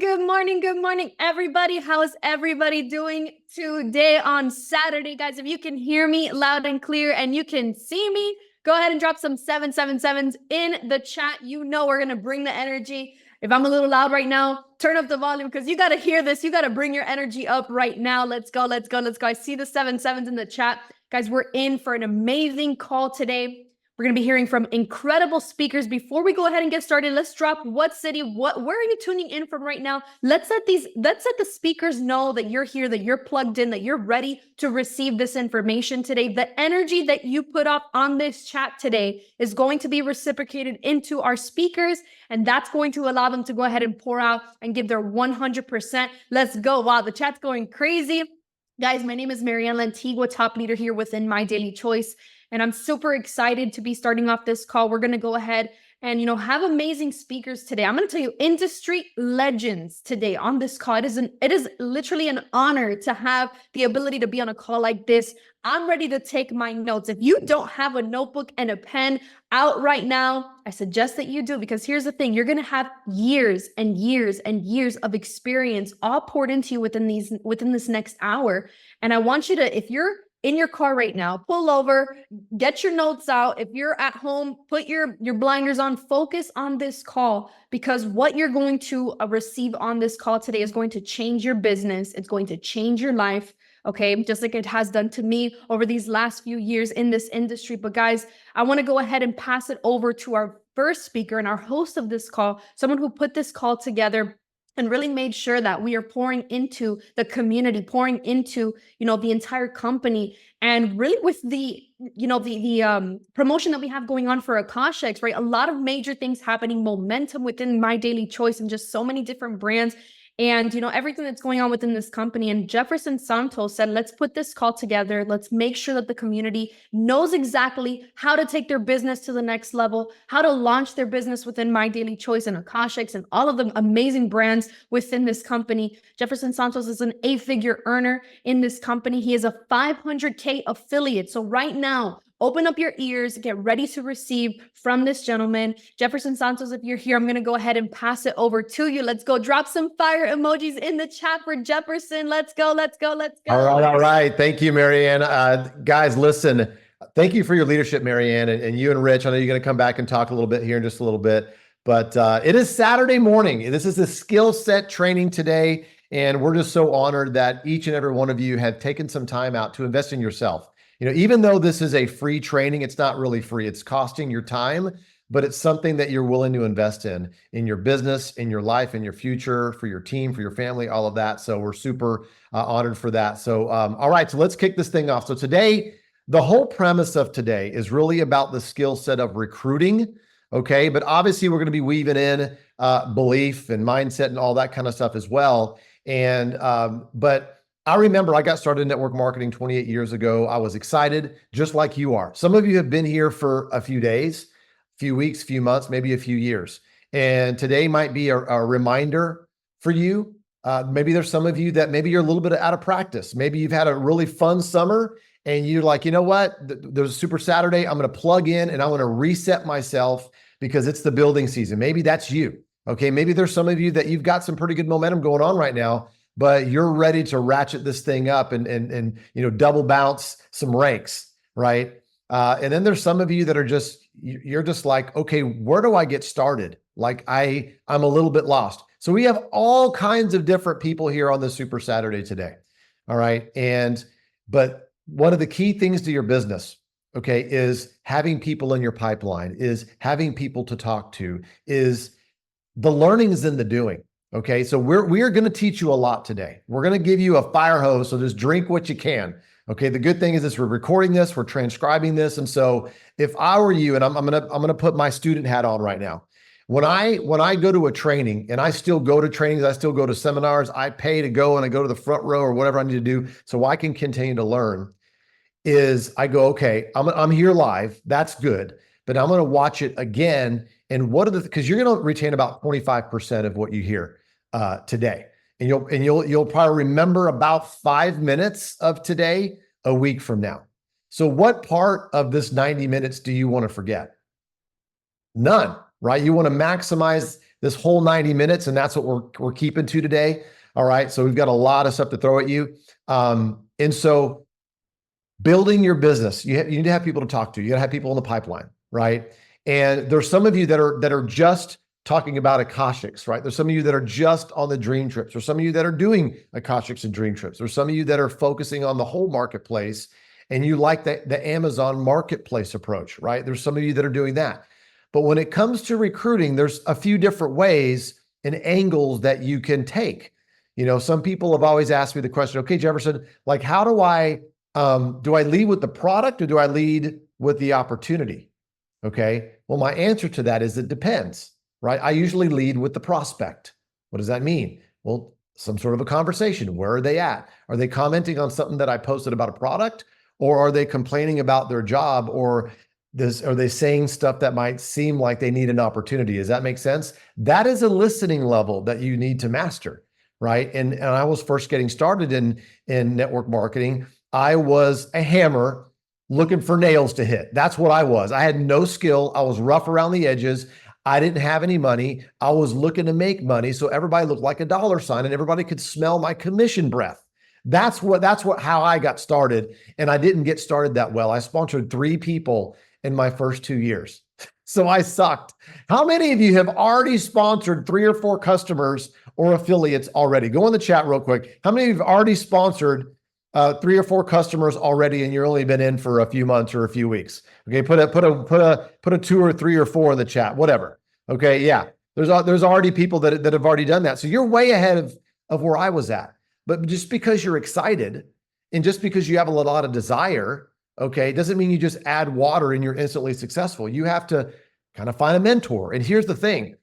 Good morning, everybody. How is everybody doing today on Saturday? Guys, if you can hear me loud and clear and you can see me, go ahead and drop some 777s in the chat. You know we're going to bring the energy. If I'm a little loud right now, turn up the volume because you got to hear this. You got to bring your energy up right now. Let's go, let's go, let's go. I see the 7 7s in the chat. Guys, we're in for an amazing call today. We're going to be hearing from incredible speakers. Before we go ahead and get started, let's drop what city, where are you tuning in from right now? Let's let the speakers know that you're here, that you're plugged in, that you're ready to receive this information today. The energy that you put up on this chat today is going to be reciprocated into our speakers, and that's going to allow them to go ahead and pour out and give their 100%. Let's go. Wow, the chat's going crazy. Guys, my name is Marianne Lantigua, top leader here within My Daily Choice. And I'm super excited to be starting off this call. We're going to go ahead and, have amazing speakers today. I'm going to tell you industry legends today on this call. It is literally an honor to have the ability to be on a call like this. I'm ready to take my notes. If you don't have a notebook and a pen out right now, I suggest that you do, because here's the thing. You're going to have years and years and years of experience all poured into you within this next hour. And I want you to, if you're in your car right now, pull over, get your notes out. If you're at home, put your blinders on, focus on this call, because what you're going to receive on this call today is going to change your business. It's going to change your life. Okay, just like it has done to me over these last few years in this industry. But guys, I want to go ahead and pass it over to our first speaker and our host of this call, someone who put this call together and really made sure that we are pouring into the community, pouring into, the entire company. And really with the promotion that we have going on for Akashics, right? A lot of major things happening, momentum within My Daily Choice and just so many different brands. And, everything that's going on within this company. And Jefferson Santos said, let's put this call together. Let's make sure that the community knows exactly how to take their business to the next level, how to launch their business within My Daily Choice and Akashics and all of the amazing brands within this company. Jefferson Santos is an 8-figure earner in this company. He is a 500K affiliate. So right now, open up your ears, get ready to receive from this gentleman. Jefferson Santos, if you're here, I'm going to go ahead and pass it over to you. Let's go. Drop some fire emojis in the chat for Jefferson. Let's go, let's go, let's go. All right. Thank you, Marianne. Guys, listen, thank you for your leadership, Marianne, and you and Rich. I know you're going to come back and talk a little bit here in just a little bit, but it is Saturday morning. This is the skill set training today, and we're just so honored that each and every one of you have taken some time out to invest in yourself. Even though this is a free training, it's not really free. It's costing your time, but it's something that you're willing to invest in your business, in your life, in your future, for your team, for your family, all of that. So we're super honored for that. So, all right, so let's kick this thing off. So today, the whole premise of today is really about the skill set of recruiting. Okay, but obviously we're going to be weaving in belief and mindset and all that kind of stuff as well. And, but I remember I got started in network marketing 28 years ago. I was excited, just like you are. Some of you have been here for a few days, few weeks, few months, maybe a few years. And today might be a reminder for you. Maybe there's some of you that maybe you're a little bit out of practice. Maybe you've had a really fun summer and you're like, you know what? There's a Super Saturday. I'm going to plug in and I'm going to reset myself because it's the building season. Maybe that's you. Okay. Maybe there's some of you that you've got some pretty good momentum going on right now, but you're ready to ratchet this thing up and double bounce some ranks, right? And then there's some of you that are you're just like, okay, where do I get started? Like I'm a little bit lost. So we have all kinds of different people here on the Super Saturday today. All right. But one of the key things to your business, okay, is having people in your pipeline, is having people to talk to, is the learning is in the doing. Okay, so we are going to teach you a lot today. We're going to give you a fire hose, so just drink what you can. Okay, the good thing is we're recording this, we're transcribing this, and so if I were you, and I'm gonna put my student hat on right now. When I go to a training, and I still go to trainings, I still go to seminars, I pay to go and I go to the front row or whatever I need to do so I can continue to learn. Is I go, okay, I'm here live, that's good, but I'm going to watch it again. And because you're going to retain about 25% of what you hear today. And you'll probably remember about 5 minutes of today a week from now. So what part of this 90 minutes do you want to forget? None, right? You want to maximize this whole 90 minutes, and that's what we're keeping to today. All right. So we've got a lot of stuff to throw at you. And so building your business, you need to have people to talk to. You got to have people in the pipeline, right? And there's some of you that are just talking about Akashics, right? There's some of you that are just on the dream trips. There's some of you that are doing Akashics and dream trips. There's some of you that are focusing on the whole marketplace, and you like the Amazon marketplace approach, right? There's some of you that are doing that. But when it comes to recruiting, there's a few different ways and angles that you can take. You know, some people have always asked me the question, okay, Jefferson, like, how do I lead with the product, or do I lead with the opportunity? Okay. Well, my answer to that is it depends, right? I usually lead with the prospect. What does that mean? Well, some sort of a conversation. Where are they at? Are they commenting on something that I posted about a product, or are they complaining about their job, or are they saying stuff that might seem like they need an opportunity? Does that make sense? That is a listening level that you need to master, right? And I was first getting started in network marketing. I was a hammer looking for nails to hit. That's what I was. I had no skill. I was rough around the edges. I didn't have any money. I was looking to make money, so everybody looked like a dollar sign and everybody could smell my commission breath. That's how I got started. And I didn't get started that well. I sponsored 3 people in my first 2 years. So I sucked. How many of you have already sponsored 3 or 4 customers or affiliates already? Go in the chat real quick. How many of you have already sponsored 3 or 4 customers already, and you're only been in for a few months or a few weeks? Okay, put a 2 or 3 or 4 in the chat, whatever. Okay, yeah, there's already people that have already done that. So you're way ahead of where I was at. But just because you're excited and just because you have a lot of desire, okay, doesn't mean you just add water and you're instantly successful. You have to kind of find a mentor. And here's the thing.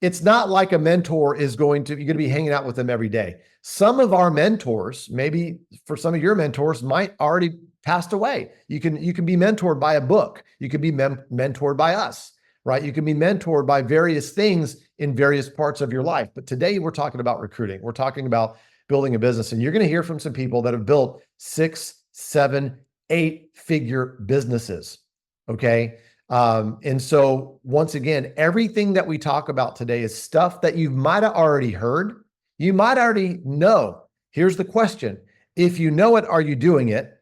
It's not like a mentor you're going to be hanging out with them every day. Some of our mentors, maybe for some of your mentors, might already passed away. You can be mentored by a book. You can be mentored by us, right? You can be mentored by various things in various parts of your life. But today we're talking about recruiting. We're talking about building a business, and you're going to hear from some people that have built 6, 7, 8-figure businesses. Okay. And so once again, everything that we talk about today is stuff that you might have already heard. You might already know. Here's the question. If you know it, are you doing it?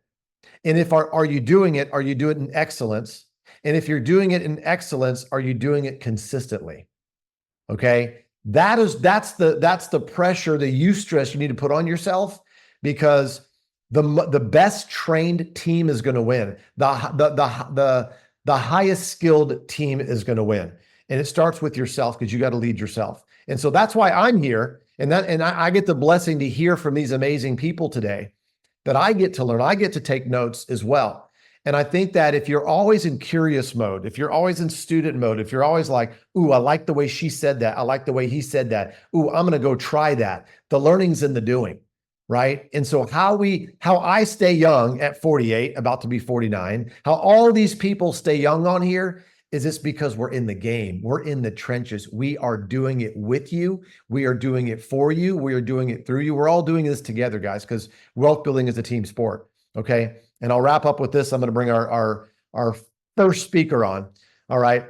And if are you doing it, are you doing it in excellence? And if you're doing it in excellence, are you doing it consistently? Okay. That's the pressure, the eustress you need to put on yourself, because the best trained team is going to win. The highest skilled team is going to win. And it starts with yourself, because you got to lead yourself. And so that's why I'm here. And I get the blessing to hear from these amazing people today that I get to learn. I get to take notes as well. And I think that if you're always in curious mode, if you're always in student mode, if you're always like, ooh, I like the way she said that. I like the way he said that. Ooh, I'm going to go try that. The learning's in the doing, right? And so how I stay young at 48, about to be 49, how all these people stay young on here is it's because we're in the game. We're in the trenches. We are doing it with you. We are doing it for you. We are doing it through you. We're all doing this together, guys, because wealth building is a team sport. Okay. And I'll wrap up with this. I'm going to bring our first speaker on. All right.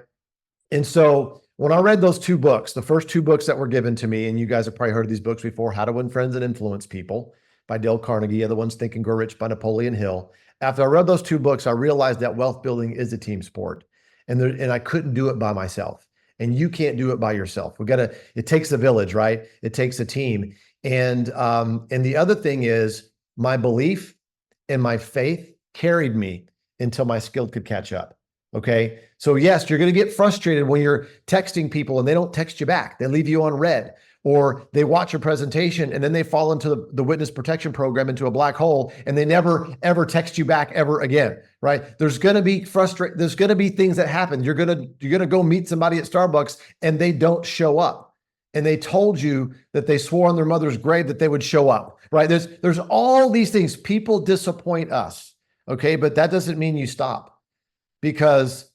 And so when I read those 2 books, the first 2 books that were given to me, and you guys have probably heard of these books before, How to Win Friends and Influence People by Dale Carnegie, other ones Think and Grow Rich by Napoleon Hill. After I read those 2 books, I realized that wealth building is a team sport, and I couldn't do it by myself. And you can't do it by yourself. It takes a village, right? It takes a team. And the other thing is my belief and my faith carried me until my skill could catch up. Okay. So yes, you're going to get frustrated when you're texting people and they don't text you back. They leave you on red, or they watch a presentation and then they fall into the witness protection program, into a black hole, and they never, ever text you back ever again. Right. There's going to be there's going to be things that happen. You're going to go meet somebody at Starbucks and they don't show up. And they told you that they swore on their mother's grave that they would show up, right? There's all these things. People disappoint us, okay? But that doesn't mean you stop, because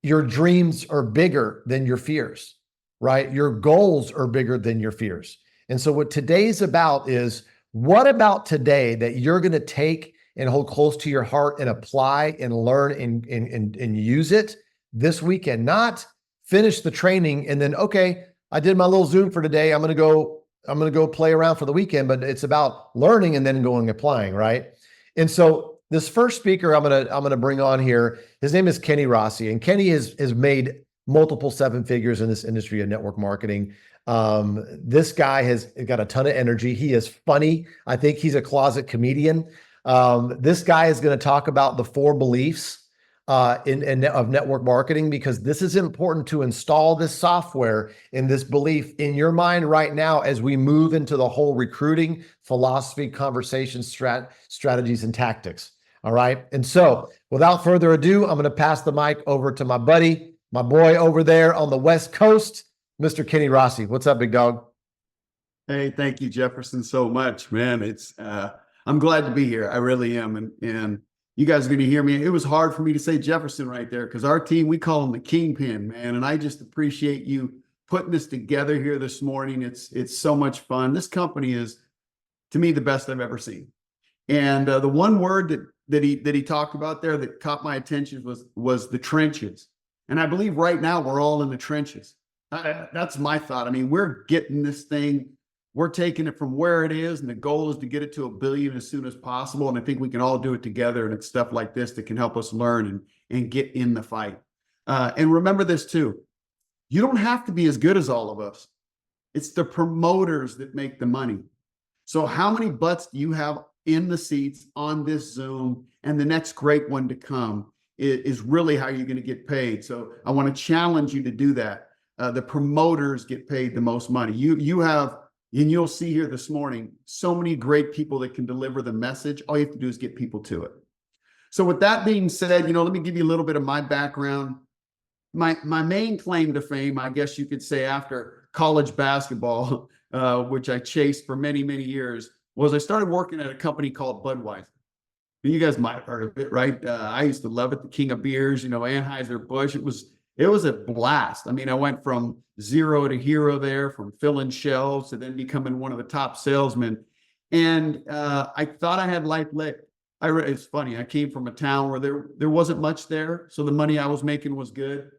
your dreams are bigger than your fears, right? Your goals are bigger than your fears. And so what today's about is, what about today that you're going to take and hold close to your heart and apply and learn and use it this weekend? Not finish the training and then, okay, I did my little Zoom for today. I'm going to go play around for the weekend, but it's about learning and then going applying, right? And so this first speaker I'm going to bring on here, his name is Kenny Rossi, and Kenny has made multiple seven figures in this industry of network marketing. This guy has got a ton of energy. He is funny. I think he's a closet comedian. This guy is going to talk about the 4 beliefs of network marketing, because this is important to install this software and this belief in your mind right now as we move into the whole recruiting philosophy, conversation, strategies, and tactics. All right. And so without further ado, I'm going to pass the mic over to my buddy, my boy over there on the West Coast, Mr. Kenny Rossi. What's up, big dog? Hey, thank you, Jefferson, so much, man. I'm glad to be here. I really am. And you guys are going to hear me. It was hard for me to say Jefferson right there, because our team, we call him the Kingpin, man. And I just appreciate you putting this together here this morning. It's so much fun. This company is, to me, the best I've ever seen. And the one word that he talked about there that caught my attention was the trenches. And I believe right now we're all in the trenches. That's my thought. I mean, we're getting this thing. We're taking it from where it is, and the goal is to get it to $1 billion as soon as possible. And I think we can all do it together. And it's stuff like this that can help us learn and get in the fight. And remember this too. You don't have to be as good as all of us. It's the promoters that make the money. So how many butts do you have in the seats on this Zoom, and the next great one to come is really how you're going to get paid. So I want to challenge you to do that. The promoters get paid the most money. You have, and you'll see here this morning, so many great people that can deliver the message. All you have to do is get people to it. So with that being said, let me give you a little bit of my background. My main claim to fame, I guess you could say, after college basketball, which I chased for many, many years, was I started working at a company called Budweiser. You guys might have heard of it, right? I used to love it, the king of beers, Anheuser-Busch. It was a blast. I mean, I went from zero to hero there, from filling shelves to then becoming one of the top salesmen. And I thought I had life lit. It's funny. I came from a town where there wasn't much there, so the money I was making was good.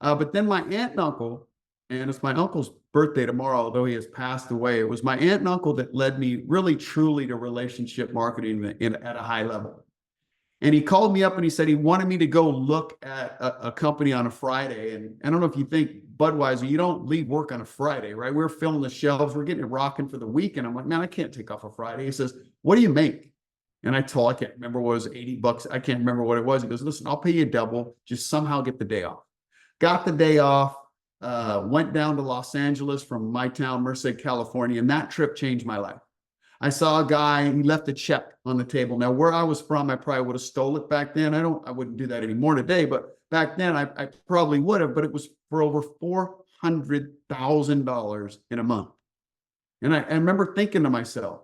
But then my aunt and uncle, and it's my uncle's birthday tomorrow, although he has passed away. It was my aunt and uncle that led me really, truly to relationship marketing at a high level. And he called me up and he said he wanted me to go look at a company on a Friday. And I don't know if you think Budweiser, you don't leave work on a Friday, right? We're filling the shelves. We're getting it rocking for the weekend. I'm like, man, I can't take off a Friday. He says, what do you make? And I can't remember what it was, $80. I can't remember what it was. He goes, listen, I'll pay you double. Just somehow get the day off. Got the day off, went down to Los Angeles from my town, Merced, California. And that trip changed my life. I saw a guy, he left a check on the table. Now, where I was from, I probably would have stole it back then. I wouldn't do that anymore today, but back then I probably would have, but it was for over $400,000 in a month. And I remember thinking to myself,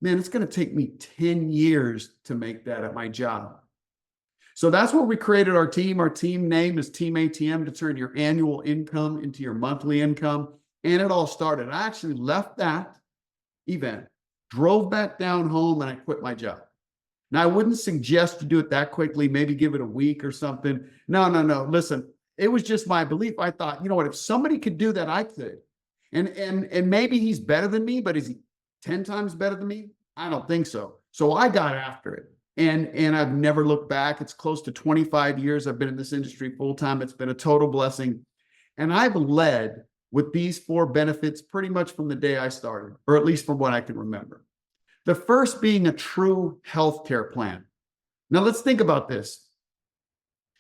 man, it's going to take me 10 years to make that at my job. So that's where we created our team. Our team name is Team ATM, to turn your annual income into your monthly income. And it all started. I actually left that event, drove back down home, and I quit my job. Now, I wouldn't suggest to do it that quickly, maybe give it a week or something. No. Listen, it was just my belief. I thought, you know what, if somebody could do that, I could. And maybe he's better than me, but is he 10 times better than me? I don't think so. So I got after it. And I've never looked back. It's close to 25 years I've been in this industry full time. It's been a total blessing. And I've led with these 4 benefits pretty much from the day I started, or at least from what I can remember. The first being a true healthcare plan. Now let's think about this.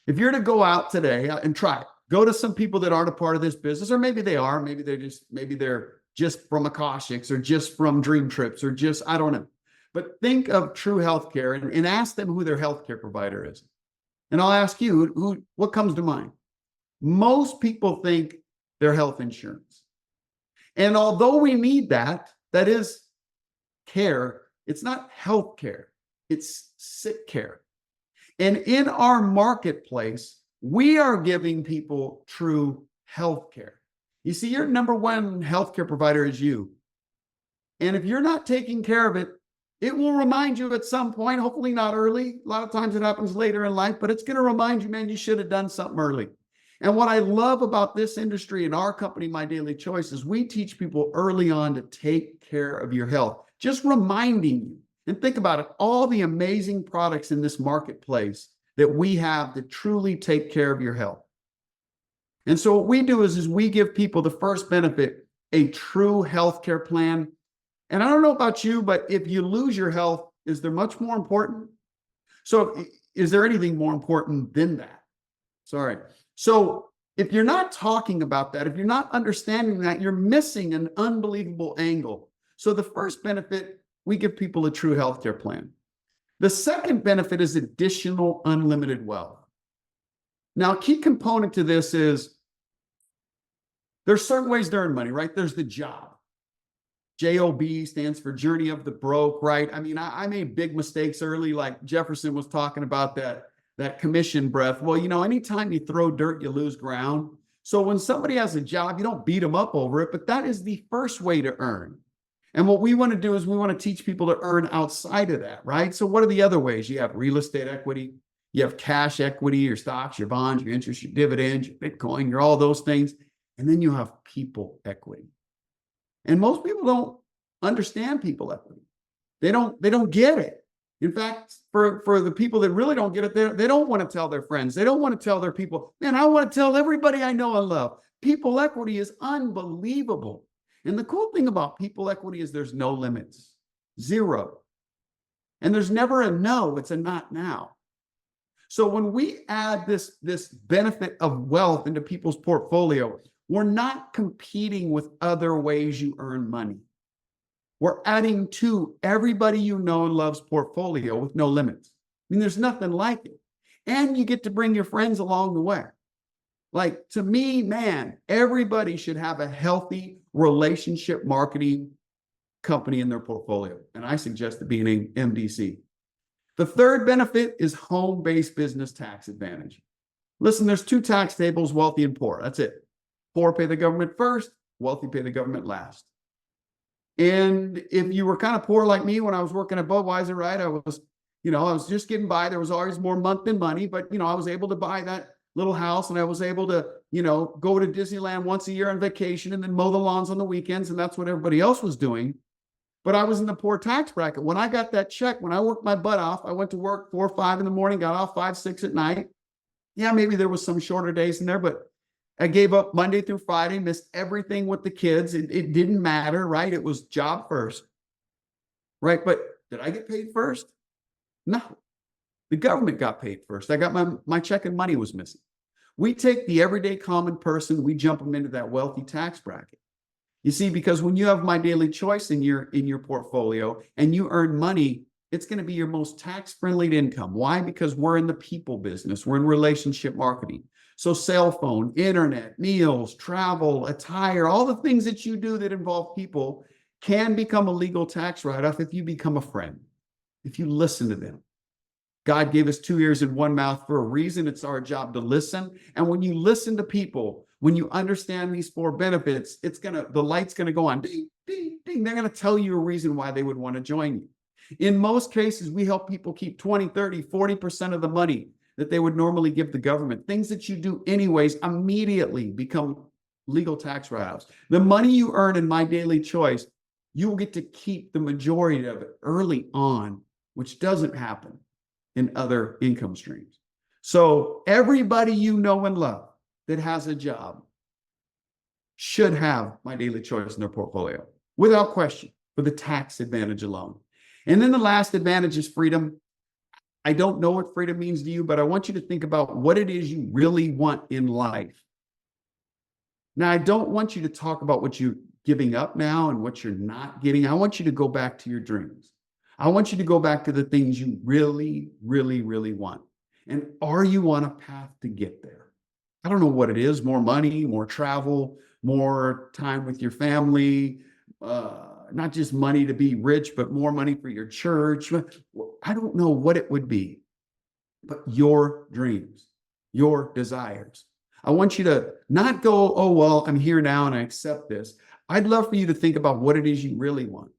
If you're to go out today and try it, go to some people that aren't a part of this business, or maybe they are, maybe they're just from Akashics, or just from Dream Trips, or just, I don't know. But think of true healthcare and ask them who their healthcare provider is. And I'll ask you, what comes to mind? Most people think their health insurance. And although we need that is care, it's not health care, it's sick care. And in our marketplace, we are giving people true health care. You see, your number one healthcare provider is you. And if you're not taking care of it, it will remind you at some point, hopefully not early. A lot of times it happens later in life, but it's going to remind you, man, you should have done something early. And what I love about this industry and our company, My Daily Choice, is we teach people early on to take care of your health. Just reminding you, and think about it, all the amazing products in this marketplace that we have that truly take care of your health. And so what we do is we give people the first benefit, a true healthcare plan. And I don't know about you, but if you lose your health, is there much more important? So is there anything more important than that? Sorry. So if you're not talking about that, if you're not understanding that, you're missing an unbelievable angle. So the first benefit, we give people a true healthcare plan. The second benefit is additional unlimited wealth. Now, a key component to this is there's certain ways to earn money, right? There's the job. JOB stands for Journey of the Broke, right? I mean, I made big mistakes early, like Jefferson was talking about that commission breath. Well, you know, anytime you throw dirt, you lose ground. So when somebody has a job, you don't beat them up over it, but that is the first way to earn. And what we want to do is we want to teach people to earn outside of that, right? So what are the other ways? You have real estate equity, you have cash equity, your stocks, your bonds, your interest, your dividends, your Bitcoin, your all those things. And then you have people equity. And most people don't understand people equity. They don't get it. In fact, for the people that really don't get it, they don't want to tell their friends. They don't want to tell their people, man, I want to tell everybody I know and love. People equity is unbelievable. And the cool thing about people equity is there's no limits, zero. And there's never a no, it's a not now. So when we add this benefit of wealth into people's portfolio, we're not competing with other ways you earn money. We're adding to everybody you know and love's portfolio with no limits. I mean, there's nothing like it. And you get to bring your friends along the way. Like, to me, man, everybody should have a healthy relationship marketing company in their portfolio. And I suggest it being an MDC. The third benefit is home-based business tax advantage. Listen, there's two tax tables, wealthy and poor. That's it. Poor pay the government first, wealthy pay the government last. And if you were kind of poor like me when I was working at Budweiser, right? I was just getting by. There was always more month than money, but I was able to buy that little house, and I was able to, go to Disneyland once a year on vacation and then mow the lawns on the weekends. And that's what everybody else was doing. But I was in the poor tax bracket. When I got that check, when I worked my butt off, I went to work 4 or 5 in the morning, got off 5, 6 at night. Yeah, maybe there was some shorter days in there, but I gave up Monday through Friday, missed everything with the kids. It didn't matter, right? It was job first, right? But did I get paid first? No. The government got paid first. I got my check and money was missing. We take the everyday common person, we jump them into that wealthy tax bracket. You see, because when you have My Daily Choice in your portfolio and you earn money, it's going to be your most tax-friendly income. Why? Because we're in the people business. We're in relationship marketing. So cell phone, internet, meals, travel, attire, all the things that you do that involve people can become a legal tax write-off if you become a friend, if you listen to them. God gave us 2 ears and 1 mouth for a reason. It's our job to listen. And when you listen to people, when you understand these 4 benefits, the light's going to go on. Ding, ding, ding. They're going to tell you a reason why they would want to join you. In most cases, we help people keep 20, 30, 40% of the money that they would normally give the government. Things that you do anyways immediately become legal tax write-offs. The money you earn in My Daily Choice, you will get to keep the majority of it early on, which doesn't happen in other income streams. So everybody you know and love that has a job should have My Daily Choice in their portfolio, without question, for the tax advantage alone. And then the last advantage is freedom. I don't know what freedom means to you, but I want you to think about what it is you really want in life. Now, I don't want you to talk about what you're giving up now and what you're not getting. I want you to go back to your dreams. I want you to go back to the things you really, really, really want. And are you on a path to get there? I don't know what it is, more money, more travel, more time with your family, not just money to be rich, but more money for your church. I don't know what it would be, but your dreams, your desires. I want you to not go, oh, well, I'm here now and I accept this. I'd love for you to think about what it is you really want.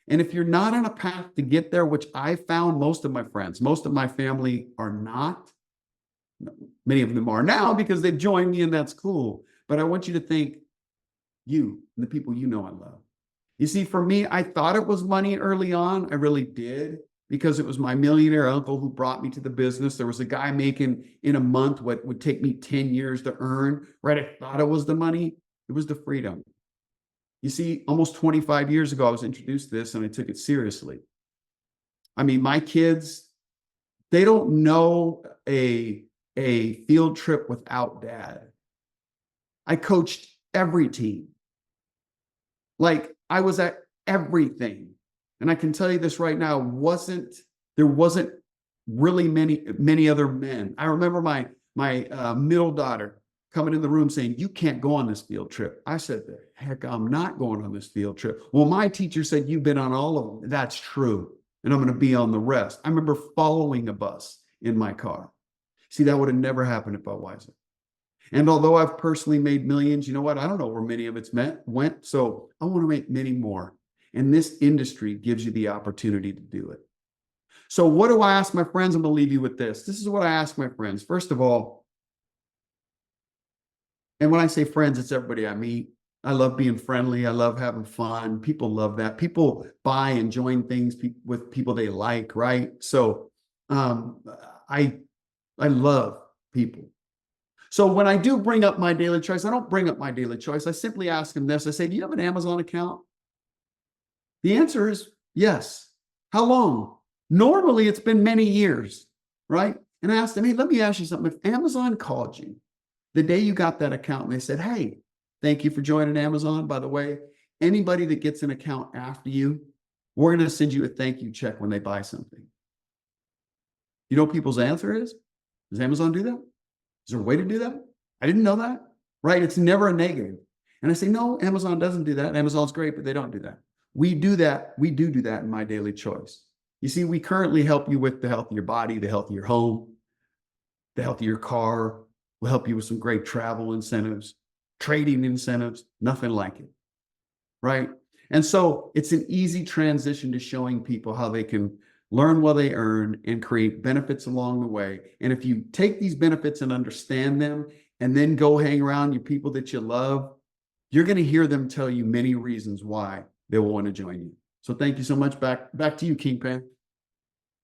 And if you're not on a path to get there, which I found most of my friends, most of my family are not, Many of them are now because they've joined me, and that's cool. But I want you to think you and the people you know and love. You see, for me, I thought it was money early on. I really did, because it was my millionaire uncle who brought me to the business. There was a guy making in a month what would take me 10 years to earn, right? I thought it was the money. It was the freedom. You see, almost 25 years ago, I was introduced to this and I took it seriously. I mean, my kids, they don't know a field trip without dad. I coached every team. Like, I was at everything. And I can tell you this right now, there wasn't really many other men. I remember my middle daughter coming in the room saying, "You can't go on this field trip." I said, "The heck, I'm not going on this field trip." "Well, my teacher said you've been on all of them." "That's true. And I'm going to be on the rest." I remember following a bus in my car. See, that would have never happened if I wasn't. And although I've personally made millions, you know what? I don't know where many of it's went. So I want to make many more. And this industry gives you the opportunity to do it. So what do I ask my friends? I'm going to leave you with this. This is what I ask my friends. First of all, and when I say friends, it's everybody I meet. I love being friendly. I love having fun. People love that. People buy and join things with people they like, right? So I love people. So when I do bring up my daily choice, I don't bring up my daily choice. I simply ask them this. I say, "Do you have an Amazon account?" The answer is yes. "How long?" Normally, it's been many years, right? And I asked them, "Hey, let me ask you something. If Amazon called you the day you got that account and they said, 'Hey, thank you for joining Amazon. By the way, anybody that gets an account after you, we're going to send you a thank you check when they buy something.'" You know what people's answer is? Does Amazon do that? Is there a way to do that? I didn't know that, right? It's never a negative. And I say, no, Amazon doesn't do that. Amazon's great, but they don't do that. We do that. We do that in My Daily Choice. You see, we currently help you with the health of your body, the health of your home, the health of your car. We'll help you with some great travel incentives, trading incentives, nothing like it, right? And so it's an easy transition to showing people how they can learn while they earn and create benefits along the way. And if you take these benefits and understand them and then go hang around your people that you love, you're going to hear them tell you many reasons why they will want to join you. So thank you so much. Back to you, Kingpin.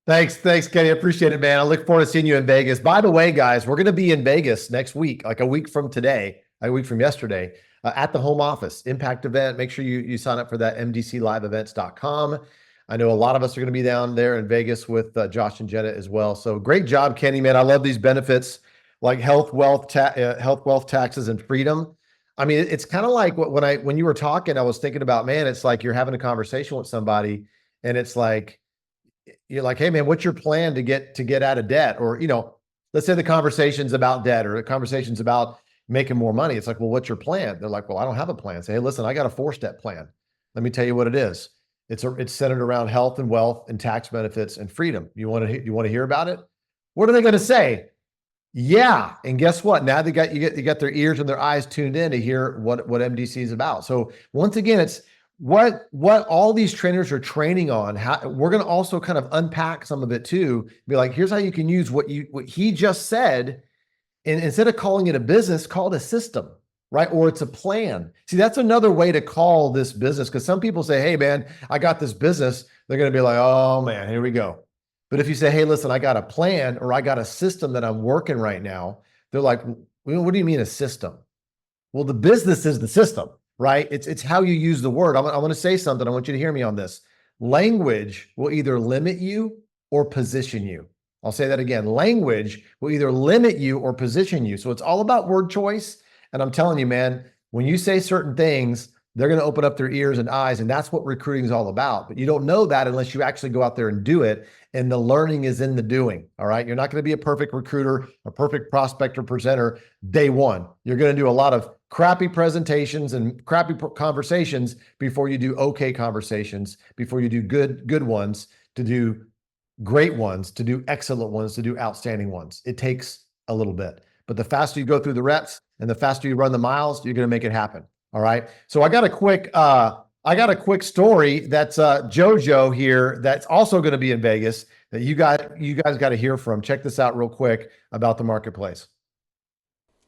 Thanks, Kenny. I appreciate it, man. I look forward to seeing you in Vegas. By the way, guys, we're going to be in Vegas next week, like a week from today, a week from yesterday, at the home office impact event. Make sure you sign up for that, mdcliveevents.com. I know a lot of us are going to be down there in Vegas with Josh and Jenna as well. So great job, Kenny, man. I love these benefits like health, wealth, taxes, and freedom. I mean, it's kind of like when you were talking, I was thinking about, man, it's like you're having a conversation with somebody and it's like, you're like, "Hey man, what's your plan to get out of debt?" Or, let's say the conversation's about debt or the conversation's about making more money. It's like, "Well, what's your plan?" They're like, "Well, I don't have a plan." Say, "Hey, listen, I got a 4-step plan. Let me tell you what it is. It's centered around health and wealth and tax benefits and freedom. You want to hear about it?" What are they going to say? Yeah. And guess what? Now you got their ears and their eyes tuned in to hear what MDC is about. So once again, it's what all these trainers are training on. We're going to also kind of unpack some of it too. Be like, here's how you can use what he just said, and instead of calling it a business, call it a system. Right? Or it's a plan. See, that's another way to call this business, because some people say, "Hey man, I got this business." They're going to be like, "Oh man, here we go." But if you say, "Hey, listen, I got a plan or I got a system that I'm working right now," they're like, "What do you mean a system?" Well, the business is the system, right? It's how you use the word. I'm going to say something. I want you to hear me on this. Language will either limit you or position you. I'll say that again. Language will either limit you or position you. So it's all about word choice. And I'm telling you, man, when you say certain things, they're going to open up their ears and eyes. And that's what recruiting is all about. But you don't know that unless you actually go out there and do it. And the learning is in the doing. All right. You're not going to be a perfect recruiter, a perfect prospector, presenter day one. You're going to do a lot of crappy presentations and crappy conversations before you do okay conversations, before you do good ones, to do great ones, to do excellent ones, to do outstanding ones. It takes a little bit. But the faster you go through the reps and the faster you run the miles, you're going to make it happen. All right. So I got a quick story that's JoJo here that's also going to be in Vegas. that you guys got to hear from. Check this out real quick about the marketplace.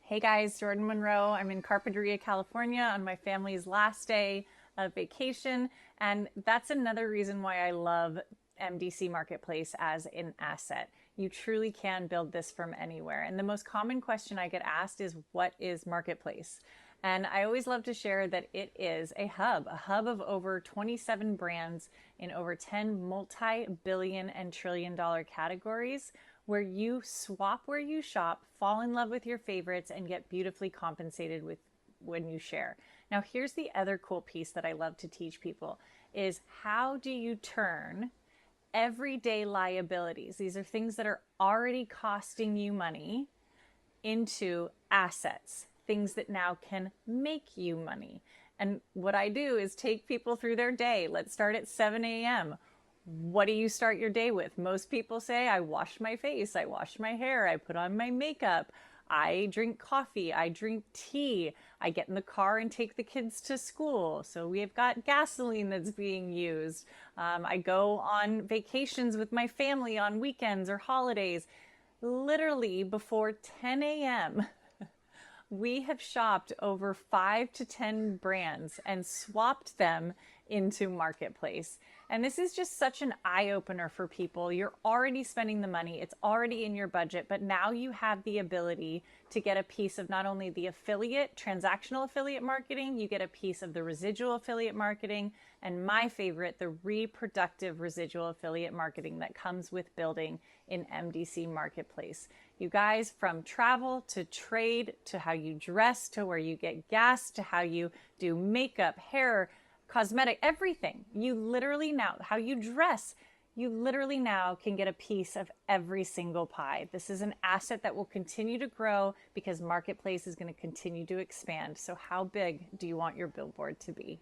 Hey guys, Jordan Monroe. I'm in Carpinteria, California on my family's last day of vacation. And that's another reason why I love MDC Marketplace as an asset. You truly can build this from anywhere. And the most common question I get asked is, what is Marketplace? And I always love to share that it is a hub of over 27 brands in over 10 multi-billion and trillion-dollar categories, where you swap where you shop, fall in love with your favorites, and get beautifully compensated with when you share. Now, here's the other cool piece that I love to teach people is, how do you turn everyday liabilities, these are things that are already costing you money, into assets, things that now can make you money. And what I do is take people through their day. Let's start at 7 a.m. What do you start your day with? Most people say, I wash my face, I wash my hair, I put on my makeup, I drink coffee, I drink tea, I get in the car and take the kids to school. So we've got gasoline that's being used. I go on vacations with my family on weekends or holidays. Literally before 10 a.m., we have shopped over 5 to 10 brands and swapped them into Marketplace. And this is just such an eye-opener for people. You're already spending the money, it's already in your budget, but now you have the ability to get a piece of not only the affiliate, transactional affiliate marketing, you get a piece of the residual affiliate marketing, and my favorite, the reproductive residual affiliate marketing that comes with building in MDC Marketplace. You guys, from travel to trade to how you dress to where you get gas to how you do makeup, hair, cosmetic, everything. You literally now, how you dress, you literally now can get a piece of every single pie. This is an asset that will continue to grow because Marketplace is going to continue to expand. So how big do you want your billboard to be?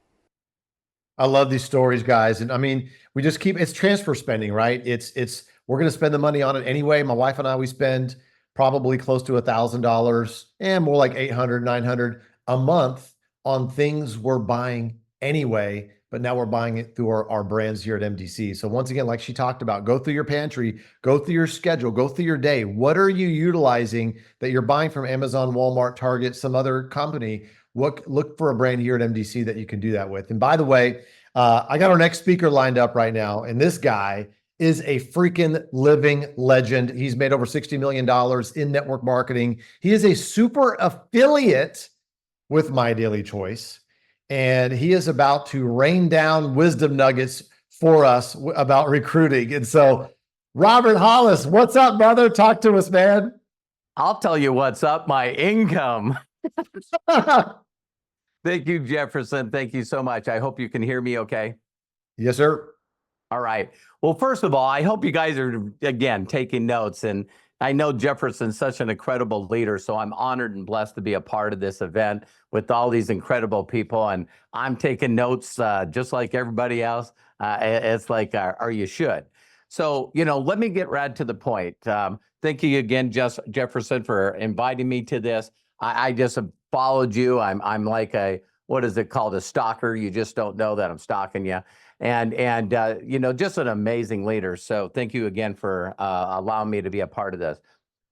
I love these stories, guys. And I mean, we just keep, it's transfer spending, right? We're going to spend the money on it anyway. My wife and I, we spend probably close to $1,000 and more like 800, 900 a month on things we're buying anyway, but now we're buying it through our brands here at MDC. So once again, like she talked about, go through your pantry, go through your schedule, go through your day. What are you utilizing that you're buying from Amazon, Walmart, Target, some other company? Look for a brand here at MDC that you can do that with. And by the way, I got our next speaker lined up right now, and this guy is a freaking living legend. He's made over $60 million in network marketing. He is a super affiliate with My Daily Choice, and he is about to rain down wisdom nuggets for us about recruiting. And so, Robert Hollis, what's up, brother? Talk to us, man. I'll tell you what's up, my income. Thank you, Jefferson. Thank you so much. I hope you can hear me okay. Yes, sir. All right. Well, first of all, I hope you guys are, again, taking notes. And I know Jefferson's such an incredible leader, so I'm honored and blessed to be a part of this event with all these incredible people. And I'm taking notes just like everybody else. It's like, or you should. So, let me get right to the point. Thank you again, Jefferson, for inviting me to this. I just followed you. I'm like what is it called? A stalker. You just don't know that I'm stalking you. And just an amazing leader. So thank you again for allowing me to be a part of this.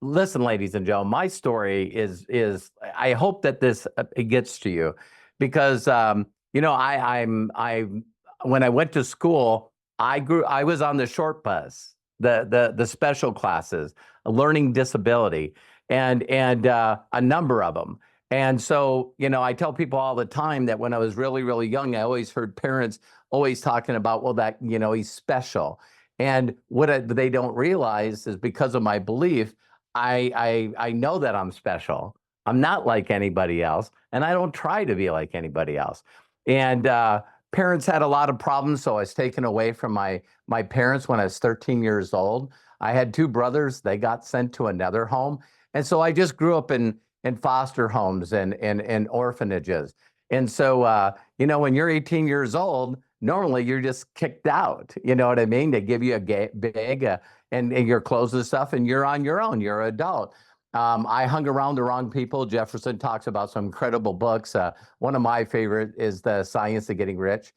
Listen, ladies and gentlemen, my story is I hope that it gets to you, because I when I went to school, I was on the short bus, the special classes, learning disability, and a number of them. And so, I tell people all the time that when I was really, really young, I always heard parents always talking about, well, that, he's special. And what they don't realize is, because of my belief, I know that I'm special. I'm not like anybody else, and I don't try to be like anybody else. And parents had a lot of problems, so I was taken away from my parents when I was 13 years old. I had 2 brothers. They got sent to another home. And so I just grew up in foster homes and orphanages. And so, when you're 18 years old, normally you're just kicked out. You know what I mean? They give you a bag and your clothes and stuff, and you're on your own. You're an adult. I hung around the wrong people. Jefferson talks about some incredible books. One of my favorite is The Science of Getting Rich.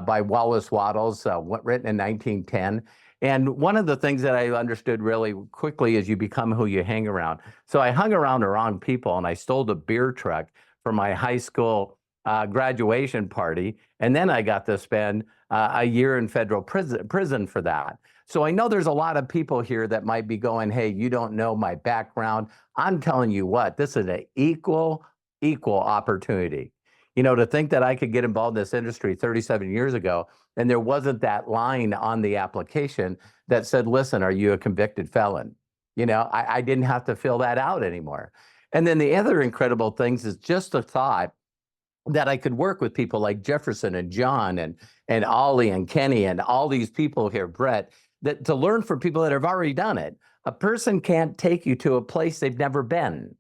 by Wallace Wattles, written in 1910. And one of the things that I understood really quickly is you become who you hang around. So I hung around the wrong people, and I stole a beer truck for my high school graduation party. And then I got to spend a year in federal prison for that. So I know there's a lot of people here that might be going, hey, you don't know my background. I'm telling you what, this is an equal opportunity. You know, to think that I could get involved in this industry 37 years ago, and there wasn't that line on the application that said, listen, are you a convicted felon? You know, I didn't have to fill that out anymore. And then the other incredible things is just the thought that I could work with people like Jefferson and John and Ollie and Kenny and all these people here, Brett, that to learn from people that have already done it. A person can't take you to a place they've never been.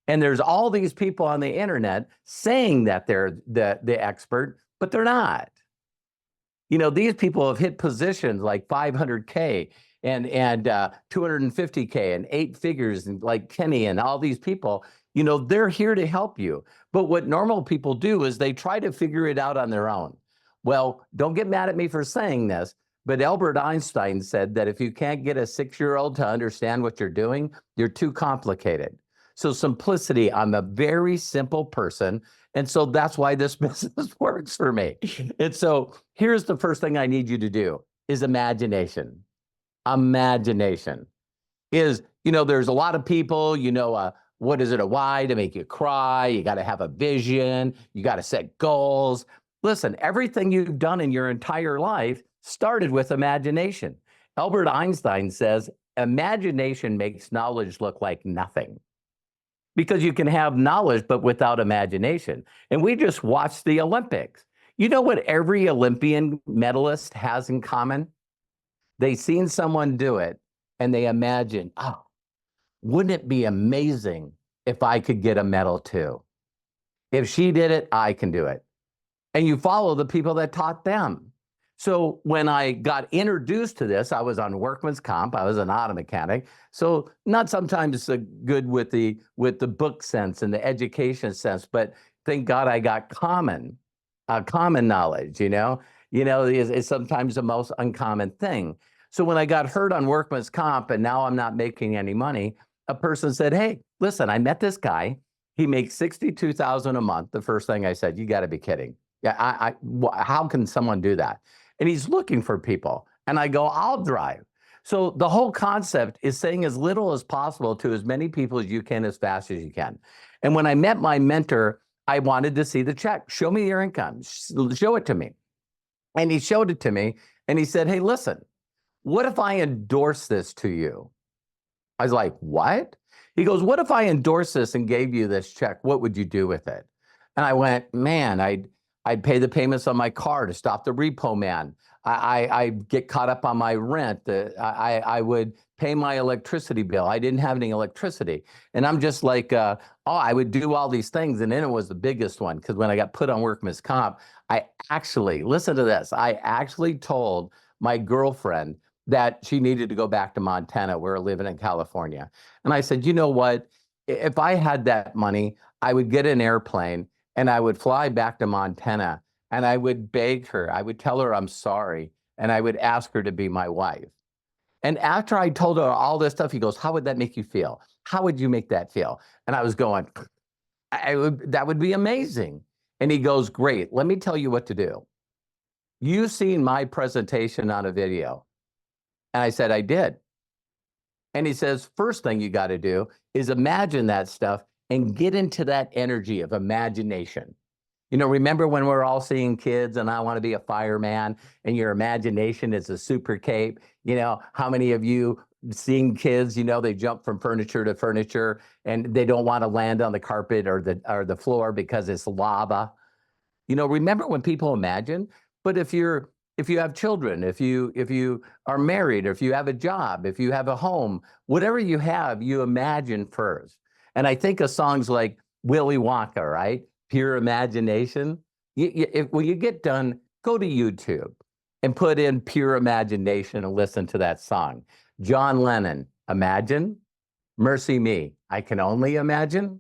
And there's all these people on the internet saying that they're the expert, but they're not. You know, these people have hit positions like 500K and 250K and 8 figures, and like Kenny and all these people. You know, they're here to help you. But what normal people do is they try to figure it out on their own. Well, don't get mad at me for saying this, but Albert Einstein said that if you can't get a 6-year-old to understand what you're doing, you're too complicated. So simplicity, I'm a very simple person. And so that's why this business works for me. And so here's the first thing I need you to do is imagination. Imagination is, you know, there's a lot of people, you know, what is it, a why to make you cry? You got to have a vision. You got to set goals. Listen, everything you've done in your entire life started with imagination. Albert Einstein says, imagination makes knowledge look like nothing. Because you can have knowledge, but without imagination. And we just watched the Olympics. You know what every Olympian medalist has in common? They seen someone do it and they imagine, oh, wouldn't it be amazing if I could get a medal too? If she did it, I can do it. And you follow the people that taught them. So when I got introduced to this, I was on workman's comp. I was an auto mechanic. So not sometimes good with the book sense and the education sense, but thank God I got common knowledge, you know, is sometimes the most uncommon thing. So when I got hurt on workman's comp and now I'm not making any money, a person said, hey, listen, I met this guy. He makes $62,000 a month. The first thing I said, you got to be kidding. Yeah, how can someone do that? And he's looking for people. And I go, I'll drive. So the whole concept is saying as little as possible to as many people as you can, as fast as you can. And when I met my mentor, I wanted to see the check. Show me your income. Show it to me. And he showed it to me. And he said, hey, listen, what if I endorse this to you? I was like, what? He goes, what if I endorse this and gave you this check? What would you do with it? And I went, man, I'd pay the payments on my car to stop the repo man. I get caught up on my rent. I would pay my electricity bill. I didn't have any electricity. And I'm just like, oh, I would do all these things. And then it was the biggest one, because when I got put on workman's comp, I actually, listen to this, I actually told my girlfriend that she needed to go back to Montana. We were living in California. And I said, you know what? If I had that money, I would get an airplane and I would fly back to Montana and I would beg her. I would tell her I'm sorry. And I would ask her to be my wife. And after I told her all this stuff, he goes, how would that make you feel? How would you make that feel? And I was going, that would be amazing. And he goes, great. Let me tell you what to do. You've seen my presentation on a video. And I said, I did. And he says, first thing you got to do is imagine that stuff and get into that energy of imagination. You know, remember when we're all seeing kids and I want to be a fireman and your imagination is a super cape? You know, how many of you seeing kids, you know, they jump from furniture to furniture and they don't want to land on the carpet or the floor because it's lava? You know, remember when people imagine? But if you have children, if you are married, or if you have a job, if you have a home, whatever you have, you imagine first. And I think of songs like Willy Wonka, right? Pure imagination. When you get done, go to YouTube and put in Pure Imagination and listen to that song. John Lennon, Imagine. Mercy Me, I Can Only Imagine.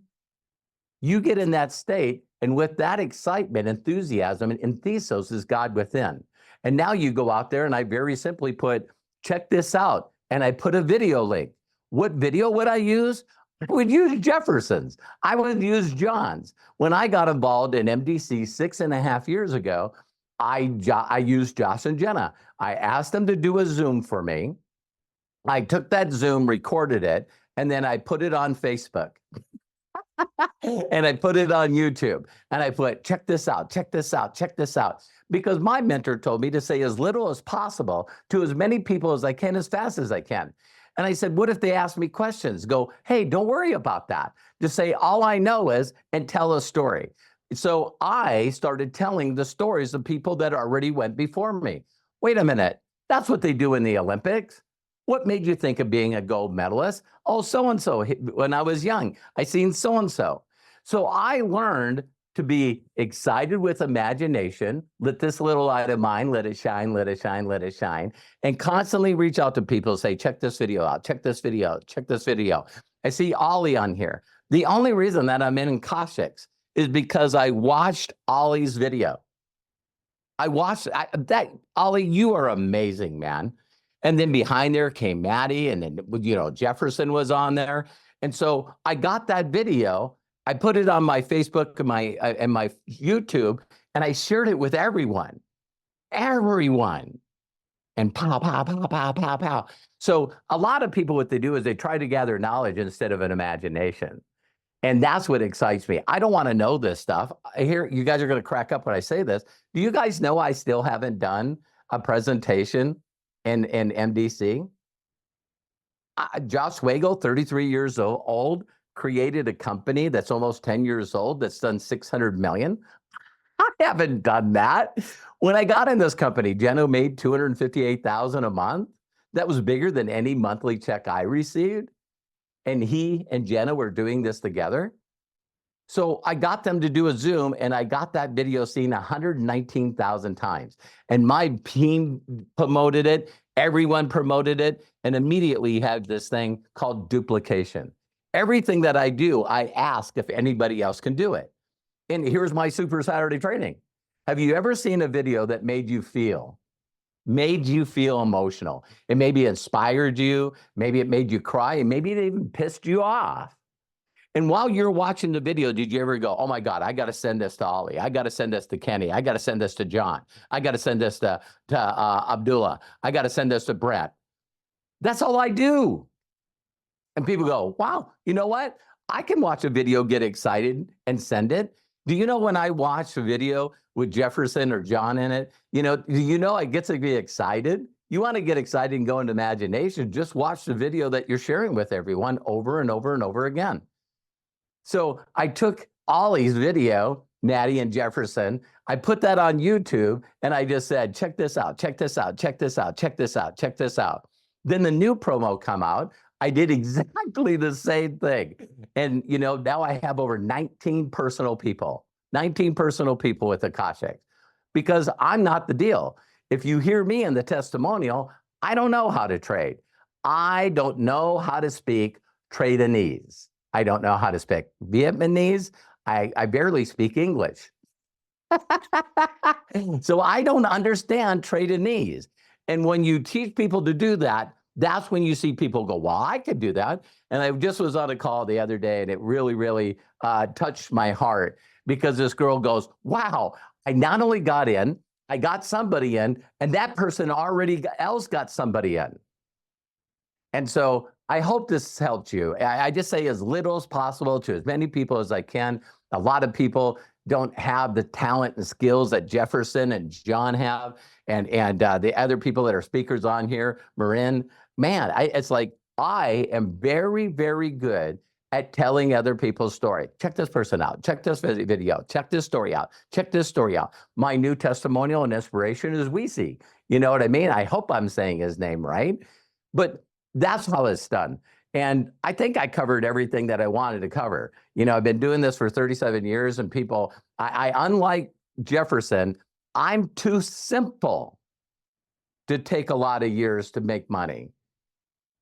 You get in that state And with that excitement, enthusiasm, and enthesos is God within. And now you go out there and I very simply put, check this out. And I put a video link. What video would I use? I would use Jefferson's. I would use John's. When I got involved in MDC 6.5 years ago, I used Josh and Jenna. I asked them to do a Zoom for me. I took that Zoom, recorded it, and then I put it on Facebook. And I put it on YouTube. And I put, check this out, check this out, check this out. Because my mentor told me to say as little as possible to as many people as I can, as fast as I can. And I said, what if they ask me questions? Go, hey, don't worry about that. Just say, all I know is, and tell a story. So I started telling the stories of people that already went before me. Wait a minute, that's what they do in the Olympics. What made you think of being a gold medalist? Oh, so-and-so, when I was young, I seen so-and-so. So I learned to be excited with imagination, let this little light of mine, let it shine, let it shine, let it shine, and constantly reach out to people and say, check this video out, check this video out, check this video. I see Ollie on here. The only reason that I'm in Cossacks is because I watched Ollie's video. I watched that. Ollie, you are amazing, man. And then behind there came Maddie, and then, you know, Jefferson was on there. And so I got that video. I put it on my Facebook and my YouTube, and I shared it with everyone. And pow, pow, pow, pow, pow, pow. So a lot of people, what they do is they try to gather knowledge instead of an imagination. And that's what excites me. I don't want to know this stuff. I hear you guys are going to crack up when I say this. Do you guys know I still haven't done a presentation in MDC? Josh Wagle, 33 years old, created a company that's almost 10 years old that's done 600 million. I haven't done that. When I got in this company, Jenna made 258,000 a month. That was bigger than any monthly check I received. And he and Jenna were doing this together. So I got them to do a Zoom, and I got that video seen 119,000 times. And my team promoted it, everyone promoted it, and immediately had this thing called duplication. Everything that I do, I ask if anybody else can do it. And here's my Super Saturday training. Have you ever seen a video that made you feel emotional? It maybe inspired you, maybe it made you cry, and maybe it even pissed you off. And while you're watching the video, did you ever go, oh my God, I got to send this to Ollie. I got to send this to Kenny. I got to send this to John. I got to send this to Abdullah. I got to send this to Brett. That's all I do. And people go, wow, you know what? I can watch a video, get excited, and send it. Do you know when I watch a video with Jefferson or John in it, I get to be excited? You want to get excited and go into imagination, just watch the video that you're sharing with everyone over and over and over again. So I took Ollie's video, Maddie and Jefferson, I put that on YouTube, and I just said, check this out, check this out, check this out, check this out, check this out. Then the new promo come out. I did exactly the same thing. And, now I have over 19 personal people with the Koshik, because I'm not the deal. If you hear me in the testimonial, I don't know how to trade. I don't know how to speak Tradanese. I don't know how to speak Vietnamese. I barely speak English. So I don't understand Tradanese. And when you teach people to do that, that's when you see people go, well, I could do that. And I just was on a call the other day, and it really, really touched my heart, because this girl goes, wow, I not only got in, I got somebody in, and that person already else got somebody in. And so I hope this helped you. I just say as little as possible to as many people as I can. A lot of people don't have the talent and skills that Jefferson and John have, and the other people that are speakers on here, Marin. Man, it's like I am very, very good at telling other people's story. Check this person out. Check this video. Check this story out. Check this story out. My new testimonial and inspiration is Weezy. You know what I mean? I hope I'm saying his name right. But that's how it's done. And I think I covered everything that I wanted to cover. I've been doing this for 37 years, and people, I unlike Jefferson, I'm too simple to take a lot of years to make money.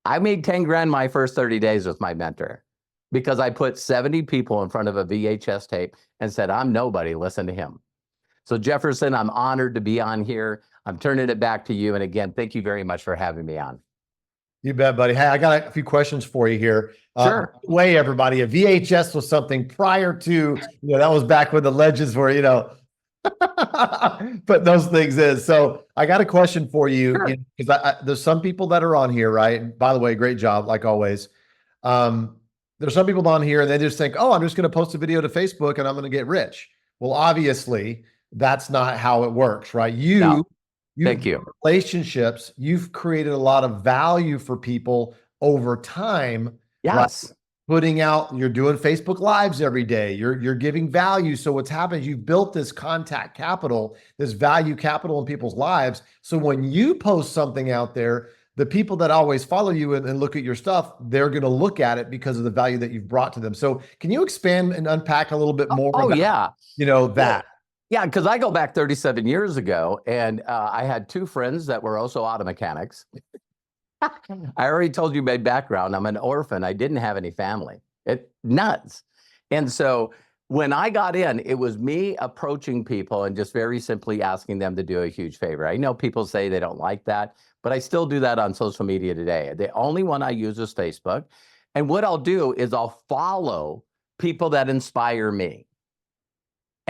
I made 10 grand my first 30 days with my mentor. because I put 70 people in front of a VHS tape and said, I'm nobody, listen to him. So Jefferson, I'm honored to be on here. I'm turning it back to you. And again, thank you very much for having me on. You bet, buddy. Hey, I got a few questions for you here. Sure. By the way, everybody, a VHS was something prior to, that was back when the legends were, put those things in. So I got a question for you, Sure. because there's some people that are on here, right? And by the way, great job, like always. There's some people on here and they just think, oh, I'm just going to post a video to Facebook and I'm going to get rich. Well, obviously, that's not how it works, right? No. Thank you. Relationships, you've created a lot of value for people over time. Yes. Right? Putting out, you're doing Facebook Lives every day. You're giving value. So what's happened is you've built this contact capital, this value capital in people's lives. So when you post something out there, the people that always follow you and look at your stuff, they're going to look at it because of the value that you've brought to them. So can you expand and unpack a little bit more about, yeah. that? Yeah, because I go back 37 years ago, and I had two friends that were also auto mechanics. I already told you my background. I'm an orphan. I didn't have any family. Nuts. And so when I got in, it was me approaching people and just very simply asking them to do a huge favor. I know people say they don't like that, but I still do that on social media today. The only one I use is Facebook. And what I'll do is I'll follow people that inspire me.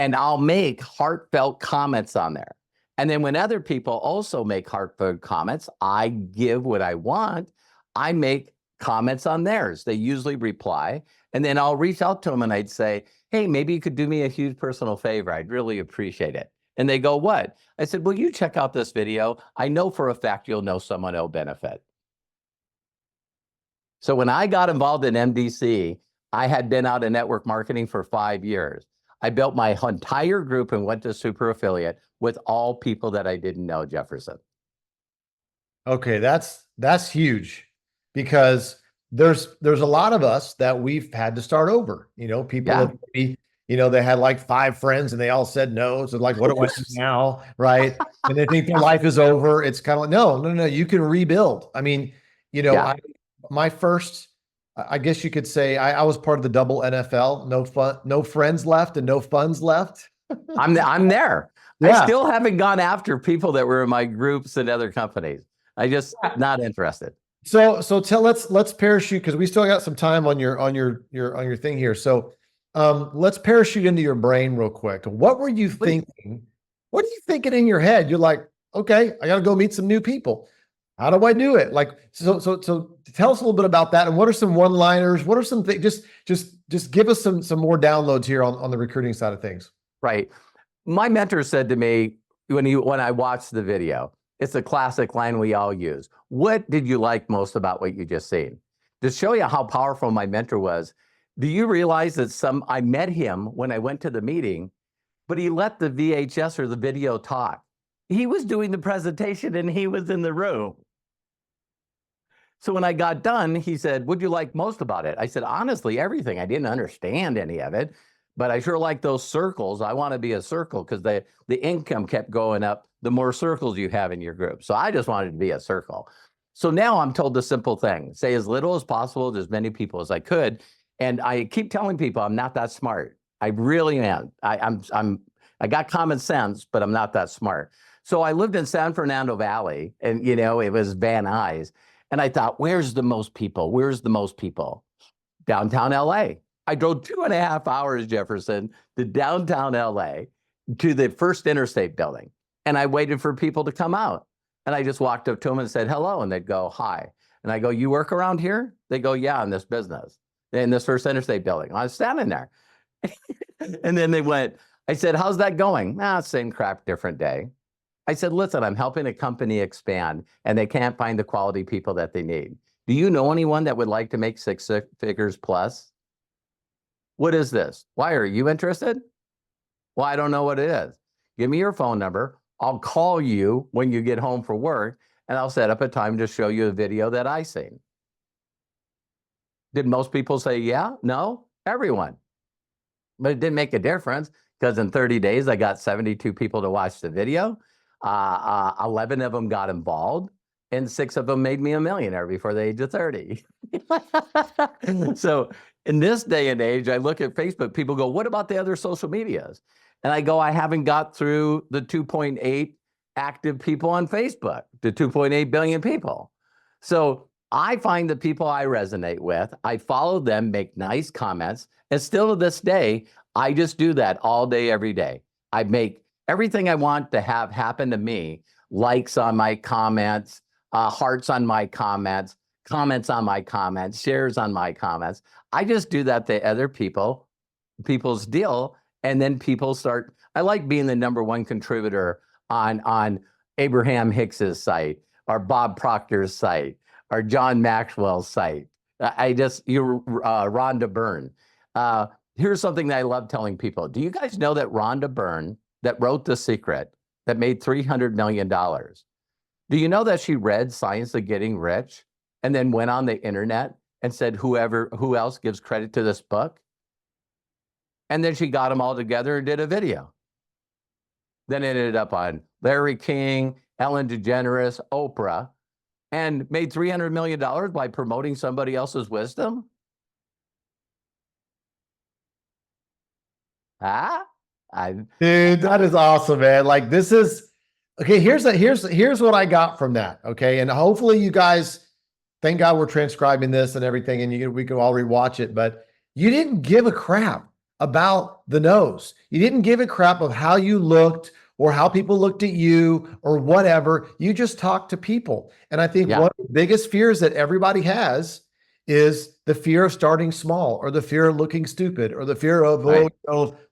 And I'll make heartfelt comments on there. And then when other people also make heartfelt comments, I give what I want. I make comments on theirs. They usually reply. And then I'll reach out to them and I'd say, hey, maybe you could do me a huge personal favor. I'd really appreciate it. And they go, what? I said, well, you check out this video. I know for a fact you'll know someone who'll benefit. So when I got involved in MDC, I had been out in network marketing for 5 years. I built my entire group and went to super affiliate with all people that I didn't know, Jefferson. Okay, that's huge, because there's a lot of us that we've had to start over. People Yeah. that maybe, they had like 5 friends and they all said no. So like, what do I do now? Right. And they think their life is over. It's kind of like, no, you can rebuild. I mean, Yeah. my first, I guess you could say I was part of the double NFL, no friends left and no funds left. I'm there. Yeah. I still haven't gone after people that were in my groups and other companies. I just not interested. So let's parachute, because we still got some time on your thing here. So let's parachute into your brain real quick. What were you thinking? What are you thinking in your head? You're like, okay, I got to go meet some new people. How do I do it? Like, so tell us a little bit about that. And what are some one-liners? What are some things? Just give us some more downloads here on the recruiting side of things. Right. My mentor said to me when I watched the video, it's a classic line we all use. What did you like most about what you just seen? To show you how powerful my mentor was, do you realize that I met him when I went to the meeting, but he let the VHS or the video talk. He was doing the presentation and he was in the room. So when I got done, he said, what'd you like most about it? I said, honestly, everything. I didn't understand any of it, but I sure like those circles. I want to be a circle, because the income kept going up the more circles you have in your group. So I just wanted to be a circle. So now I'm told the simple thing: say as little as possible to as many people as I could. And I keep telling people I'm not that smart. I really am. I got common sense, but I'm not that smart. So I lived in San Fernando Valley, and it was Van Nuys. And I thought, where's the most people? Where's the most people? Downtown LA. I drove 2.5 hours, Jefferson, to downtown LA to the First Interstate building. And I waited for people to come out. And I just walked up to them and said, hello. And they'd go, hi. And I go, you work around here? They go, yeah, in this business, in this First Interstate building. I was standing there. And then they went, I said, how's that going? Same crap, different day. I said, listen, I'm helping a company expand and they can't find the quality people that they need. Do you know anyone that would like to make 6 figures plus? What is this? Why are you interested? Well, I don't know what it is. Give me your phone number. I'll call you when you get home from work, and I'll set up a time to show you a video that I seen. Did most people say, yeah? No? Everyone. But it didn't make a difference, because in 30 days, I got 72 people to watch the video. 11 of them got involved, and 6 of them made me a millionaire before the age of 30. So in this day and age, I look at Facebook, people go, what about the other social medias? And I go, I haven't got through the 2.8 active people on Facebook, the 2.8 billion people. So I find the people I resonate with, I follow them, make nice comments. And still to this day, I just do that all day, every day. I make everything I want to have happen to me, likes on my comments, hearts on my comments, comments on my comments, shares on my comments. I just do that to other people's deal. And then people start, I like being the #1 contributor on Abraham Hicks's site, or Bob Proctor's site, or John Maxwell's site. You're Rhonda Byrne. Here's something that I love telling people. Do you guys know that Rhonda Byrne, that wrote The Secret, that made $300 million, do you know that she read Science of Getting Rich and then went on the internet and said, who else gives credit to this book? And then she got them all together and did a video. Then it ended up on Larry King, Ellen DeGeneres, Oprah, and made $300 million by promoting somebody else's wisdom? Dude, that is awesome, man. Like, this is okay. Here's what I got from that. Okay. And hopefully you guys, thank God we're transcribing this and everything, and we can all rewatch it, but you didn't give a crap about the nose. You didn't give a crap of how you looked or how people looked at you or whatever. You just talked to people. And I think one of the biggest fears that everybody has is the fear of starting small, or the fear of looking stupid, or the fear of,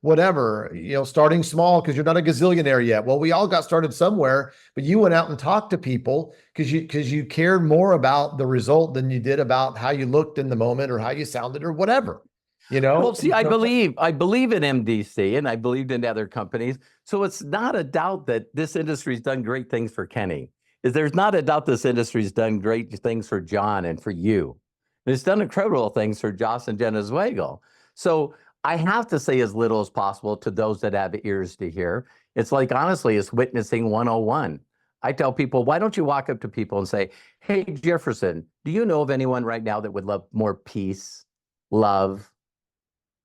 whatever, starting small because you're not a gazillionaire yet. Well, we all got started somewhere, but you went out and talked to people because you cared more about the result than you did about how you looked in the moment or how you sounded or whatever. Well, see, I believe in MDC, and I believed in other companies. So it's not a doubt that this industry's done great things for Kenny. There's not a doubt this industry's done great things for John and for you. It's done incredible things for Joss and Jenna Zweigel. So I have to say as little as possible to those that have ears to hear. It's like, honestly, it's witnessing 101. I tell people, why don't you walk up to people and say, hey, Jefferson, do you know of anyone right now that would love more peace, love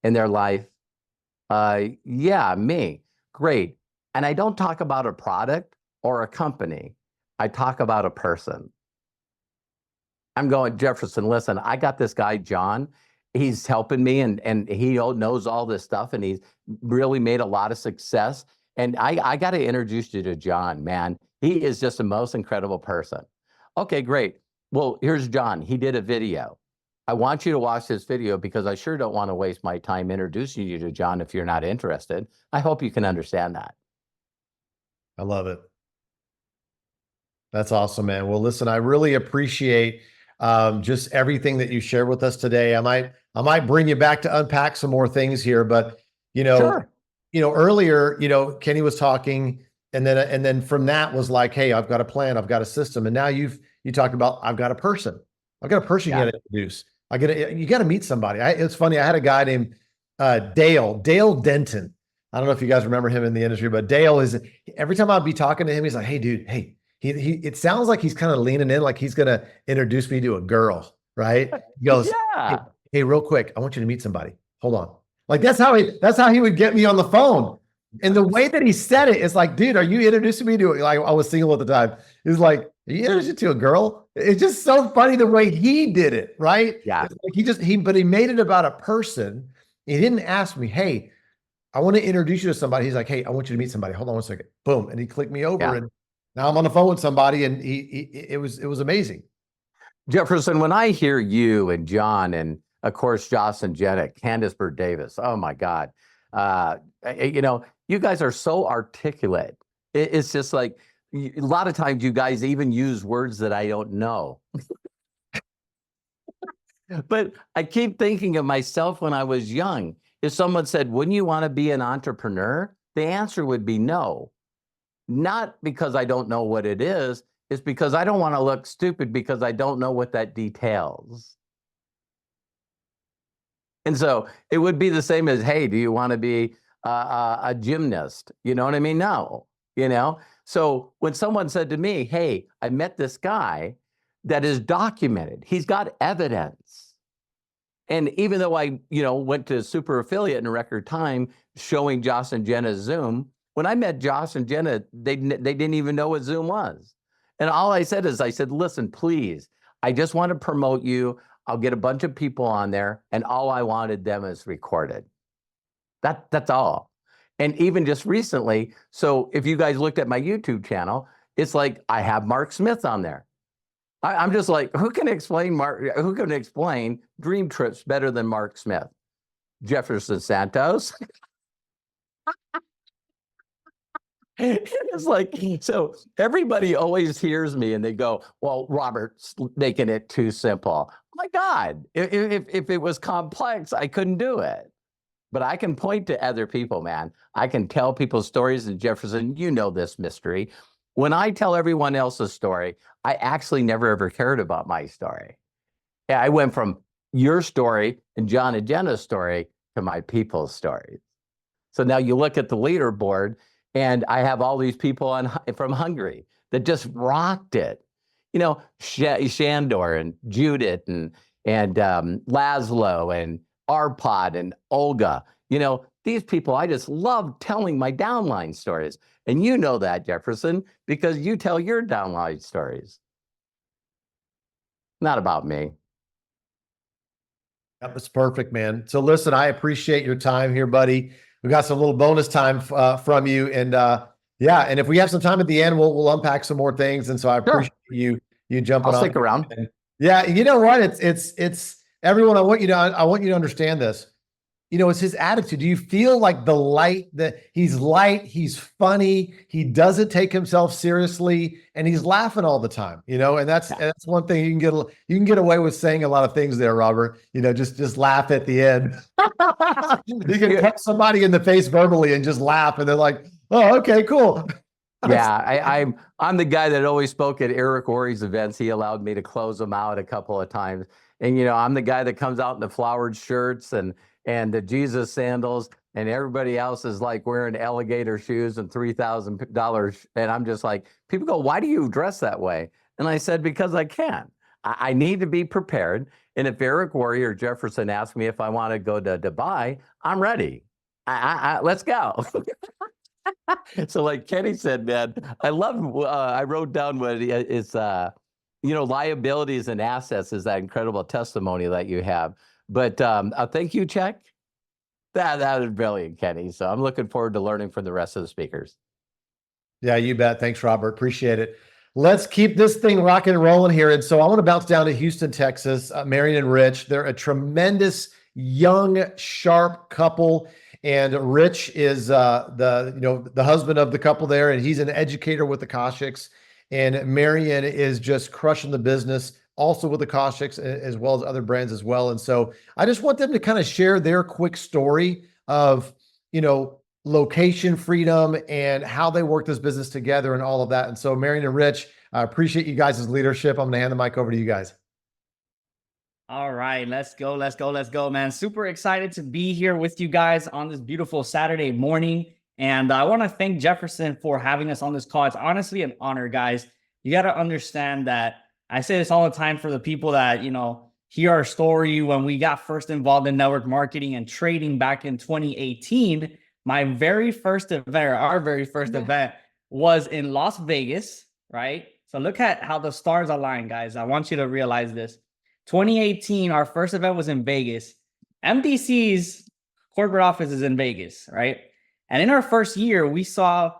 in their life? Yeah, me. Great. And I don't talk about a product or a company. I talk about a person. I'm going, Jefferson, listen, I got this guy, John. He's helping me, and he knows all this stuff, and he's really made a lot of success. And I got to introduce you to John, man. He is just the most incredible person. Okay, great. Well, here's John. He did a video. I want you to watch this video because I sure don't want to waste my time introducing you to John if you're not interested. I hope you can understand that. I love it. That's awesome, man. Well, listen, I really appreciate just everything that you shared with us today. I might bring you back to unpack some more things here, but Sure. Earlier, Kenny was talking, and then from that was like, hey, I've got a plan, I've got a system, and now you talked about I've got a person you got to introduce. You got to meet somebody. It's funny. I had a guy named Dale Denton. I don't know if you guys remember him in the industry, but Dale is, every time I'd be talking to him, he's like, hey, dude, hey. It sounds like he's kind of leaning in, like he's gonna introduce me to a girl, right? He goes, hey, real quick, I want you to meet somebody. Hold on. Like that's how he would get me on the phone. And the way that he said it is like, dude, are you introducing me to, like, I was single at the time. He was like, are you introducing to a girl? It's just so funny the way he did it, right? Yeah. Like but he made it about a person. He didn't ask me, hey, I want to introduce you to somebody. He's like, hey, I want you to meet somebody. Hold on one second. Boom. And he clicked me over, and now I'm on the phone with somebody, and it was amazing. Jefferson, when I hear you and John, and of course, Joss and Jenna, Candace Burt Davis, oh my God. You guys are so articulate. It's just like, a lot of times you guys even use words that I don't know. But I keep thinking of myself when I was young. If someone said, wouldn't you want to be an entrepreneur? The answer would be no. Not because I don't know what it is. It's because I don't want to look stupid because I don't know what that details. And so it would be the same as, hey, do you want to be a gymnast? You know what I mean? No, So when someone said to me, hey, I met this guy that is documented. He's got evidence. And even though I, went to super affiliate in record time showing Josh and Jenna Zoom, when I met Josh and Jenna, they didn't even know what Zoom was. And all I said is, listen, please, I just want to promote you. I'll get a bunch of people on there, and all I wanted them is recorded. That's all. And even just recently, so if you guys looked at my YouTube channel, it's like I have Mark Smith on there. I'm just like, who can explain dream trips better than Mark Smith? Jefferson Santos. It's like, so everybody always hears me and they go, well, Robert's making it too simple. Oh my God, if it was complex, I couldn't do it. But I can point to other people, man. I can tell people stories. And Jefferson, you know this mystery. When I tell everyone else's story, I actually never ever cared about my story. I went from your story and John and Jenna's story to my people's stories. So now you look at the leaderboard, and I have all these people from Hungary that just rocked it. Shandor and Judith and Laszlo and Arpad and Olga. These people, I just love telling my downline stories. And you know that, Jefferson, because you tell your downline stories. Not about me. That was perfect, man. So listen, I appreciate your time here, buddy. We got some little bonus time from you. And and if we have some time at the end, we'll unpack some more things. And so I appreciate you jumping on. I'll stick around. And yeah, you know what? It's everyone, I want you to understand this. It's his attitude. Do you feel like the light that he's light, he's funny, he doesn't take himself seriously, and he's laughing all the time, and that's one thing you can get away with saying a lot of things there, Robert, just laugh at the end. You can hit somebody in the face verbally and just laugh. And they're like, oh, okay, cool. Yeah, I'm the guy that always spoke at Eric Worre's events. He allowed me to close them out a couple of times. And, I'm the guy that comes out in the flowered shirts and the Jesus sandals, and everybody else is like wearing alligator shoes and $3,000. And I'm just like, people go, why do you dress that way? And I said, because I can. I need to be prepared. And if Eric Worre or Jefferson ask me if I want to go to Dubai, I'm ready. Let's go. So like Kenny said, man, I wrote down what is, liabilities and assets is that incredible testimony that you have. But a thank you check, that is brilliant, Kenny. So I'm looking forward to learning from the rest of the speakers. Yeah, you bet. Thanks, Robert. Appreciate it. Let's keep this thing rocking and rolling here. And so I want to bounce down to Houston, Texas. Marion and Rich, they're a tremendous, young, sharp couple. And Rich is the husband of the couple there, and he's an educator with the Koshiks. And Marion is just crushing the business, also with the Koshiks, as well as other brands as well. And so I just want them to kind of share their quick story of, location freedom and how they work this business together and all of that. And so Marion and Rich, I appreciate you guys' leadership. I'm going to hand the mic over to you guys. All right, let's go, man. Super excited to be here with you guys on this beautiful Saturday morning. And I want to thank Jefferson for having us on this call. It's honestly an honor, guys. You got to understand that I say this all the time for the people that, hear our story. When we got first involved in network marketing and trading back in 2018, my very first event, or our very first event, was in Las Vegas, right? So look at how the stars align, guys. I want you to realize this. 2018, our first event was in Vegas. MDC's corporate office is in Vegas, right? And in our first year, we saw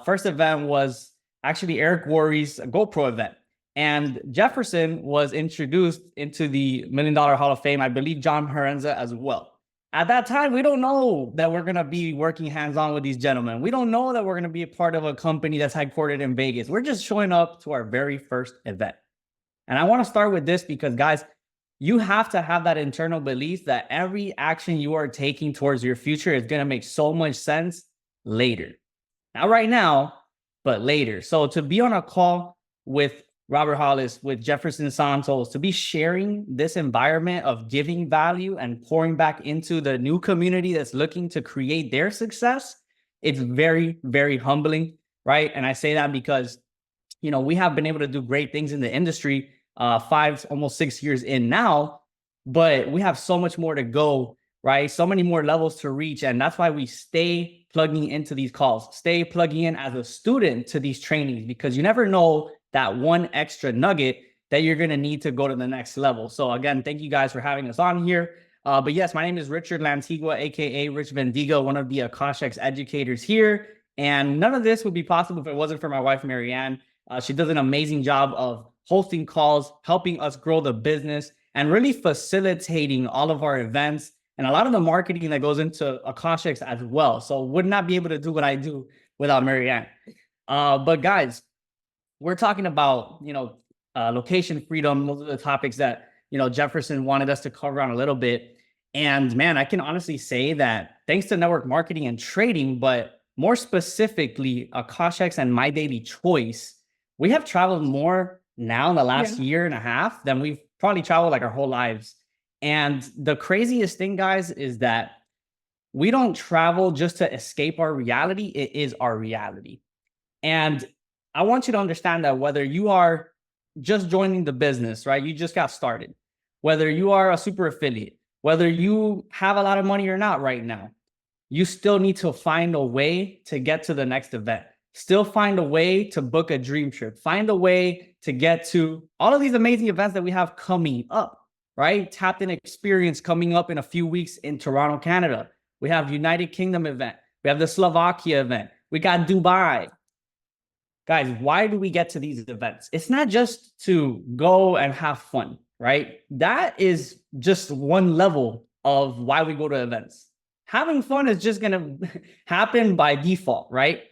first event was actually Eric Worre's GoPro event. And Jefferson was introduced into the $1 Million Hall of Fame. I believe John Herenza as well. At that time, we don't know that we're going to be working hands-on with these gentlemen. We don't know that we're going to be a part of a company that's headquartered in Vegas. We're just showing up to our very first event. And I want to start with this because, guys, you have to have that internal belief that every action you are taking towards your future is going to make so much sense later. Not right now, but later. So to be on a call with Robert Hollis, with Jefferson Santos, to be sharing this environment of giving value and pouring back into the new community that's looking to create their success, it's very, very humbling, right? And I say that because, we have been able to do great things in the industry 5, almost 6 years in now, but we have so much more to go, right? So many more levels to reach. And that's why we stay plugging into these calls, stay plugging in as a student to these trainings, because you never know that one extra nugget that you're going to need to go to the next level. So again, thank you guys for having us on here. But yes, my name is Richard Lantigua, aka Rich Bendigo, one of the Akashics educators here. And none of this would be possible if it wasn't for my wife, Marianne. She does an amazing job of hosting calls, helping us grow the business, and really facilitating all of our events and a lot of the marketing that goes into Akashics as well. So would not be able to do what I do without Marianne. But guys, we're talking about, location freedom. Those are the topics that, Jefferson wanted us to cover on a little bit. And man, I can honestly say that thanks to network marketing and trading, but more specifically, Akashics and My Daily Choice, we have traveled more now in the last year and a half than we've probably traveled like our whole lives. And the craziest thing, guys, is that we don't travel just to escape our reality. It is our reality. And I want you to understand that whether you are just joining the business, right? You just got started, whether you are a super affiliate, whether you have a lot of money or not right now, you still need to find a way to get to the next event. Still find a way to book a dream trip. Find a way to get to all of these amazing events that we have coming up, right? Tapped In Experience coming up in a few weeks in Toronto, Canada. We have United Kingdom event. We have the Slovakia event. We got Dubai. Guys, why do we get to these events? It's not just to go and have fun, right? That is just one level of why we go to events. Having fun is just going to happen by default, right?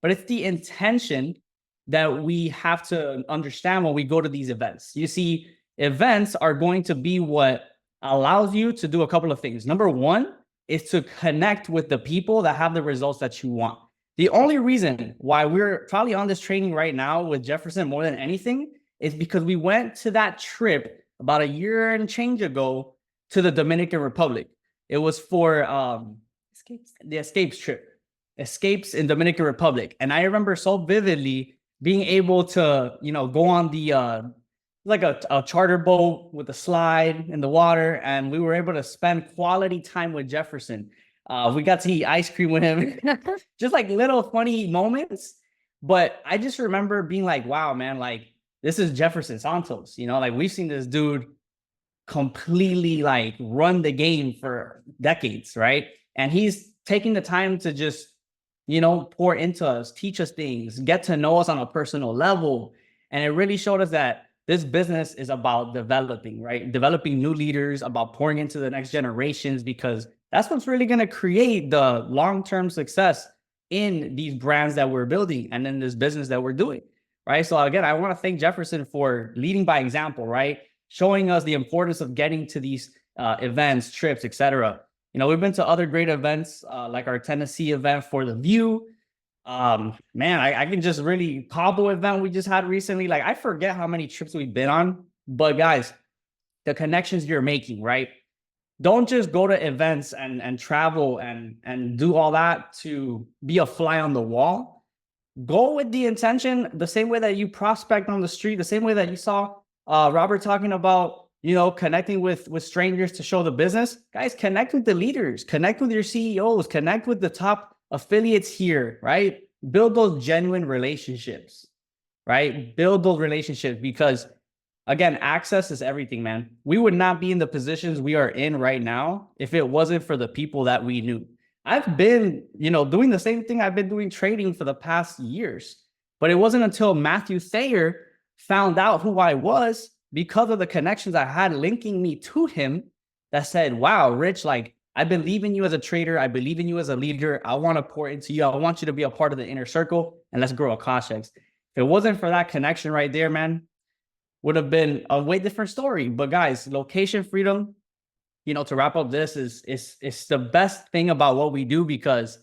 But it's the intention that we have to understand when we go to these events. You see, events are going to be what allows you to do a couple of things. Number one is to connect with the people that have the results that you want. The only reason why we're probably on this training right now with Jefferson more than anything is because we went to that trip about a year and change ago to the Dominican Republic. It was for the Escapes trip, Escapes in Dominican Republic. And I remember so vividly being able to, go on the, like a charter boat with a slide in the water. And we were able to spend quality time with Jefferson. We got to eat ice cream with him, just like little funny moments. But I just remember being like, wow, man, like this is Jefferson Santos, like we've seen this dude completely like run the game for decades, right? And he's taking the time to just, pour into us, teach us things, get to know us on a personal level. And it really showed us that this business is about developing, right? Developing new leaders, about pouring into the next generations, because that's what's really going to create the long-term success in these brands that we're building and in this business that we're doing, right? So again, I want to thank Jefferson for leading by example, right? Showing us the importance of getting to these events, trips, etc. We've been to other great events like our Tennessee event for the View. Man, I can just really Cabo event we just had recently. Like I forget how many trips we've been on, but guys, the connections you're making, right? Don't just go to events and travel and do all that to be a fly on the wall. Go with the intention, the same way that you prospect on the street, the same way that you saw Robert talking about, connecting with strangers to show the business. Guys, connect with the leaders, connect with your CEOs, connect with the top affiliates here, right? Build those genuine relationships, right? Build those relationships because, again, access is everything, man. We would not be in the positions we are in right now if it wasn't for the people that we knew. I've been, doing the same thing I've been doing trading for the past years, but it wasn't until Matthew Thayer found out who I was because of the connections I had linking me to him that said, wow, Rich, like I believe in you as a trader. I believe in you as a leader. I want to pour into you. I want you to be a part of the inner circle and let's grow Akashics. If it wasn't for that connection right there, man, would have been a way different story. But guys, location freedom, to wrap up this is the best thing about what we do because,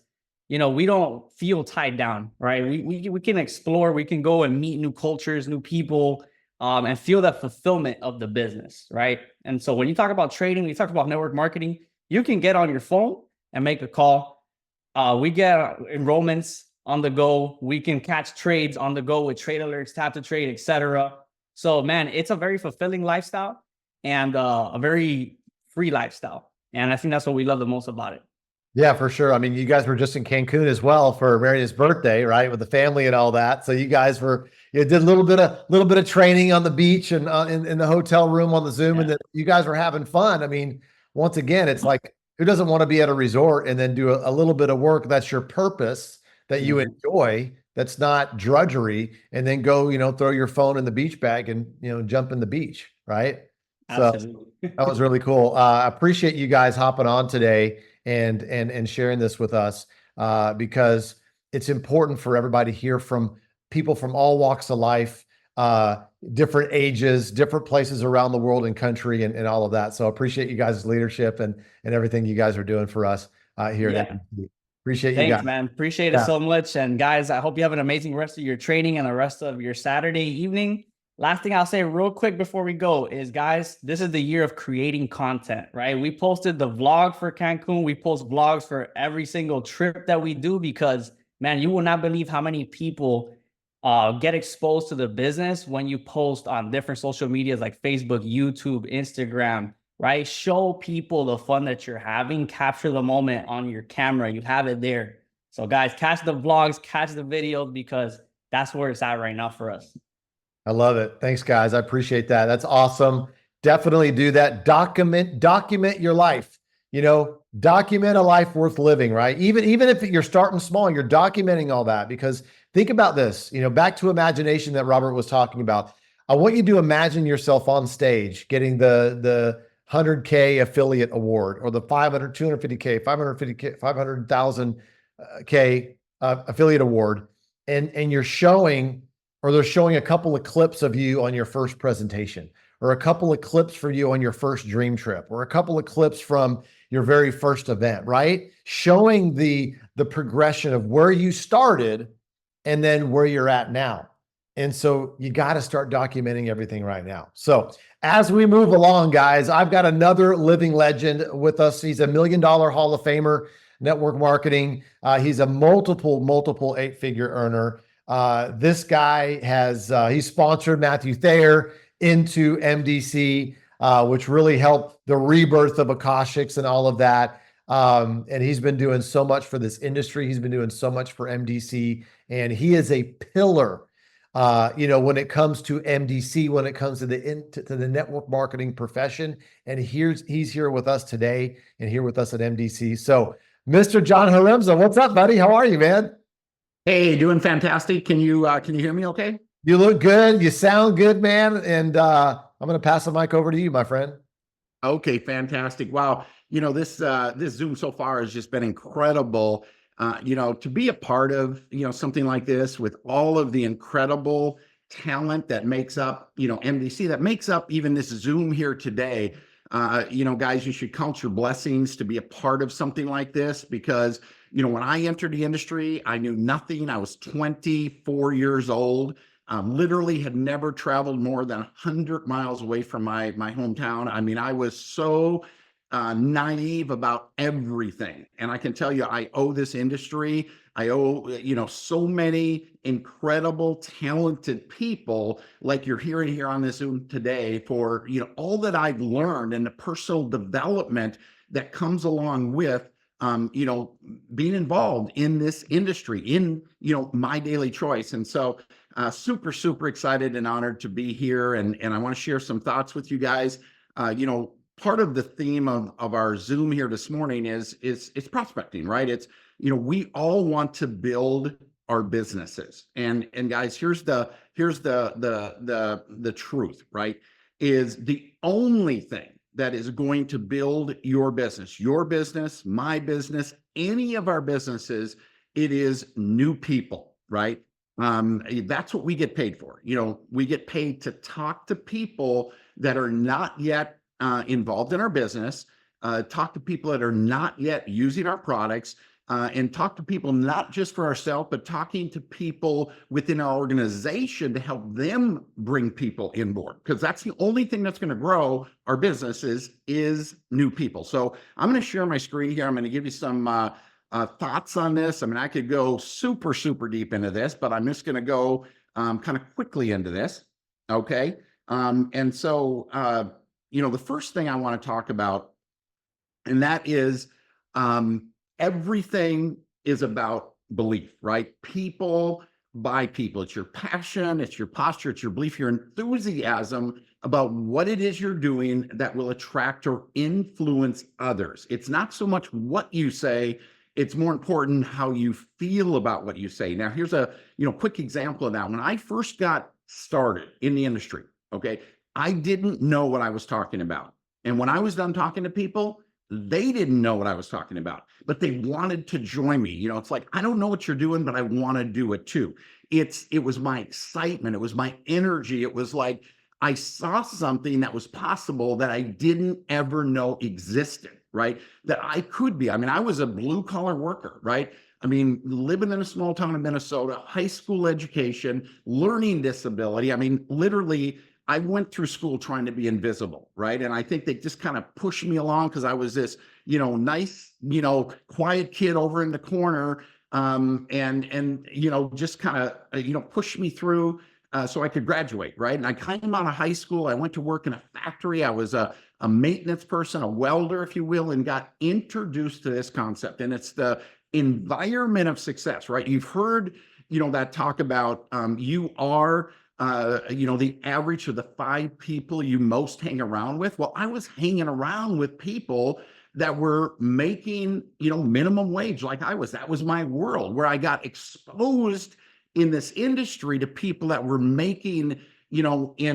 we don't feel tied down, right? We can explore, we can go and meet new cultures, new people, and feel that fulfillment of the business, right? And so when you talk about trading, we talk about network marketing, you can get on your phone and make a call. We get enrollments on the go. We can catch trades on the go with trade alerts, tap to trade, etc. So man, it's a very fulfilling lifestyle and a very free lifestyle. And I think that's what we love the most about it. Yeah, for sure. I mean, you guys were just in Cancun as well for Marian's birthday, right? With the family and all that. So you guys did a little bit of training on the beach and in the hotel room on the Zoom, and then you guys were having fun. I mean, once again, it's like, who doesn't want to be at a resort and then do a little bit of work that's your purpose, that you enjoy, that's not drudgery, and then go, throw your phone in the beach bag and, jump in the beach, right? Absolutely. So that was really cool. I appreciate you guys hopping on today and sharing this with us, because it's important for everybody to hear from people from all walks of life, different ages, different places around the world and country, and all of that. So I appreciate you guys' leadership and everything you guys are doing for us here. Appreciate you guys. Thanks, man. Appreciate it so much. And guys, I hope you have an amazing rest of your training and the rest of your Saturday evening. Last thing I'll say real quick before we go is, guys, this is the year of creating content, right? We posted the vlog for Cancun. We post vlogs for every single trip that we do, because, man, you will not believe how many people get exposed to the business when you post on different social medias like Facebook, YouTube, Instagram, right? Show people the fun that you're having, capture the moment on your camera. You have it there. So guys, catch the vlogs, catch the videos, because that's where it's at right now for us. I love it. Thanks, guys. I appreciate that. That's awesome. Definitely do that. Document your life. Document a life worth living, right? Even if you're starting small, you're documenting all that, because think about this, back to imagination that Robert was talking about. I want you to imagine yourself on stage getting the 100K affiliate award, or the 500, 250K, 550K, 500,000 K affiliate award. And you're showing, or they're showing a couple of clips of you on your first presentation, or a couple of clips for you on your first dream trip, or a couple of clips from your very first event, right? Showing the progression of where you started and then where you're at now. And so you got to start documenting everything right now. So as we move along, guys, I've got another living legend with us. He's a $1 Million Hall of Famer, network marketing. He's a multiple 8-figure earner. This guy he sponsored Matthew Thayer into MDC, which really helped the rebirth of Akashics and all of that. And he's been doing so much for this industry. He's been doing so much for MDC, and he is a pillar, when it comes to MDC, when it comes to the network marketing profession. And he's here with us today and here with us at MDC. So Mr. John Haremza, what's up, buddy? How are you, man? Hey, doing fantastic. Can you hear me okay? You look good. You sound good, man. And I'm going to pass the mic over to you, my friend. Okay, fantastic. Wow. This Zoom so far has just been incredible. To be a part of, something like this with all of the incredible talent that makes up, MDC, that makes up even this Zoom here today. Guys, you should count your blessings to be a part of something like this, because when I entered the industry, I knew nothing. I was 24 years old. Literally had never traveled more than 100 miles away from my hometown. I mean, I was so naive about everything. And I can tell you, I owe this industry. I owe, so many incredible, talented people like you're hearing here on this Zoom today for, all that I've learned and the personal development that comes along with being involved in this industry, in, my daily choice. And so super, super excited and honored to be here. And I want to share some thoughts with you guys. Part of the theme of our Zoom here this morning is it's prospecting, right? It's, we all want to build our businesses. And guys, here's the truth, right? Is the only thing that is going to build your business, my business, any of our businesses, it is new people, right? That's what we get paid for. We get paid to talk to people that are not yet involved in our business, talk to people that are not yet using our products, and talk to people not just for ourselves, but talking to people within our organization to help them bring people in board, because that's the only thing that's going to grow our businesses is new people. So I'm going to share my screen here. I'm going to give you some thoughts on this. I mean, I could go super, super deep into this, but I'm just going to go kind of quickly into this. Okay. The first thing I want to talk about And that is everything is about belief, right? People by people. It's your passion, it's your posture, it's your belief, your enthusiasm about what it is you're doing that will attract or influence others. It's not so much what you say, it's more important how you feel about what you say. Now, here's a quick example of that. When I first got started in the industry, okay, I didn't know what I was talking about. And when I was done talking to people, they didn't know what I was talking about, but they wanted to join me. It's like, I don't know what you're doing, but I want to do it too. It was my excitement. It was my energy. It was like, I saw something that was possible that I didn't ever know existed, right? That I could be. I mean, I was a blue collar worker, right? I mean, living in a small town in Minnesota, high school education, learning disability. I mean, literally, I went through school trying to be invisible, right? And I think they just kind of pushed me along because I was this, nice, quiet kid over in the corner, and just kind of, pushed me through so I could graduate, right? And I came out of high school. I went to work in a factory. I was a maintenance person, a welder, if you will, and got introduced to this concept. And it's the environment of success, right? You've heard, that talk about you are the average of the 5 people you most hang around with. Well, I was hanging around with people that were making, minimum wage like I was. That was my world, where I got exposed in this industry to people that were making, in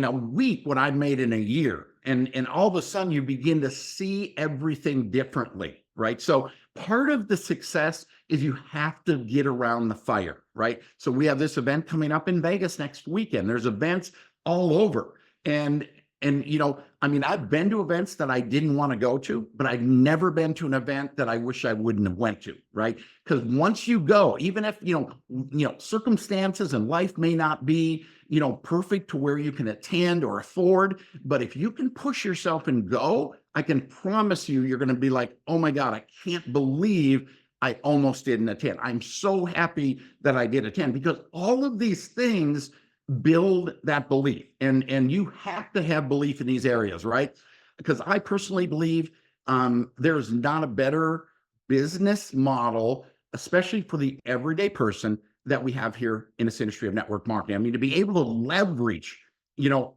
a week what I made in a year. And all of a sudden you begin to see everything differently, right? So part of the success is you have to get around the fire, right? So we have this event coming up in Vegas next weekend. There's events all over. And I've been to events that I didn't want to go to, but I've never been to an event that I wish I wouldn't have went to, right? Because once you go, even if, circumstances in life may not be, perfect to where you can attend or afford, but if you can push yourself and go, I can promise you, you're going to be like, oh my God, I can't believe I almost didn't attend. I'm so happy that I did attend, because all of these things build that belief. And you have to have belief in these areas, right? Because I personally believe there's not a better business model, especially for the everyday person, that we have here in this industry of network marketing. I mean, to be able to leverage,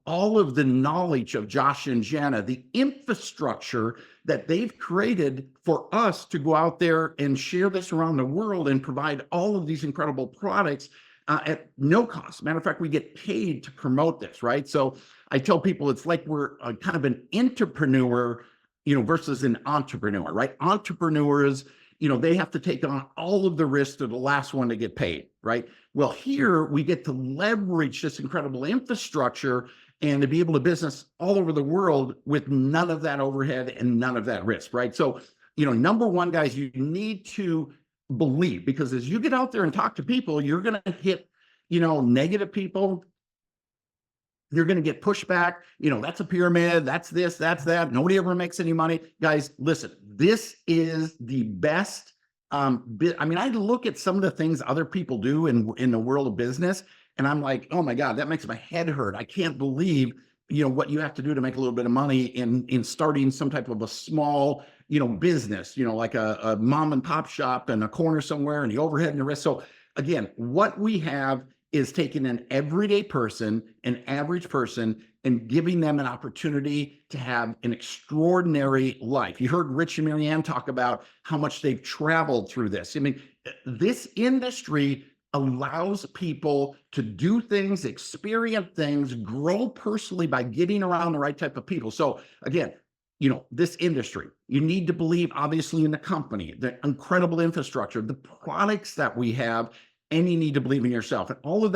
all of the knowledge of Josh and Jenna, the infrastructure that they've created for us to go out there and share this around the world and provide all of these incredible products at no cost. Matter of fact, we get paid to promote this, right? So I tell people it's like we're kind of an entrepreneur, versus an entrepreneur, right? Entrepreneurs, they have to take on all of the risks to the last one to get paid, right? Well, here we get to leverage this incredible infrastructure and to be able to business all over the world with none of that overhead and none of that risk, right? So, number one, guys, you need to believe, because as you get out there and talk to people, you're going to hit, negative people. You're going to get pushback. That's a pyramid. That's this, that's that. Nobody ever makes any money. Guys, listen, this is the best. I look at some of the things other people do in the world of business, and I'm like, oh my God, that makes my head hurt. I can't believe, what you have to do to make a little bit of money in starting some type of a small, business, like a mom and pop shop in a corner somewhere, and the overhead and the risk. So again, what we have is taking an everyday person, an average person, and giving them an opportunity to have an extraordinary life. You heard Rich and Marianne talk about how much they've traveled through this. I mean, this industry allows people to do things, experience things, grow personally by getting around the right type of people. So again, this industry, you need to believe obviously in the company, the incredible infrastructure, the products that we have, and you need to believe in yourself. And all of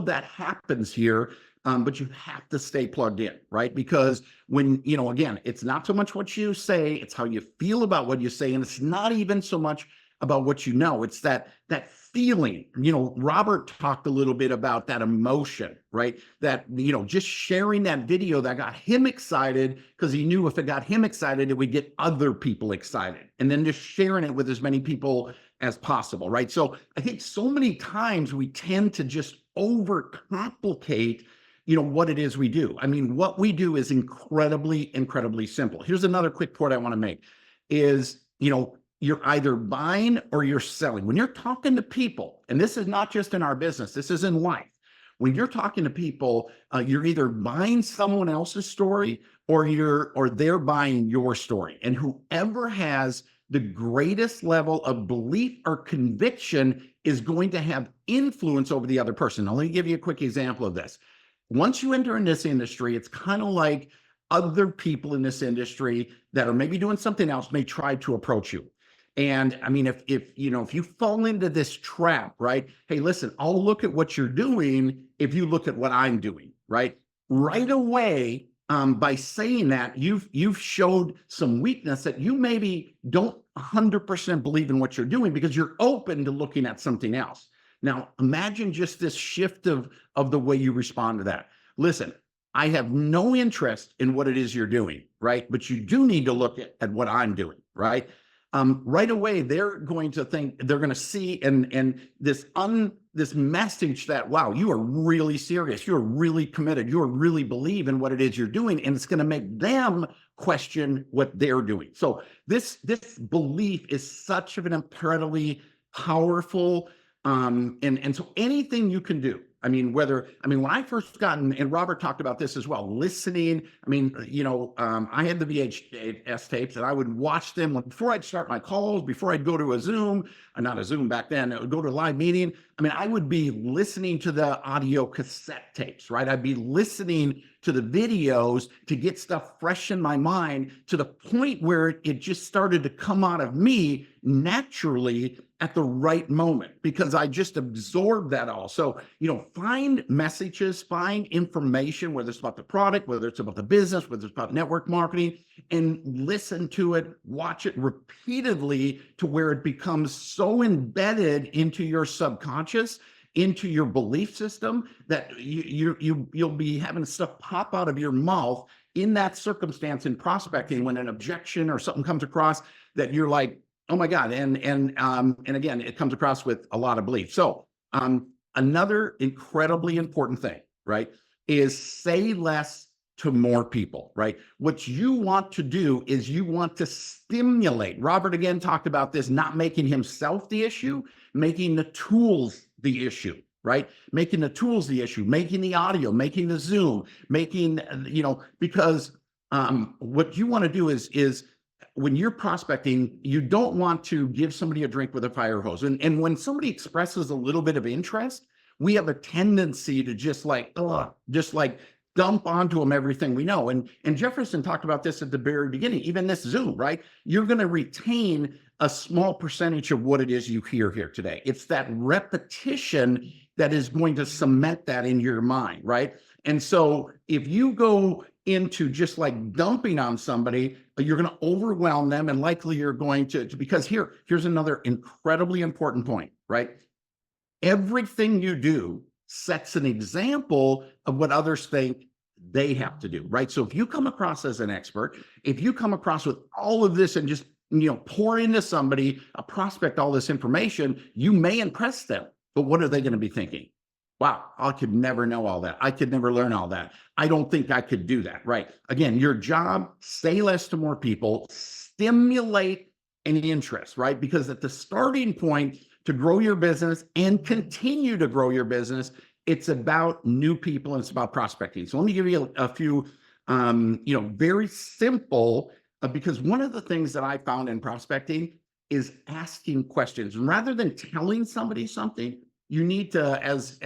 that happens here. But you have to stay plugged in, right? Because when, again, it's not so much what you say, it's how you feel about what you say. And it's not even so much about what you know, it's that feeling. Robert talked a little bit about that emotion, right? That, just sharing that video that got him excited, because he knew if it got him excited, it would get other people excited. And then just sharing it with as many people as possible, right? So I think so many times we tend to just overcomplicate, what it is we do. I mean, what we do is incredibly, incredibly simple. Here's another quick point I want to make is, you're either buying or you're selling. When you're talking to people, and this is not just in our business, this is in life. When you're talking to people, you're either buying someone else's story or they're buying your story. And whoever has the greatest level of belief or conviction is going to have influence over the other person. Now, let me give you a quick example of this. Once you enter in this industry, it's kind of like other people in this industry that are maybe doing something else may try to approach you. And I mean, if you fall into this trap, right? Hey, listen, I'll look at what you're doing if you look at what I'm doing, right? Right away, by saying that, you've showed some weakness that you maybe don't 100% believe in what you're doing because you're open to looking at something else. Now, imagine just this shift of the way you respond to that. Listen, I have no interest in what it is you're doing, right? But you do need to look at what I'm doing, right? Right away, they're going to see and this message that, wow, you are really serious. You're really committed. You really believe in what it is you're doing. And it's going to make them question what they're doing. So this belief is such of an incredibly powerful, and so anything you can do. When I first got and Robert talked about this as well, listening. I had the VHS tapes and I would watch them before I'd start my calls, before I'd go to a Zoom, not a Zoom back then, I would go to a live meeting. I would be listening to the audio cassette tapes, right? I'd be listening to the videos to get stuff fresh in my mind to the point where it just started to come out of me naturally at the right moment because I just absorbed that all. So, find messages, find information, whether it's about the product, whether it's about the business, whether it's about network marketing, and listen to it, watch it repeatedly to where it becomes so embedded into your subconscious, into your belief system that you'll be having stuff pop out of your mouth in that circumstance in prospecting when an objection or something comes across that you're like, oh my God. And again, it comes across with a lot of belief. So another incredibly important thing, right, is say less to more people, right? What you want to do is you want to stimulate. Robert again talked about this, not making himself the issue, making the tools the issue, right? Making the tools the issue, making the audio, making the Zoom, because what you want to do is when you're prospecting, you don't want to give somebody a drink with a fire hose. And when somebody expresses a little bit of interest, we have a tendency to just like dump onto them everything we know. And Jefferson talked about this at the very beginning, even this Zoom, right? You're going to retain a small percentage of what it is you hear here today. It's that repetition that is going to cement that in your mind, right? And so if you go into just like dumping on somebody, you're going to overwhelm them and likely you're going to because here's another incredibly important point, right? Everything you do sets an example of what others think they have to do, right? So if you come across as an expert, if you come across with all of this and just, pour into somebody, a prospect, all this information, you may impress them, but what are they going to be thinking? Wow, I could never know all that. I could never learn all that. I don't think I could do that, right? Again, your job, say less to more people, stimulate any interest, right? Because at the starting point to grow your business and continue to grow your business, it's about new people and it's about prospecting. So let me give you a few, very simple, because one of the things that I found in prospecting is asking questions. Rather than telling somebody something, you need to, as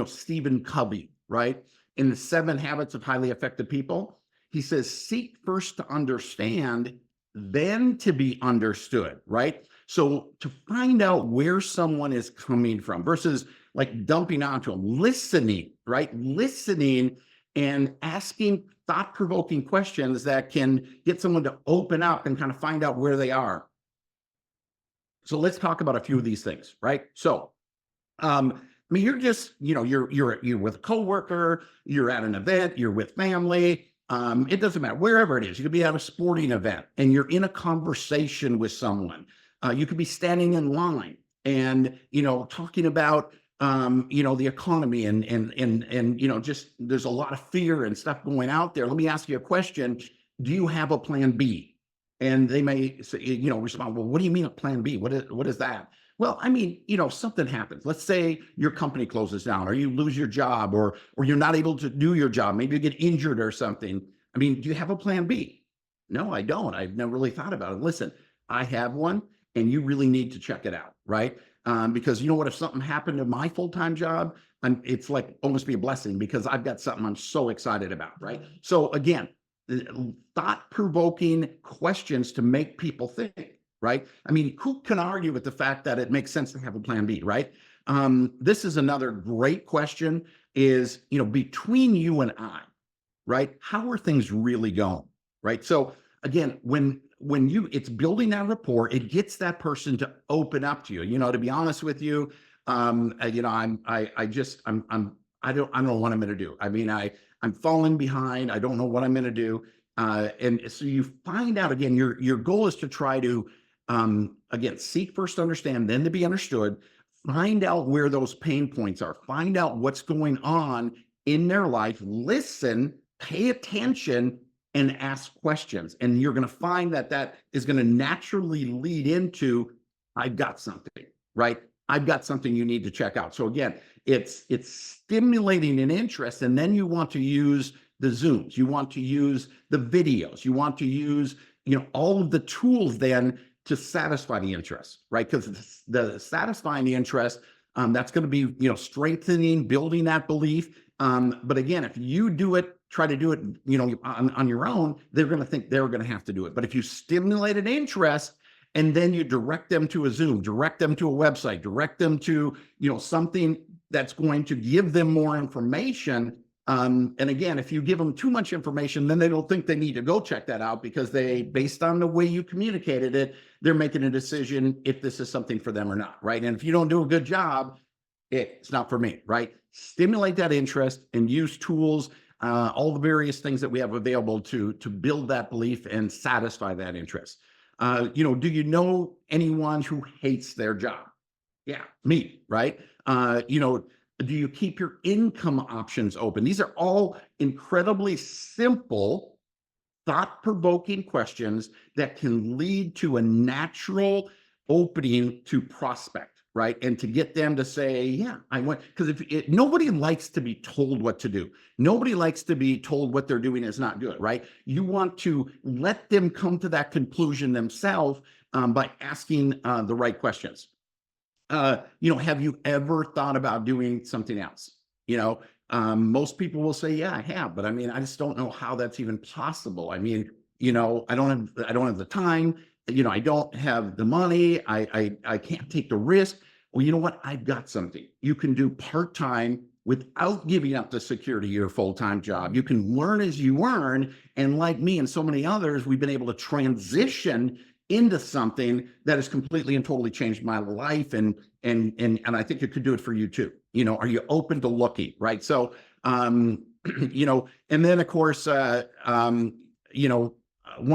Stephen Covey, right? In the 7 Habits of Highly Effective People, he says, seek first to understand, then to be understood, right? So to find out where someone is coming from versus like dumping onto them, listening, right? Listening and asking thought-provoking questions that can get someone to open up and kind of find out where they are. So let's talk about a few of these things, right? So, you're just, you're with a coworker, you're at an event, you're with family. It doesn't matter, wherever it is. You could be at a sporting event and you're in a conversation with someone. You could be standing in line and, talking about, the economy and just there's a lot of fear and stuff going out there. Let me ask you a question. Do you have a plan B? And they may say, respond, well, what do you mean a plan B? What is that? Well, I mean, something happens. Let's say your company closes down, or you lose your job, or you're not able to do your job. Maybe you get injured or something. I mean, do you have a plan B? No, I don't. I've never really thought about it. Listen, I have one, and you really need to check it out, right? Because you know what? If something happened to my full-time job, it's like almost be a blessing, because I've got something I'm so excited about, right? So again, thought-provoking questions to make people think, right? I mean, who can argue with the fact that it makes sense to have a plan B, right? This is another great question is, between you and I, right? How are things really going, right? So again, when it's building that rapport, it gets that person to open up to you. To be honest with you, I don't know what I'm going to do. I mean, I'm falling behind. I don't know what I'm going to do. And so you find out, again, your goal is to try to, again, seek first to understand, then to be understood, find out where those pain points are, find out what's going on in their life, listen, pay attention, and ask questions. And you're going to find that is going to naturally lead into, I've got something, right? I've got something you need to check out. So again, it's stimulating an interest, and then you want to use the Zooms, you want to use the videos, you want to use, all of the tools then to satisfy the interest, right? Because the satisfying the interest, that's going to be, strengthening, building that belief. But again, if you try to do it, on your own, they're going to think they're going to have to do it. But if you stimulate an interest, and then you direct them to a Zoom, direct them to a website, direct them to, something that's going to give them more information. And again, if you give them too much information, then they don't think they need to go check that out, because based on the way you communicated it, they're making a decision if this is something for them or not, right? And if you don't do a good job, it's not for me, right? Stimulate that interest and use tools, all the various things that we have available to build that belief and satisfy that interest. Do you know anyone who hates their job? Yeah, me, right? Do you keep your income options open? These are all incredibly simple, thought-provoking questions that can lead to a natural opening to prospect, right? And to get them to say, yeah, I want, because nobody likes to be told what to do. Nobody likes to be told what they're doing is not good, right? You want to let them come to that conclusion themselves by asking the right questions. Have you ever thought about doing something else? Most people will say, yeah, I have, but I mean, I just don't know how that's even possible. I mean, I don't have the time. I don't have the money. I can't take the risk. Well, you know what? I've got something. You can do part-time without giving up the security of your full-time job. You can learn as you earn. And like me and so many others, we've been able to transition into something that has completely and totally changed my life. And I think it could do it for you too. Are you open to looking, right? So, and then of course, one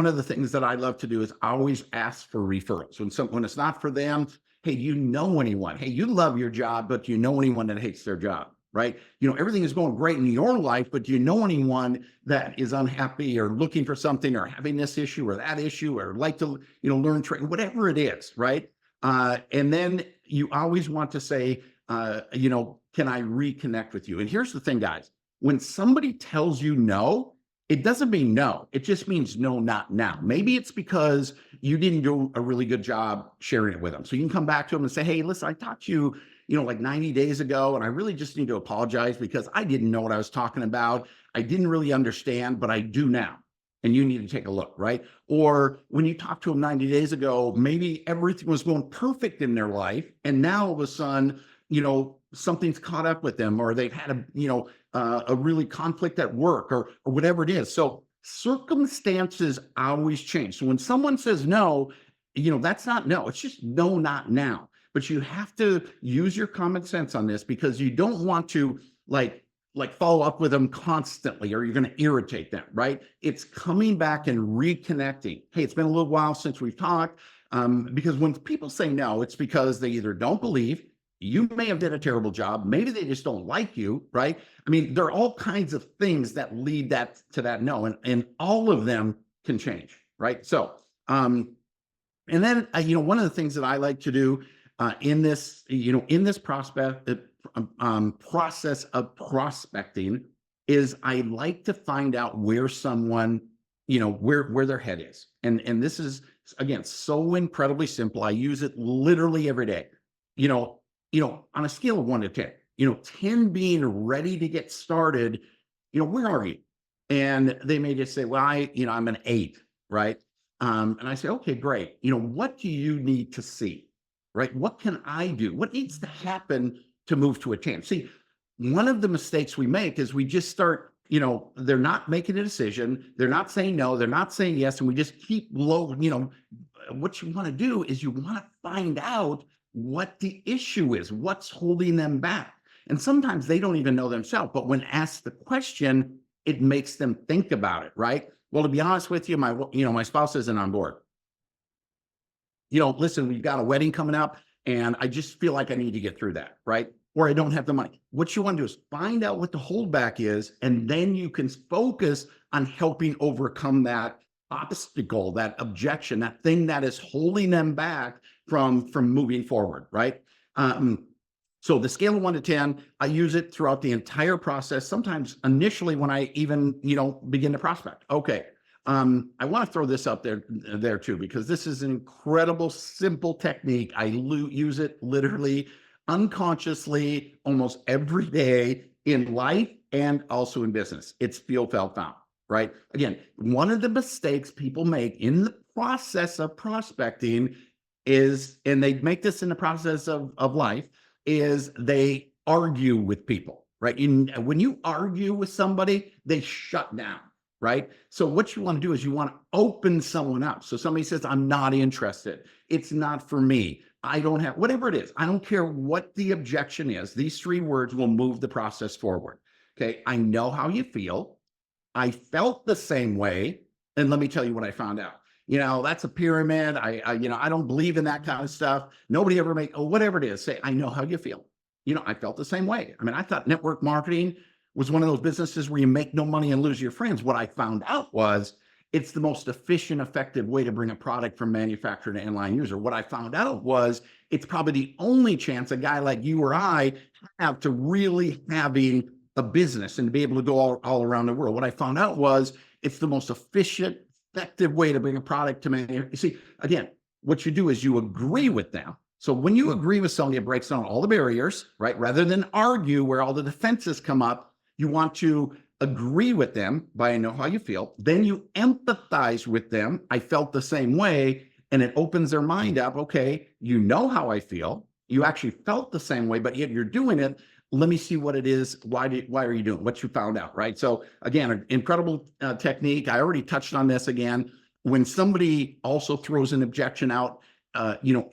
of the things that I love to do is always ask for referrals. When it's not for them, hey, do you know anyone? Hey, you love your job, but do you know anyone that hates their job, right? Everything is going great in your life, but do you know anyone that is unhappy or looking for something or having this issue or that issue or like to, learn trade, whatever it is, right? And then you always want to say, can I reconnect with you? And here's the thing, guys, when somebody tells you no, it doesn't mean no. It just means no, not now. Maybe it's because you didn't do a really good job sharing it with them. So you can come back to them and say, hey, listen, I talked to you, like 90 days ago, and I really just need to apologize because I didn't know what I was talking about. I didn't really understand, but I do now. And you need to take a look, right? Or when you talked to them 90 days ago, maybe everything was going perfect in their life. And now all of a sudden, something's caught up with them, or they've had a really conflict at work or whatever it is. So circumstances always change. So when someone says no, that's not no, it's just no, not now. But you have to use your common sense on this, because you don't want to like follow up with them constantly, or you're going to irritate them, right? It's coming back and reconnecting. Hey, it's been a little while since we've talked. Because when people say no, it's because they either don't believe, you may have done a terrible job. Maybe they just don't like you, right? I mean, there are all kinds of things that lead to that no, and all of them can change, right? So And then, one of the things that I like to do in this, in this process of prospecting is I like to find out where someone, where their head is. And this is, again, so incredibly simple. I use it literally every day. On a scale of 1 to 10, 10 being ready to get started, where are you? And they may just say, well, I'm an 8, right? And I say, okay, great. What do you need to see, right? What can I do? What needs to happen to move to a 10? See, one of the mistakes we make is we just start, they're not making a decision. They're not saying no, they're not saying yes. And we just keep low, what you want to do is you want to find out what the issue is, what's holding them back. And sometimes they don't even know themselves, but when asked the question, it makes them think about it, right? Well, to be honest with you, my spouse isn't on board. Listen, we've got a wedding coming up and I just feel like I need to get through that, right? Or I don't have the money. What you want to do is find out what the holdback is, and then you can focus on helping overcome that obstacle, that objection, that thing that is holding them back from moving forward, right? So the scale of 1 to 10, I use it throughout the entire process. Sometimes initially when I even, begin to prospect. Okay. I want to throw this up there too, because this is an incredible, simple technique. I use it literally unconsciously almost every day in life and also in business. It's feel, felt, found, right? Again, one of the mistakes people make in the process of prospecting is, and they make this in the process of life, is they argue with people, right? When you argue with somebody, they shut down, right? So what you want to do is you want to open someone up. So somebody says, I'm not interested. It's not for me. I don't have, whatever it is. I don't care what the objection is. These 3 words will move the process forward. Okay. I know how you feel. I felt the same way. And let me tell you what I found out. That's a pyramid. I don't believe in that kind of stuff. Nobody ever whatever it is, say, I know how you feel. I felt the same way. I mean, I thought network marketing was one of those businesses where you make no money and lose your friends. What I found out was it's the most efficient, effective way to bring a product from manufacturer to end-line user. What I found out was it's probably the only chance a guy like you or I have to really having a business and to be able to go all around the world. What I found out was it's the most efficient, effective way to bring a product to manufacturer. You see, again, what you do is you agree with them. So when you agree with somebody, it breaks down all the barriers, right? Rather than argue where all the defenses come up, you want to agree with them by I know how you feel. Then you empathize with them. I felt the same way. And it opens their mind up. Okay, you know how I feel. You actually felt the same way, but yet you're doing it. Let me see what it is. Why are you doing what you found out, right? So again, an incredible technique. I already touched on this again. When somebody also throws an objection out,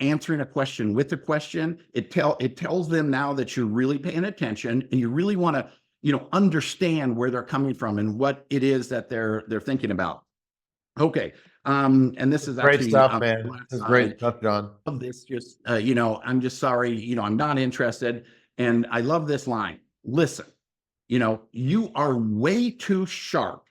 answering a question with a question, it tells them now that you're really paying attention and you really want to, understand where they're coming from and what it is that they're thinking about. Okay. And this is Great actually stuff, man. This is great stuff, John. Of this, just I'm just sorry, I'm not interested. And I love this line. Listen, you are way too sharp,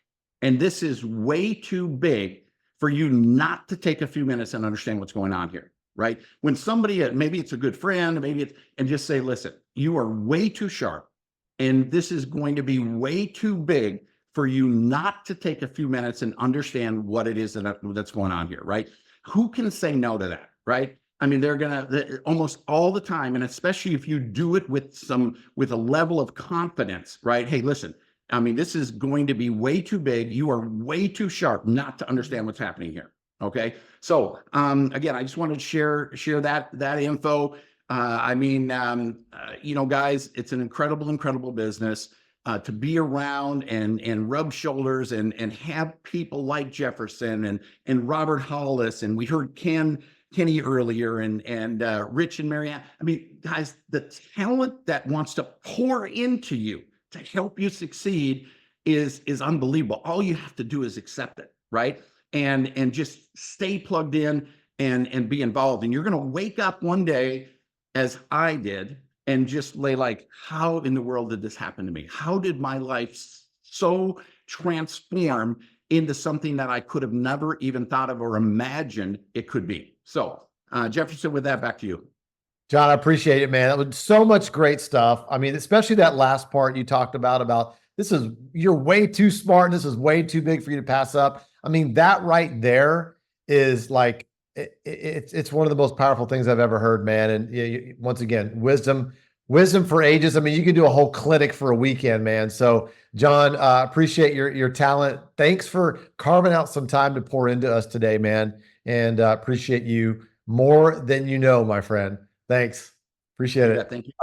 and this is way too big for you not to take a few minutes and understand what's going on here, right? When somebody, maybe it's a good friend, and just say, listen, you are way too sharp, and this is going to be way too big for you not to take a few minutes and understand what it is that's going on here, right? Who can say no to that, right? I mean, they're almost all the time, and especially if you do it with a level of confidence, right? Hey, listen, I mean, this is going to be way too big. You are way too sharp not to understand what's happening here. Okay. So, again, I just wanted to share that info. Guys, it's an incredible business. To be around and rub shoulders and have people like Jefferson and Robert Hollis, and we heard Kenny earlier, and Rich and Marianne. I mean, guys, the talent that wants to pour into you to help you succeed is unbelievable. All you have to do is accept it, right? And just stay plugged in and be involved. And you're going to wake up one day, as I did, and just lay like, how in the world did this happen to me? How did my life so transform into something that I could have never even thought of or imagined it could be. So, Jefferson, with that, back to you. John, I appreciate it, man. That was so much great stuff. I mean, especially that last part you talked about you're way too smart. This is way too big for you to pass up. I mean, that right there is like, it's one of the most powerful things I've ever heard, man. And once again, wisdom for ages. I mean, you can do a whole clinic for a weekend, man. So John, appreciate your talent. Thanks for carving out some time to pour into us today, man. And appreciate you more than you know, my friend. Thanks. Appreciate it. Thank you.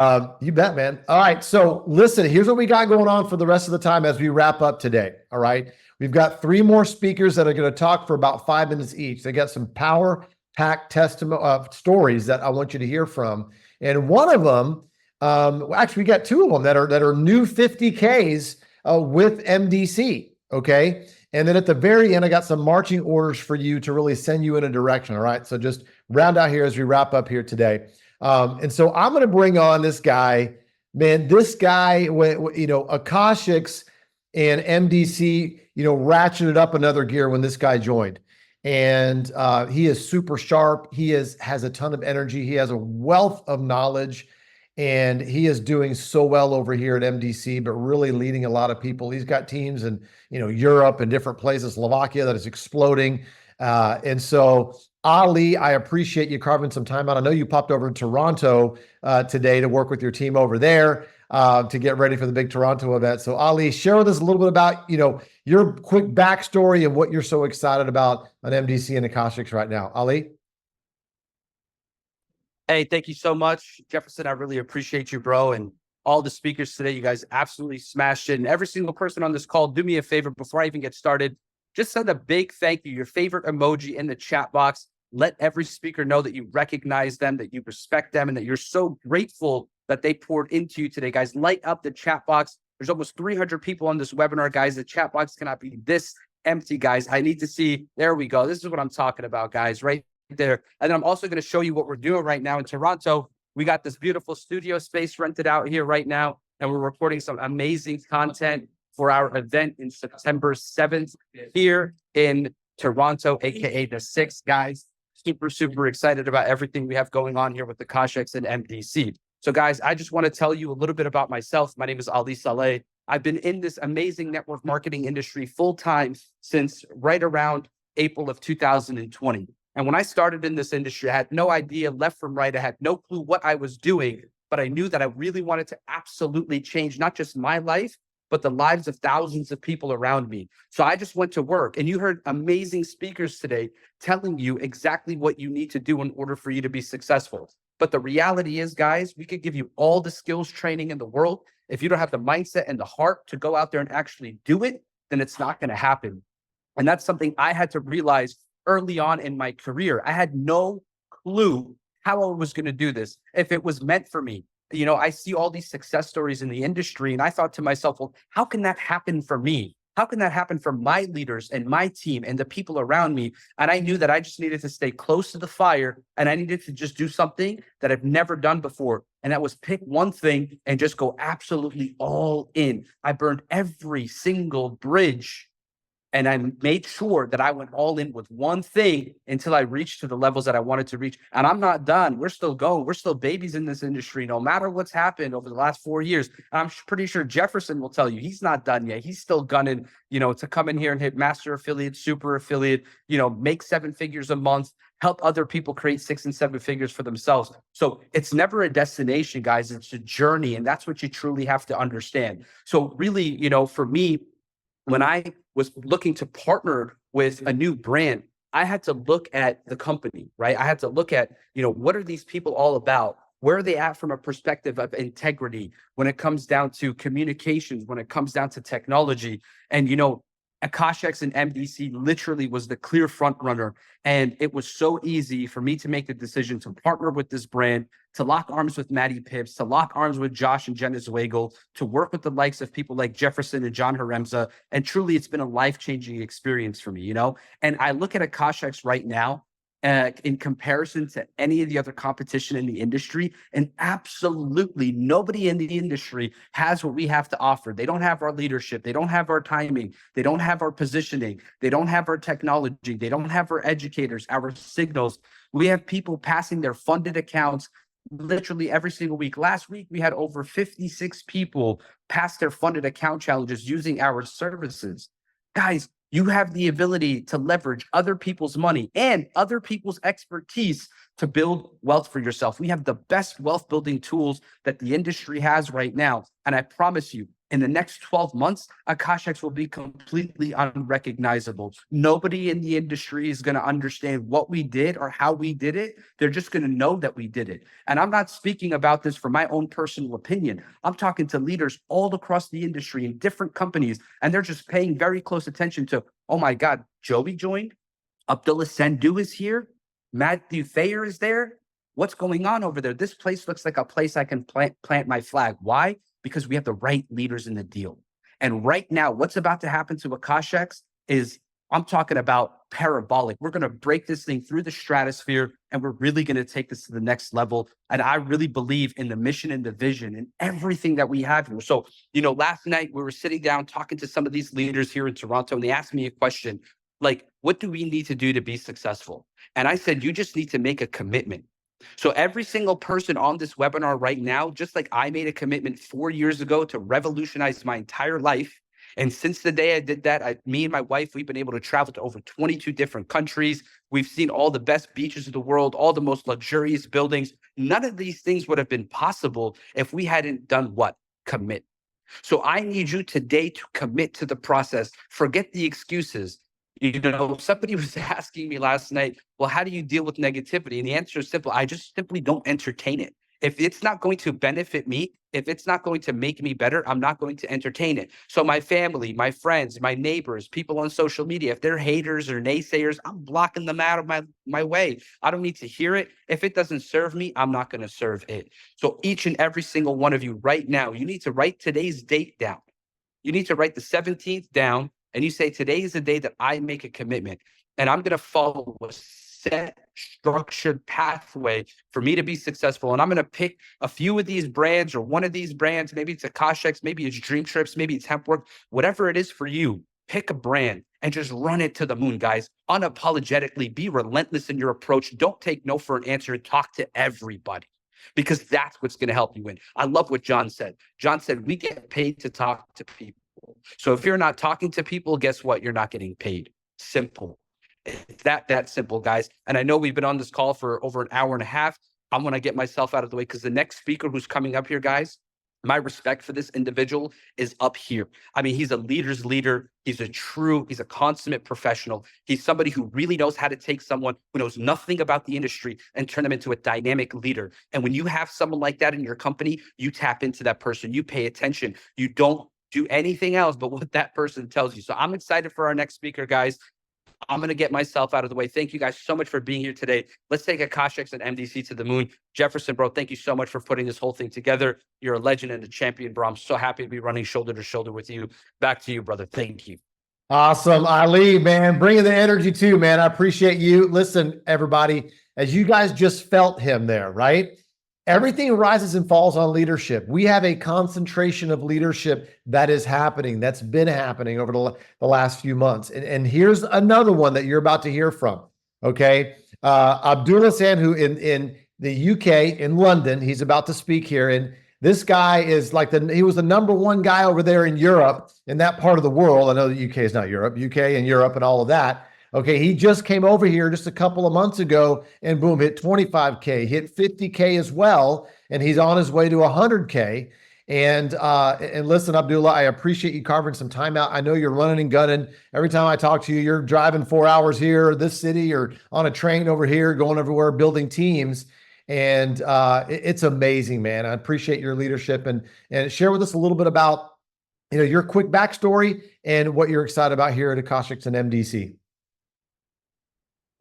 You bet, man. All right. So listen, here's what we got going on for the rest of the time as we wrap up today. All right. We've got 3 more speakers that are going to talk for about 5 minutes each. They got some power-packed stories that I want you to hear from. And one of them, actually, we got 2 of them that are new 50Ks with MDC. Okay. And then at the very end, I got some marching orders for you to really send you in a direction. All right. So just round out here as we wrap up here today. And so I'm going to bring on this guy, man. This guy, Akashics and MDC, ratcheted up another gear when this guy joined. And he is super sharp. He has a ton of energy. He has a wealth of knowledge. And he is doing so well over here at MDC, but really leading a lot of people. He's got teams in, Europe and different places, Slovakia, that is exploding. And so, Ali, I appreciate you carving some time out. I know you popped over to Toronto today to work with your team over there to get ready for the big Toronto event. So, Ali, share with us a little bit about, your quick backstory and what you're so excited about on MDC and Akashics right now. Ali? Hey, thank you so much, Jefferson. I really appreciate you, bro. And all the speakers today, you guys absolutely smashed it. And every single person on this call, do me a favor before I even get started. Just send a big thank you, your favorite emoji in the chat box. Let every speaker know that you recognize them, that you respect them, and that you're so grateful that they poured into you today. Guys, light up the chat box. There's almost 300 people on this webinar, guys. The chat box cannot be this empty, guys. I need to see. There we go. This is what I'm talking about, guys, right there. And then I'm also going to show you what we're doing right now in Toronto. We got this beautiful studio space rented out here right now, and we're recording some amazing content for our event in September 7th here in Toronto, aka the 6th, guys. Super excited about everything we have going on here with the Akashics and MDC. So guys, I just want to tell you a little bit about myself. My name is Ali Saleh. I've been in this amazing network marketing industry full-time since right around April of 2020. And when I started in this industry, I had no idea left from right. I had no clue what I was doing, but I knew that I really wanted to absolutely change not just my life, but the lives of thousands of people around me. So I just went to work, and you heard amazing speakers today telling you exactly what you need to do in order for you to be successful. But the reality is, guys, we could give you all the skills training in the world. If you don't have the mindset and the heart to go out there and actually do it, then it's not going to happen. And that's something I had to realize early on in my career. I had no clue how I was going to do this, if it was meant for me. I see all these success stories in the industry, and I thought to myself, well, how can that happen for me? How can that happen for my leaders and my team and the people around me? And I knew that I just needed to stay close to the fire, and I needed to just do something that I've never done before. And that was pick one thing and just go absolutely all in. I burned every single bridge, and I made sure that I went all in with one thing until I reached to the levels that I wanted to reach. And I'm not done. We're still going. We're still babies in this industry, no matter what's happened over the last 4 years. I'm pretty sure Jefferson will tell you he's not done yet. He's still gunning, to come in here and hit master affiliate, super affiliate, make 7 figures a month, help other people create 6 and 7 figures for themselves. So it's never a destination, guys. It's a journey. And that's what you truly have to understand. So really, for me, when I was looking to partner with a new brand, I had to look at the company, right? I had to look at, what are these people all about? Where are they at from a perspective of integrity when it comes down to communications, when it comes down to technology? And, Akashics and MDC literally was the clear front runner. And it was so easy for me to make the decision to partner with this brand, to lock arms with Maddie Pips, to lock arms with Josh and Jenna Zweigel, to work with the likes of people like Jefferson and John Haremza. And truly, it's been a life-changing experience for me, And I look at Akashics right now, in comparison to any of the other competition in the industry. And absolutely nobody in the industry has what we have to offer. They don't have our leadership. They don't have our timing. They don't have our positioning. They don't have our technology. They don't have our educators, our signals. We have people passing their funded accounts literally every single week. Last week, we had over 56 people pass their funded account challenges using our services. Guys, you have the ability to leverage other people's money and other people's expertise to build wealth for yourself. We have the best wealth building tools that the industry has right now. And I promise you, in the next 12 months, Akashics will be completely unrecognizable. Nobody in the industry is going to understand what we did or how we did it. They're just going to know that we did it. And I'm not speaking about this for my own personal opinion. I'm talking to leaders all across the industry in different companies, and they're just paying very close attention to, oh my God, Joby joined, Abdullah Sandhu is here, Matthew Thayer is there. What's going on over there? This place looks like a place I can plant my flag. Why? Because we have the right leaders in the deal. And right now, what's about to happen to Akashics is, I'm talking about parabolic. We're going to break this thing through the stratosphere, and we're really going to take this to the next level. And I really believe in the mission and the vision and everything that we have here. So, last night we were sitting down talking to some of these leaders here in Toronto, and they asked me a question like, what do we need to do to be successful? And I said, you just need to make a commitment. So every single person on this webinar right now, just like I made a commitment 4 years ago to revolutionize my entire life. And since the day I did that, me and my wife, we've been able to travel to over 22 different countries. We've seen all the best beaches of the world, all the most luxurious buildings. None of these things would have been possible if we hadn't done what? Commit. So I need you today to commit to the process. Forget the excuses. Somebody was asking me last night, well, how do you deal with negativity? And the answer is simple. I just simply don't entertain it. If it's not going to benefit me, if it's not going to make me better, I'm not going to entertain it. So my family, my friends, my neighbors, people on social media, if they're haters or naysayers, I'm blocking them out of my way. I don't need to hear it. If it doesn't serve me, I'm not going to serve it. So each and every single one of you right now, you need to write today's date down. You need to write the 17th down. And you say, today is the day that I make a commitment, and I'm going to follow a set, structured pathway for me to be successful. And I'm going to pick a few of these brands or one of these brands. Maybe it's Akashics, maybe it's Dream Trips, maybe it's Hempwork, whatever it is for you. Pick a brand and just run it to the moon, guys. Unapologetically, be relentless in your approach. Don't take no for an answer. Talk to everybody, because that's what's going to help you win. I love what John said. John said, we get paid to talk to people. So if you're not talking to people, guess what? You're not getting paid. Simple. It's that simple, guys. And I know we've been on this call for over an hour and a half. I'm going to get myself out of the way, because the next speaker who's coming up here, guys, my respect for this individual is up here. I mean, he's a leader's leader. He's a consummate professional. He's somebody who really knows how to take someone who knows nothing about the industry and turn them into a dynamic leader. And when you have someone like that in your company, you tap into that person. You pay attention. You don't do anything else but what that person tells you. So I'm excited for our next speaker, guys. I'm going to get myself out of the way. Thank you guys so much for being here today. Let's take Akashics and MDC to the moon. Jefferson, bro, thank you so much for putting this whole thing together. You're a legend and a champion, bro. I'm so happy to be running shoulder to shoulder with you. Back to you, brother. Thank you. Awesome. Ali, man, bringing the energy too, man. I appreciate you. Listen, everybody, as you guys just felt him there, right? Everything rises and falls on leadership. We have a concentration of leadership that is happening, that's been happening over the last few months. And here's another one that you're about to hear from, okay? Abdullah Sandhu in the UK, in London, he's about to speak here. And this guy is like he was the #1 guy over there in Europe, in that part of the world. I know the UK is not Europe, UK and Europe and all of that. Okay, he just came over here just a couple of months ago and boom, hit 25K, hit 50K as well. And he's on his way to 100K. And listen, Abdullah, I appreciate you carving some time out. I know you're running and gunning. Every time I talk to you, you're driving 4 hours here, this city, or on a train over here, going everywhere, building teams. And it's amazing, man. I appreciate your leadership, and share with us a little bit about, your quick backstory and what you're excited about here at Akashics and MDC.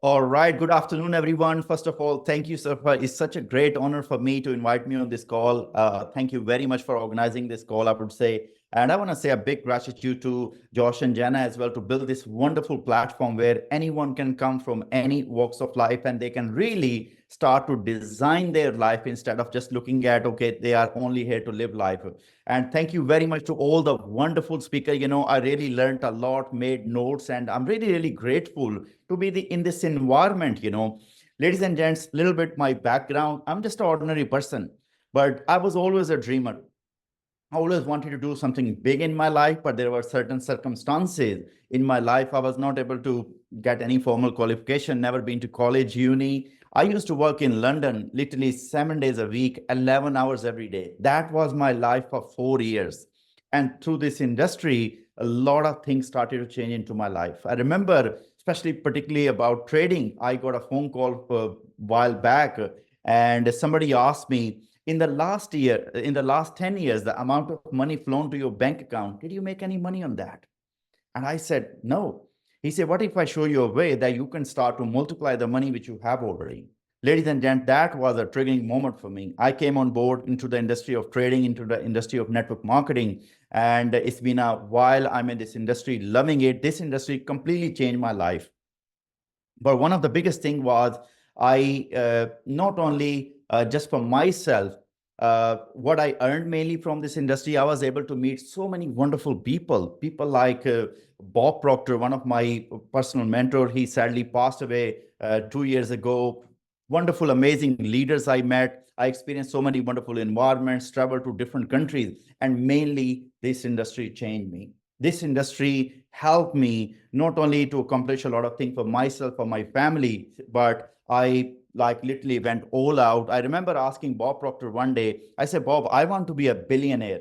All right. Good afternoon, everyone. First of all, thank you, sir. It's such a great honor for me to invite me on this call. Thank you very much for organizing this call. I would say And I want to say a big gratitude to Josh and Jenna as well to build this wonderful platform where anyone can come from any walks of life and they can really start to design their life instead of just looking at, okay, they are only here to live life. And thank you very much to all the wonderful speakers. I really learned a lot, made notes, and I'm really, really grateful to be in this environment. Ladies and gents, little bit my background. I'm just an ordinary person, but I was always a dreamer. I always wanted to do something big in my life, but there were certain circumstances in my life. I was not able to get any formal qualification, never been to college, uni. I used to work in London, literally 7 days a week, 11 hours every day. That was my life for 4 years. And through this industry, a lot of things started to change into my life. I remember, especially particularly about trading, I got a phone call a while back, and somebody asked me, in the last 10 years, the amount of money flown to your bank account, did you make any money on that? And I said, no. He said, what if I show you a way that you can start to multiply the money which you have already? Ladies and gentlemen, that was a triggering moment for me. I came on board into the industry of trading, into the industry of network marketing. And it's been a while I'm in this industry, loving it. This industry completely changed my life. But one of the biggest thing was I not only just for myself, what I earned mainly from this industry, I was able to meet so many wonderful people like Bob Proctor, one of my personal mentor. He sadly passed away 2 years ago. Wonderful, amazing leaders I met. I experienced so many wonderful environments, traveled to different countries, and mainly this industry changed me. This industry helped me not only to accomplish a lot of things for myself, for my family, but I literally went all out. I remember asking Bob Proctor one day, I said, Bob, I want to be a billionaire.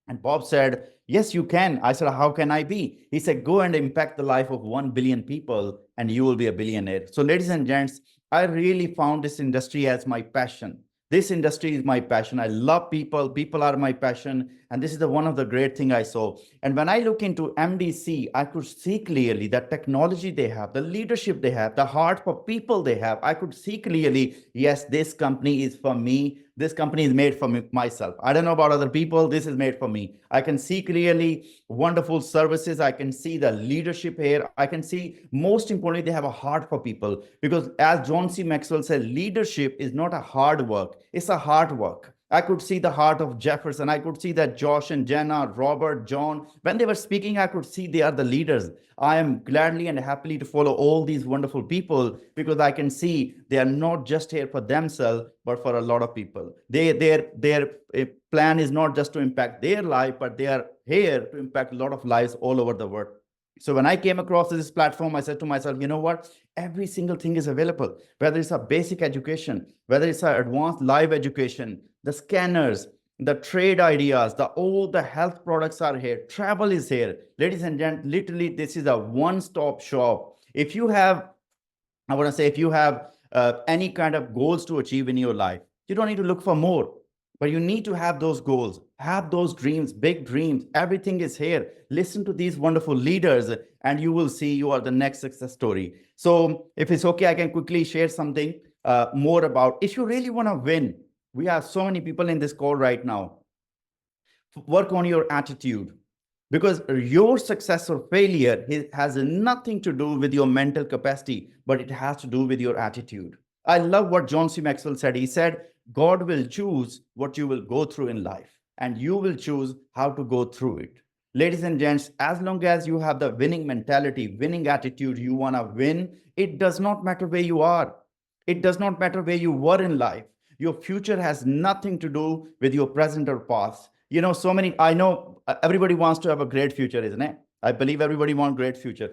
And Bob said, yes, you can. I said, how can I be? He said, go and impact the life of 1 billion people and you will be a billionaire. So ladies and gents, I really found this industry as my passion. This industry is my passion. I love people. People are my passion. And this is one of the great things I saw. And when I look into MDC, I could see clearly the technology they have, the leadership they have, the heart for people they have. I could see clearly, yes, this company is for me. This company is made for myself. I don't know about other people. This is made for me. I can see clearly wonderful services. I can see the leadership here. I can see, most importantly, they have a heart for people. Because as John C. Maxwell said, leadership is not a hard work. It's a hard work. I could see the heart of Jefferson. I could see that Josh and Jenna, Robert, John, when they were speaking, I could see they are the leaders. I am gladly and happily to follow all these wonderful people because I can see they are not just here for themselves, but for a lot of people. Their plan is not just to impact their life, but they are here to impact a lot of lives all over the world. So when I came across this platform, I said to myself, you know what? Every single thing is available, whether it's a basic education, whether it's an advanced live education, the scanners, the trade ideas, all the health products are here. Travel is here. Ladies and gentlemen, literally, this is a one-stop shop. If you have, I want to say, if you have any kind of goals to achieve in your life, you don't need to look for more. But you need to have those goals, have those dreams, big dreams. Everything is here. Listen to these wonderful leaders and you will see you are the next success story. So if it's okay, I can quickly share something more about, if you really want to win, we have so many people in this call right now. Work on your attitude, because your success or failure has nothing to do with your mental capacity, but it has to do with your attitude. I love what John C. Maxwell said. He said, God will choose what you will go through in life, and you will choose how to go through it. Ladies and gents, as long as you have the winning mentality, winning attitude, you want to win, it does not matter where you are. It does not matter where you were in life. Your future has nothing to do with your present or past. You know, I know everybody wants to have a great future, isn't it? I believe everybody wants a great future.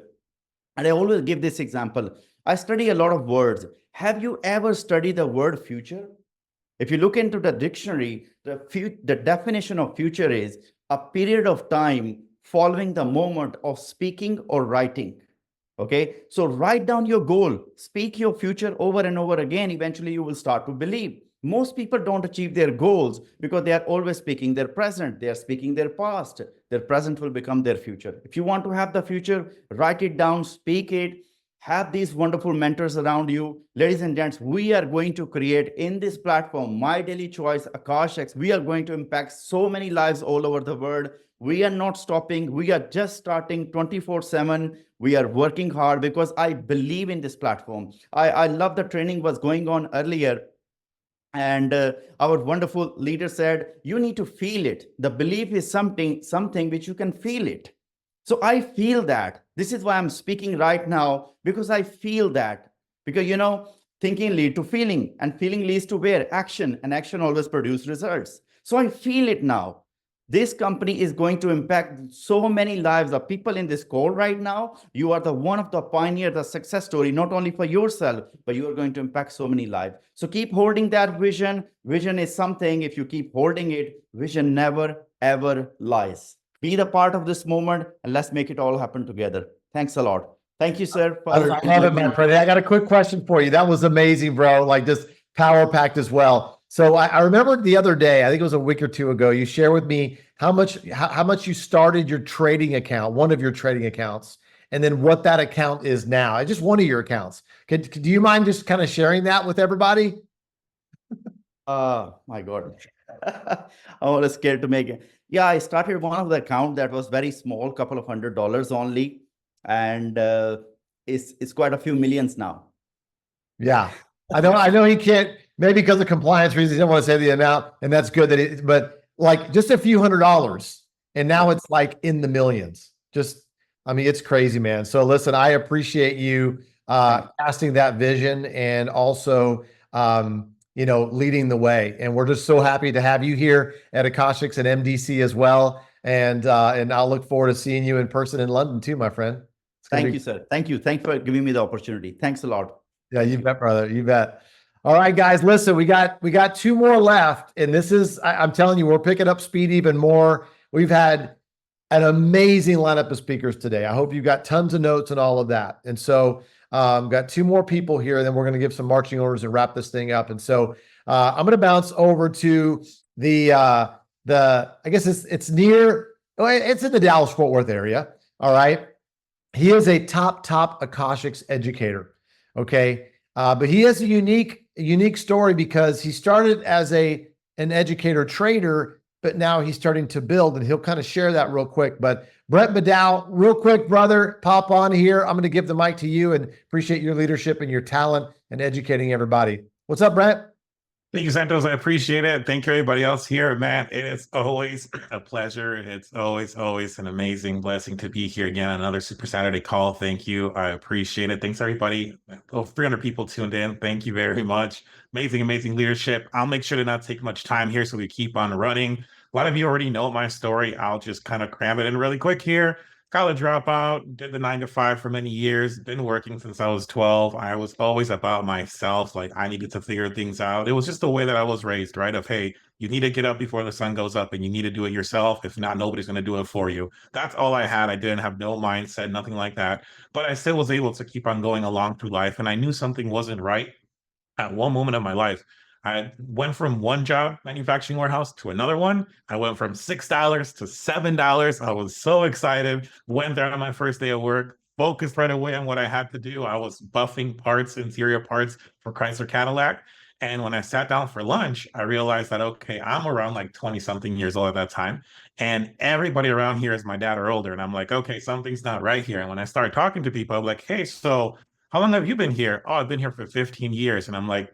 And I always give this example. I study a lot of words. Have you ever studied the word future? If you look into the dictionary, the definition of future is a period of time following the moment of speaking or writing. Okay, so write down your goal, speak your future over and over again. Eventually, you will start to believe. Most people don't achieve their goals because they are always speaking their present. They are speaking their past. Their present will become their future. If you want to have the future, write it down, speak it, have these wonderful mentors around you. Ladies and gents, we are going to create in this platform, My Daily Choice, Akashics, we are going to impact so many lives all over the world. We are not stopping. We are just starting 24/7. We are working hard because I believe in this platform. I love the training was going on earlier. And our wonderful leader said, you need to feel it. The belief is something which you can feel it. So I feel that. This is why I'm speaking right now, because I feel that. Because, thinking leads to feeling, and feeling leads to where? Action, and action always produces results. So I feel it now. This company is going to impact so many lives of people in this call right now. You are the one of the pioneer, the success story, not only for yourself, but you are going to impact so many lives. So keep holding that vision. Vision is something, if you keep holding it, vision never, ever lies. Be the part of this moment, and let's make it all happen together. Thanks a lot. Thank you, sir. I love it, my friend. I got a quick question for you. That was amazing, bro. Like, just power packed as well. So I remember the other day, I think it was a week or two ago, you shared with me how much you started your trading account, one of your trading accounts, and then what that account is now. Just one of your accounts. Do you mind just kind of sharing that with everybody? My God. I was scared to make it. Yeah, I started one of the account that was very small, couple of $100 only. And it's quite a few millions now. Yeah. I know he can't, maybe because of compliance reasons, he didn't want to say the amount, and that's good that it, but like just a few $100s, and now it's like in the millions. It's crazy, man. So listen, I appreciate you casting that vision and also leading the way. And we're just so happy to have you here at Akashics and MDC as well. And I'll look forward to seeing you in person in London too, my friend. Thank you, sir. Thank you. Thanks for giving me the opportunity. Thanks a lot. Yeah, you bet, brother. You bet. All right, guys, listen, we got two more left. And this is, I'm telling you, we're picking up speed even more. We've had an amazing lineup of speakers today. I hope you got tons of notes and all of that. And so got two more people here, and then we're going to give some marching orders and wrap this thing up. And so I'm going to bounce over to I guess it's near, it's in the Dallas-Fort Worth area. All right. He is a top Akashics educator. Okay. But he has a unique story because he started as an educator trader, but now he's starting to build, and he'll kind of share that real quick. But Brett Badow, real quick, brother, pop on here. I'm going to give the mic to you and appreciate your leadership and your talent and educating everybody. What's up, Brett? Thank you, Santos. I appreciate it. Thank you, everybody else here. Man, it is always a pleasure. It's always an amazing blessing to be here again on another Super Saturday call. Thank you. I appreciate it. Thanks, everybody. Over 300 people tuned in. Thank you very much. Amazing leadership. I'll make sure to not take much time here so we keep on running. A lot of you already know my story. I'll just kind of cram it in really quick here. College dropout, did the 9-to-5 for many years, been working since I was 12. I was always about myself. Like, I needed to figure things out. It was just the way that I was raised, right? Of, hey, you need to get up before the sun goes up and you need to do it yourself. If not, nobody's going to do it for you. That's all I had. I didn't have no mindset, nothing like that. But I still was able to keep on going along through life. And I knew something wasn't right at one moment of my life. I went from one job, manufacturing warehouse, to another one. I went from $6 to $7. I was so excited. Went there on my first day of work, focused right away on what I had to do. I was buffing parts, interior parts for Chrysler Cadillac. And when I sat down for lunch, I realized that, okay, I'm around like 20 something years old at that time. And everybody around here is my dad or older. And I'm like, okay, something's not right here. And when I started talking to people, I'm like, hey, so how long have you been here? Oh, I've been here for 15 years. And I'm like,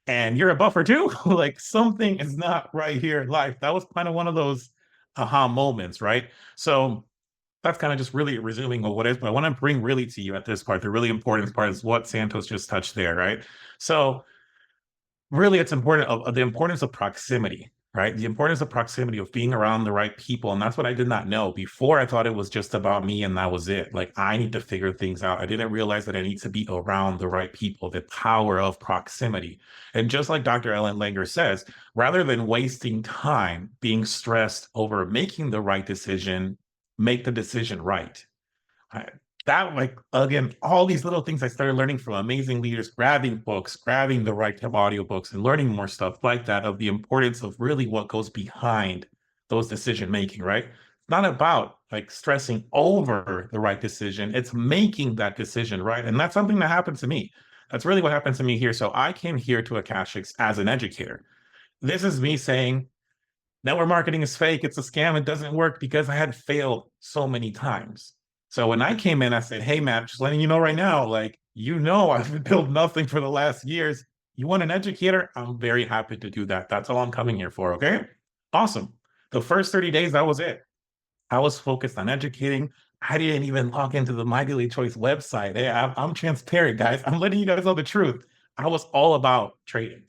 and you're a buffer too? Like, something is not right here in life. That was kind of one of those aha moments, right? So that's kind of just really resuming what is, but I want to bring really to you at this part, the really important part is what Santos just touched there, right? So really, it's important of the importance of proximity, right? The importance of proximity, of being around the right people. And that's what I did not know. Before, I thought it was just about me and that was it. Like, I need to figure things out. I didn't realize that I need to be around the right people, the power of proximity. And just like Dr. Ellen Langer says, rather than wasting time being stressed over making the right decision, make the decision right. That, like, again, all these little things I started learning from amazing leaders, grabbing books, grabbing the right type of audiobooks, and learning more stuff like that, of the importance of really what goes behind those decision making, right? It's not about like stressing over the right decision. It's making that decision, right? And that's something that happened to me. That's really what happened to me here. So I came here to Akashics as an educator. This is me saying network marketing is fake. It's a scam. It doesn't work because I had failed so many times. So when I came in, I said, hey, Matt, just letting you know right now, like, I've built nothing for the last years. You want an educator? I'm very happy to do that. That's all I'm coming here for. Okay. Awesome. The first 30 days, that was it. I was focused on educating. I didn't even log into the My Daily Choice website. Hey, I'm transparent, guys. I'm letting you guys know the truth. I was all about trading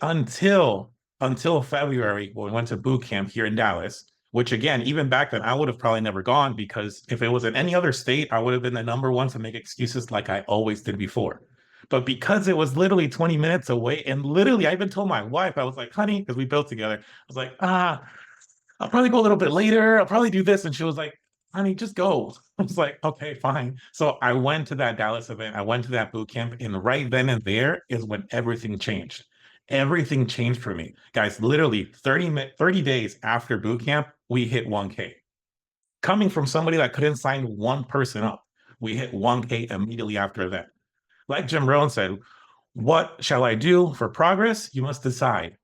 until February, when we went to boot camp here in Dallas, which again, even back then, I would have probably never gone because if it was in any other state, I would have been the number one to make excuses like I always did before. But because it was literally 20 minutes away, and literally, I even told my wife, I was like, honey, because we built together, I was like, I'll probably go a little bit later. I'll probably do this. And she was like, honey, just go. I was like, okay, fine. So I went to that Dallas event. I went to that boot camp. And right then and there is when everything changed. Everything changed for me. Guys, literally 30 days after boot camp, we hit 1K. Coming from somebody that couldn't sign one person up, we hit 1K immediately after that. Like Jim Rohn said, what shall I do for progress? You must decide.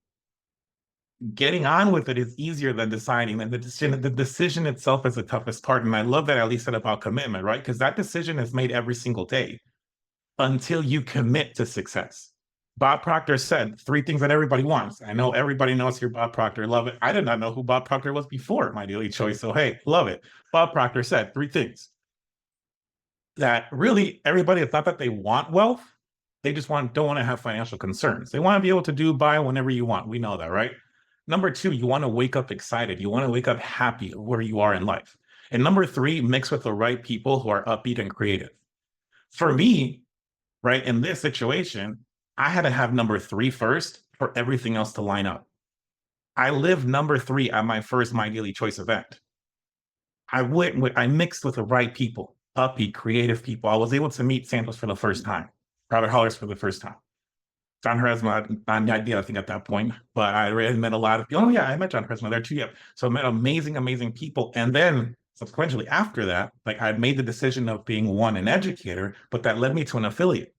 Getting on with it is easier than deciding. And the decision itself is the toughest part. And I love that Ali said about commitment, right? Because that decision is made every single day until you commit to success. Bob Proctor said 3 things that everybody wants. I know everybody knows here Bob Proctor. Love it. I did not know who Bob Proctor was before My Daily Choice. So, hey, love it. Bob Proctor said 3 things that really everybody, it's not that they want wealth. They just don't want to have financial concerns. They want to be able to buy whenever you want. We know that, right? Number 2, you want to wake up excited. You want to wake up happy where you are in life. And number 3, mix with the right people who are upbeat and creative. For me, right, in this situation, I had to have number 3 first for everything else to line up. I lived number 3 at my first My Daily Choice event. I mixed with the right people, upbeat, creative people. I was able to meet Santos for the first time, Robert Hollis for the first time. John Charisma, I think at that point, but I already met a lot of people. Oh yeah, I met John Charisma there too. Yeah. So I met amazing, amazing people. And then subsequently after that, like I made the decision of being an educator, but that led me to an affiliate.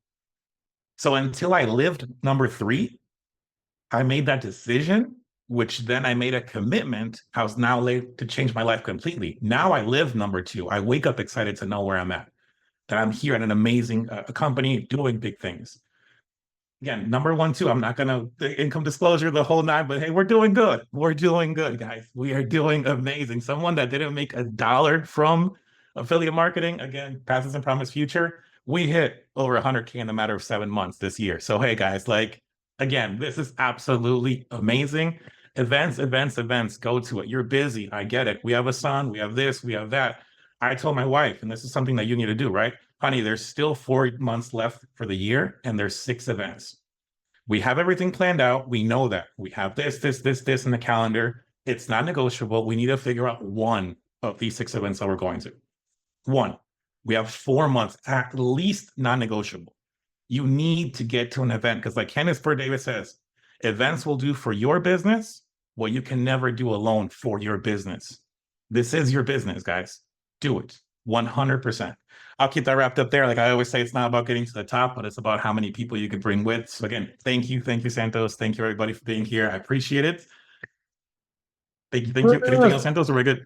So until I lived number 3, I made that decision, which then I made a commitment. I was now late to change my life completely. Now I live number 2. I wake up excited to know where I'm at, that I'm here at an amazing company doing big things. Again, number 1, 2, I'm not going to income disclosure the whole 9, but hey, we're doing good. We're doing good, guys. We are doing amazing. Someone that didn't make $1 from affiliate marketing, again, past and promise future, we hit over 100K in a matter of 7 months this year. So, hey guys, like, again, this is absolutely amazing. Events, go to it. You're busy. I get it. We have a son, we have this, we have that. I told my wife, and this is something that you need to do, right? Honey, there's still 4 months left for the year, and there's 6 events. We have everything planned out. We know that. We have this in the calendar. It's not negotiable. We need to figure out one of these 6 events that we're going to. 1. We have 4 months, at least non-negotiable. You need to get to an event because like Candace Burt Davis says, events will do for your business what you can never do alone for your business. This is your business, guys. Do it 100%. I'll keep that wrapped up there. Like I always say, it's not about getting to the top, but it's about how many people you can bring with. So again, thank you, Santos. Thank you, everybody, for being here. I appreciate it. Thank you. Anything else, Santos, or we're good?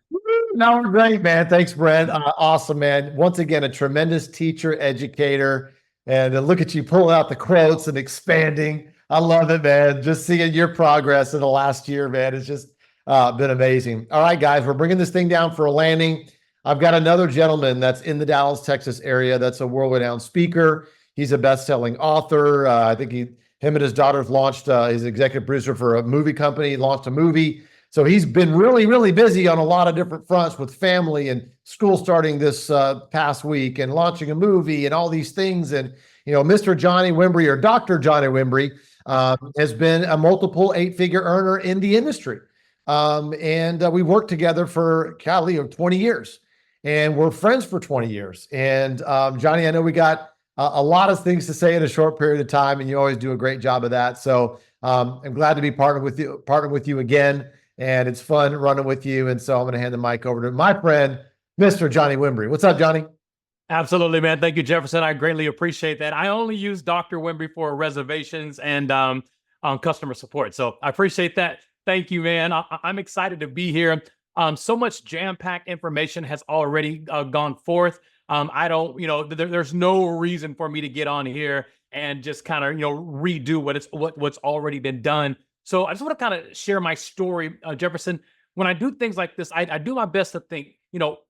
No, we're great, man. Thanks, Brent. Awesome, man. Once again, a tremendous teacher, educator, and look at you pulling out the quotes and expanding. I love it, man. Just seeing your progress in the last year, man. It's just been amazing. All right, guys, we're bringing this thing down for a landing. I've got another gentleman that's in the Dallas, Texas area. That's a world-renowned speaker. He's a best-selling author. I think him and his daughters launched, his executive producer for a movie company, launched a movie. So he's been really, really busy on a lot of different fronts with family and school starting this past week and launching a movie and all these things. And, you know, Mr. Johnny Wimbrey, or Dr. Johnny Wimbrey, has been a multiple 8-figure earner in the industry. And we worked together for 20 years. And we're friends for 20 years. And Johnny, I know we got a lot of things to say in a short period of time, and you always do a great job of that. So I'm glad to be partnered with you again. and it's fun running with you. And so I'm going to hand the mic over to my friend, Mr. Johnny Wimbrey. What's up, Johnny? Absolutely, man. Thank you, Jefferson. I greatly appreciate that. I only use Dr. Wimbrey for reservations and customer support. So I appreciate that. Thank you, man. I'm excited to be here. So much jam-packed information has already gone forth. I don't, there's no reason for me to get on here and just kind of, redo what's already been done. So I just want to kind of share my story, Jefferson. When I do things like this, I do my best to think,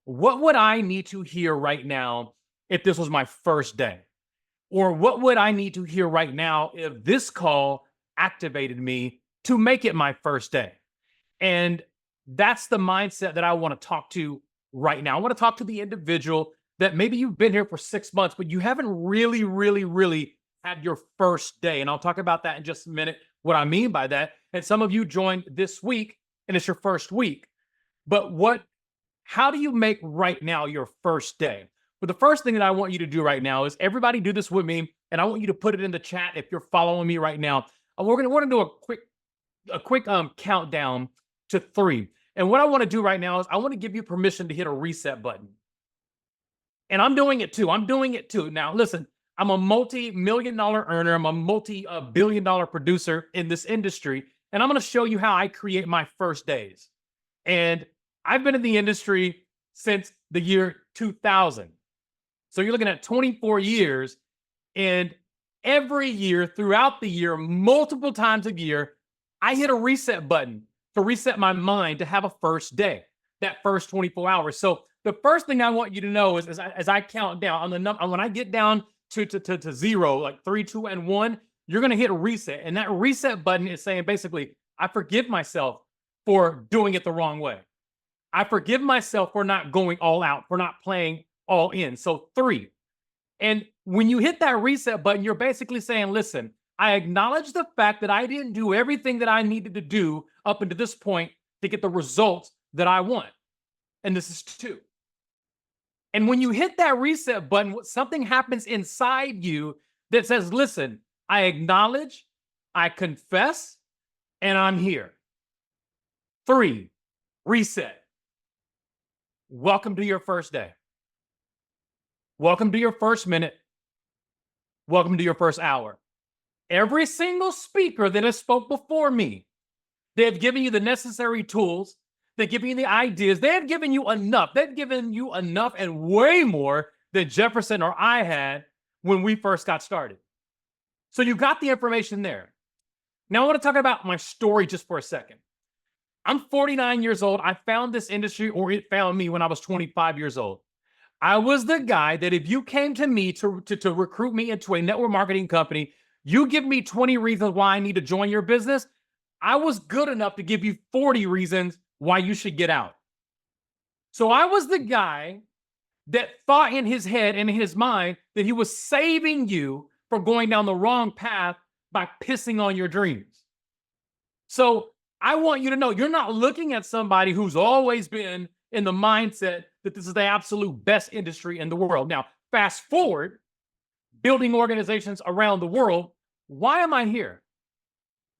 what would I need to hear right now if this was my first day? Or what would I need to hear right now if this call activated me to make it my first day? And that's the mindset that I want to talk to right now. I want to talk to the individual that maybe you've been here for 6 months, but you haven't really, really, really had your first day. And I'll talk about that in just a minute, what I mean by that. And some of you joined this week and it's your first week. But how do you make right now your first day? But the first thing that I want you to do right now is everybody do this with me. And I want you to put it in the chat if you're following me right now. We're going to want to do a quick countdown to 3. And what I want to do right now is I want to give you permission to hit a reset button. And I'm doing it too. Now, listen, I'm a multi-million-dollar earner. I'm a multi-billion-dollar producer in this industry. And I'm going to show you how I create my first days. And I've been in the industry since the year 2000. So you're looking at 24 years. And every year, throughout the year, multiple times a year, I hit a reset button to reset my mind to have a first day, that first 24 hours. So the first thing I want you to know is as I count down on the number, when I get down to 0, like 3, 2, and 1, you're going to hit a reset. And that reset button is saying basically, I forgive myself for doing it the wrong way. I forgive myself for not going all out, for not playing all in. So 3. And when you hit that reset button, you're basically saying, listen, I acknowledge the fact that I didn't do everything that I needed to do up until this point to get the results that I want. And this is 2. And when you hit that reset button, something happens inside you that says, listen, I acknowledge, I confess, and I'm here. 3, reset. Welcome to your first day. Welcome to your first minute. Welcome to your first hour. Every single speaker that has spoke before me, they have given you the necessary tools. They've given you the ideas. They have given you enough. They've given you enough and way more than Jefferson or I had when we first got started. So you got the information there. Now I want to talk about my story just for a second. I'm 49 years old. I found this industry, or it found me, when I was 25 years old. I was the guy that if you came to me to recruit me into a network marketing company, you give me 20 reasons why I need to join your business, I was good enough to give you 40 reasons why you should get out. So I was the guy that thought in his head and in his mind that he was saving you from going down the wrong path by pissing on your dreams. So I want you to know you're not looking at somebody who's always been in the mindset that this is the absolute best industry in the world. Now, fast forward, building organizations around the world, why am I here?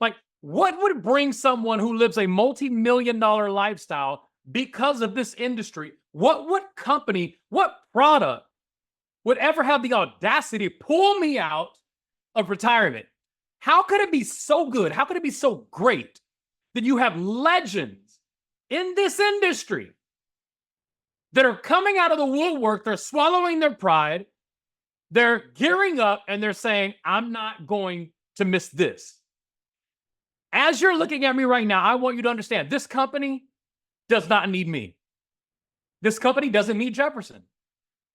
Like, what would bring someone who lives a multi-million-dollar lifestyle because of this industry? What company, what product would ever have the audacity to pull me out of retirement? How could it be so good? How could it be so great that you have legends in this industry that are coming out of the woodwork? They're swallowing their pride. They're gearing up and they're saying, I'm not going to miss this. As you're looking at me right now, I want you to understand this company does not need me. This company doesn't need Jefferson.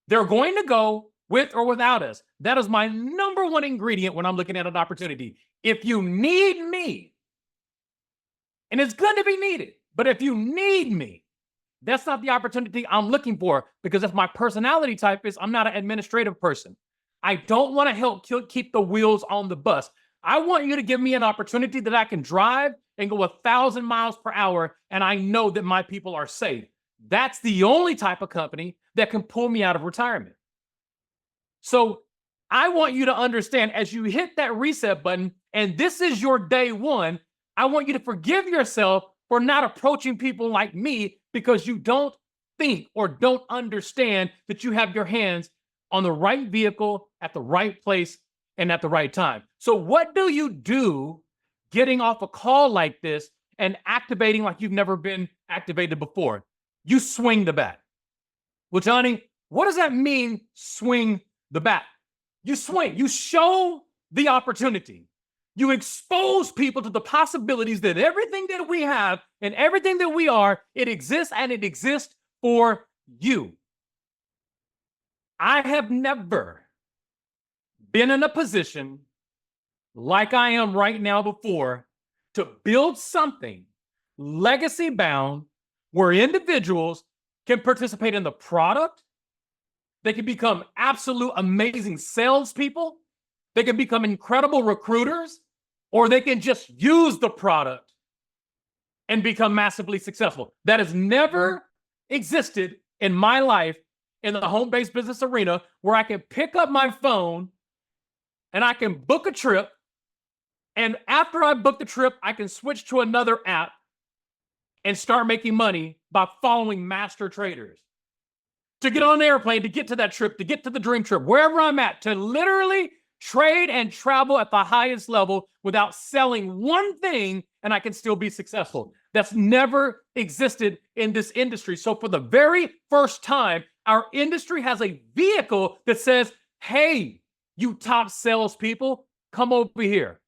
They're going to go with or without us. That is my number one ingredient when I'm looking at an opportunity. If you need me, and it's good to be needed, but if you need me, that's not the opportunity I'm looking for, because if my personality type is, I'm not an administrative person. I don't want to help keep the wheels on the bus. I want you to give me an opportunity that I can drive and go 1,000 miles per hour, and I know that my people are safe. That's the only type of company that can pull me out of retirement. So I want you to understand, as you hit that reset button, and this is your day one, I want you to forgive yourself for not approaching people like me because you don't think or don't understand that you have your hands on the right vehicle at the right place and at the right time. So what do you do getting off a call like this and activating like you've never been activated before? You swing the bat. Well, Johnny, what does that mean, swing the bat? You swing, you show the opportunity. You expose people to the possibilities that everything that we have and everything that we are, it exists and it exists for you. I have never been in a position like I am right now before to build something legacy bound where individuals can participate in the product. They can become absolute amazing salespeople. They can become incredible recruiters, or they can just use the product and become massively successful. That has never existed in my life in the home-based business arena, where I can pick up my phone and I can book a trip. And after I book the trip, I can switch to another app and start making money by following master traders. To get on an airplane, to get to that trip, to get to the dream trip, wherever I'm at, to literally trade and travel at the highest level without selling one thing, and I can still be successful. That's never existed in this industry. So for the very first time, our industry has a vehicle that says, hey, you top salespeople, come over here.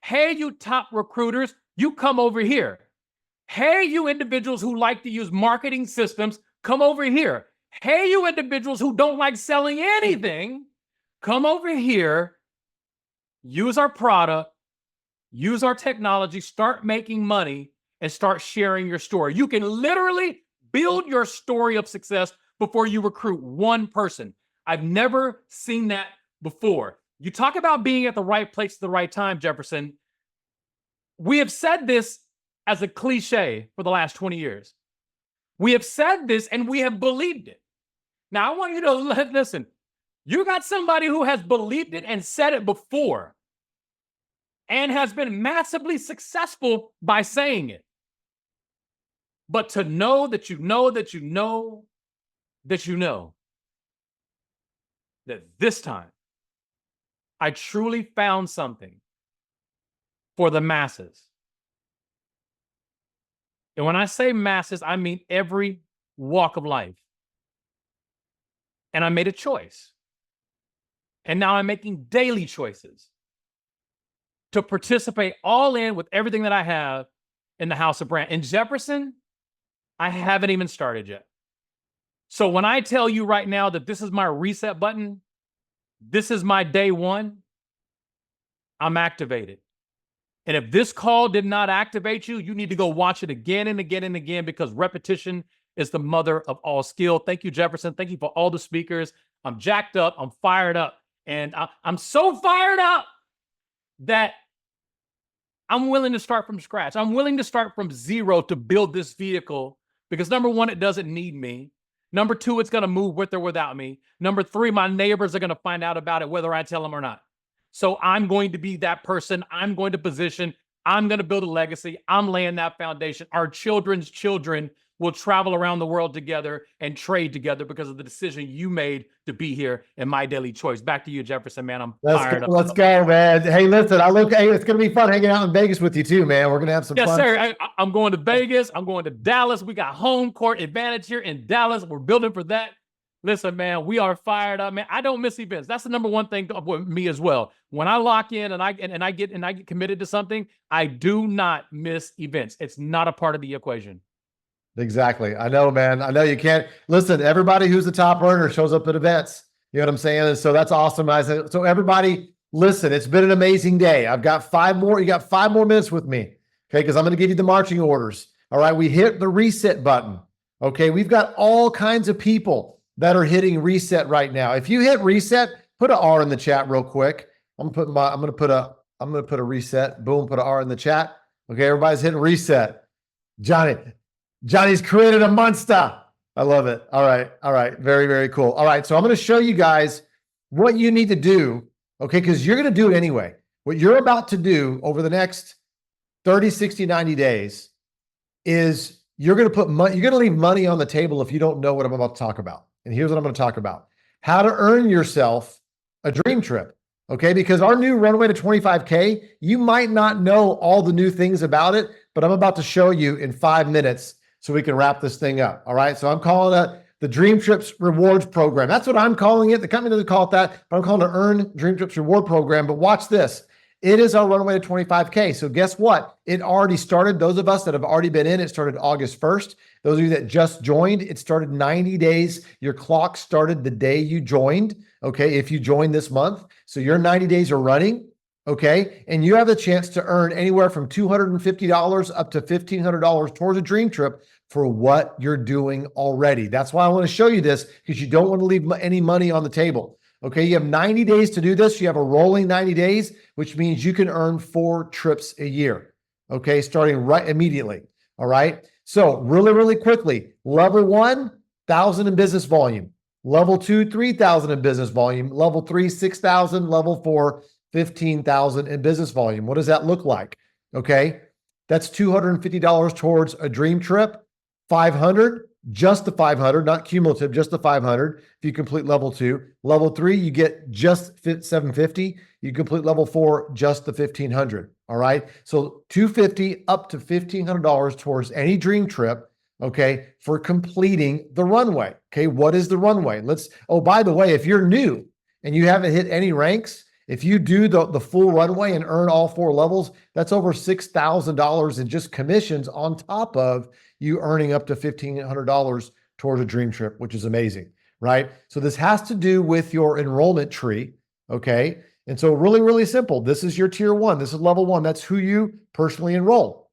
Hey, you top recruiters, you come over here. Hey, you individuals who like to use marketing systems, come over here. Hey, you individuals who don't like selling anything, come over here, use our product, use our technology, start making money, and start sharing your story. You can literally build your story of success before you recruit one person. I've never seen that before. You talk about being at the right place at the right time, Jefferson. We have said this as a cliche for the last 20 years. We have said this and we have believed it. Now, I want you to listen. You got somebody who has believed it and said it before and has been massively successful by saying it. But to know that you know that you know that you know that this time I truly found something for the masses. And when I say masses, I mean every walk of life. And I made a choice. And now I'm making daily choices to participate all in with everything that I have in the House of Brand. In Jefferson, I haven't even started yet. So when I tell you right now that this is my reset button, this is my day one, I'm activated. And if this call did not activate you, you need to go watch it again and again and again, because repetition is the mother of all skill. Thank you, Jefferson. Thank you for all the speakers. I'm jacked up. I'm fired up. And I'm so fired up that I'm willing to start from scratch. I'm willing to start from zero to build this vehicle because, number one, it doesn't need me. Number two, it's going to move with or without me. Number three, my neighbors are going to find out about it whether I tell them or not. So I'm going to be that person. I'm going to position. I'm going to build a legacy. I'm laying that foundation. Our children's children will travel around the world together and trade together because of the decision you made to be here in My Daily Choice. Back to you, Jefferson, man. I'm fired up. Let's go, man. Hey, listen, hey, it's going to be fun hanging out in Vegas with you too, man. We're going to have some fun. Yes, sir. I'm going to Vegas. I'm going to Dallas. We got home court advantage here in Dallas. We're building for that. Listen, man, we are fired up, man. I don't miss events. That's the number one thing with me as well. When I lock in and I get committed to something, I do not miss events. It's not a part of the equation. Exactly. I know, man. I know you can't listen. Everybody who's the top earner shows up at events. You know what I'm saying? And so that's awesome. So everybody, listen, it's been an amazing day. I've got 5 more. You got 5 more minutes with me. Okay. Because I'm going to give you the marching orders. All right. We hit the reset button. Okay. We've got all kinds of people that are hitting reset right now. If you hit reset, put an R in the chat real quick. I'm going to put a reset. Boom. Put an R in the chat. Okay. Everybody's hitting reset. Johnny's created a monster. I love it. All right. All right. Very, very cool. All right. So I'm going to show you guys what you need to do. Okay. Because you're going to do it anyway. What you're about to do over the next 30, 60, 90 days is you're going to put money, you're going to leave money on the table if you don't know what I'm about to talk about. And here's what I'm going to talk about: how to earn yourself a dream trip. Okay. Because our new runway to 25K, you might not know all the new things about it, but I'm about to show you in 5 minutes so we can wrap this thing up. All right. So I'm calling it the Dream Trips Rewards Program. That's what I'm calling it. The company doesn't call it that, but I'm calling it Earn Dream Trips Reward Program. But watch this. It is our runway to 25K. So guess what? It already started. Those of us that have already been in, it started August 1st. Those of you that just joined, it started 90 days. Your clock started the day you joined. Okay. If you joined this month, so your 90 days are running. Okay. And you have the chance to earn anywhere from $250 up to $1,500 towards a dream trip for what you're doing already. That's why I want to show you this, because you don't want to leave any money on the table. Okay. You have 90 days to do this. You have a rolling 90 days, which means you can earn 4 trips a year. Okay. Starting right immediately. All right. So really, really quickly, level 1, 1,000 in business volume. Level 2, 3,000 in business volume. Level 3, 6,000. Level 4, 15,000 in business volume. What does that look like? Okay. That's $250 towards a dream trip. 500, just the 500, not cumulative, just the 500. If you complete level 2, level 3, you get just 750. You complete level 4, just the 1,500. All right. So $250 up to $1,500 towards any dream trip. Okay. For completing the runway. Okay. What is the runway? Oh, by the way, if you're new and you haven't hit any ranks, if you do the full runway and earn all 4 levels, that's over $6,000 in just commissions on top of you earning up to $1,500 towards a dream trip, which is amazing, right? So this has to do with your enrollment tree, okay? And so really, really simple. This is your tier 1. This is level 1. That's who you personally enroll,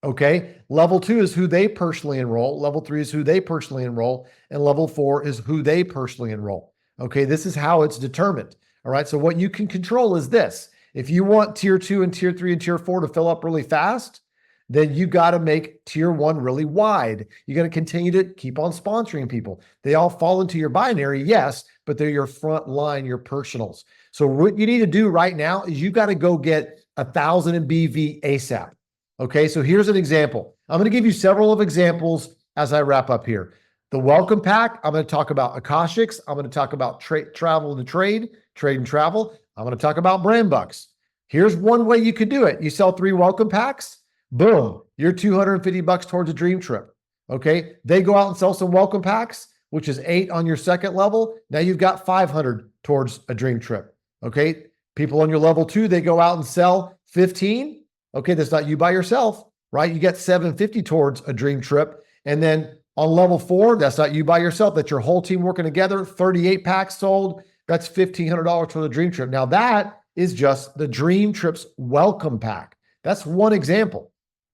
okay? Level 2 is who they personally enroll. Level 3 is who they personally enroll. And level 4 is who they personally enroll, okay? This is how it's determined. All right. So what you can control is this. If you want tier 2 and tier 3 and tier 4 to fill up really fast, then you got to make tier 1 really wide. You got to continue to keep on sponsoring people. They all fall into your binary, yes, but they're your front line, your personals. So what you need to do right now is you got to go get 1,000 in BV ASAP. Okay. So here's an example. I'm going to give you several of examples as I wrap up here. The welcome pack, I'm going to talk about Akashics. I'm going to talk about travel and trade and travel. I'm going to talk about brand bucks. Here's one way you could do it. You sell 3 welcome packs. Boom. You're $250 towards a dream trip. Okay. They go out and sell some welcome packs, which is 8 on your second level. Now you've got 500 towards a dream trip. Okay. People on your level 2, they go out and sell 15. Okay. That's not you by yourself, right? You get 750 towards a dream trip. And then on level 4, that's not you by yourself. That's your whole team working together. 38 packs sold. That's $1,500 for the dream trip. Now that is just the dream trips welcome pack. That's one example.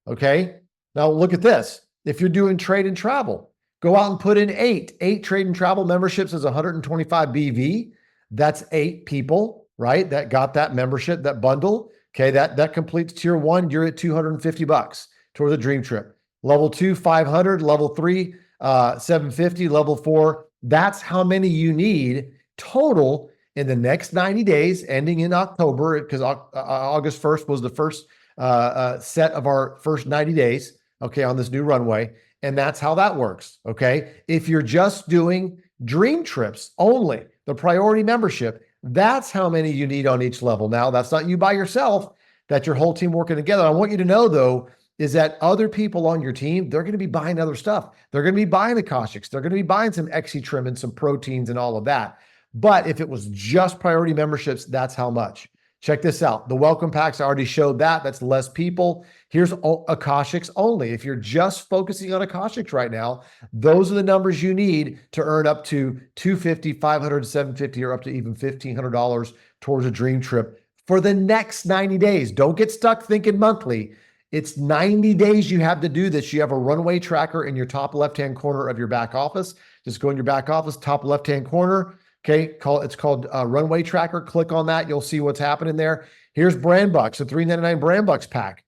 Okay. Now look at this. If you're doing trade and travel, go out and put in 8 trade and travel memberships is 125 BV. That's 8 people, right? That got that membership, that bundle. Okay. That completes tier 1. You're at $250 toward the dream trip. Level 2, 500, level 3, 750, level 4. That's how many you need total in the next 90 days, ending in October, because August 1st was the first set of our first 90 days, okay, on this new runway. And that's how that works, okay? If you're just doing dream trips only, the priority membership, that's how many you need on each level. Now, that's not you by yourself. That's your whole team working together. I want you to know, though, is that other people on your team, they're going to be buying other stuff. They're going to be buying the Akashics. They're going to be buying some XC trim and some proteins and all of that. But if it was just priority memberships, that's how much. Check this out. The welcome packs, I already showed that. That's less people. Here's Akashics only. If you're just focusing on Akashics right now, those are the numbers you need to earn up to $250, $500, $750, or up to even $1,500 towards a dream trip for the next 90 days. Don't get stuck thinking monthly. It's 90 days you have to do this. You have a runway tracker in your top left-hand corner of your back office. Just go in your back office, top left-hand corner. Okay, it's called Runway Tracker. Click on that. You'll see what's happening there. Here's Brand Bucks, a $3.99 Brand Bucks pack.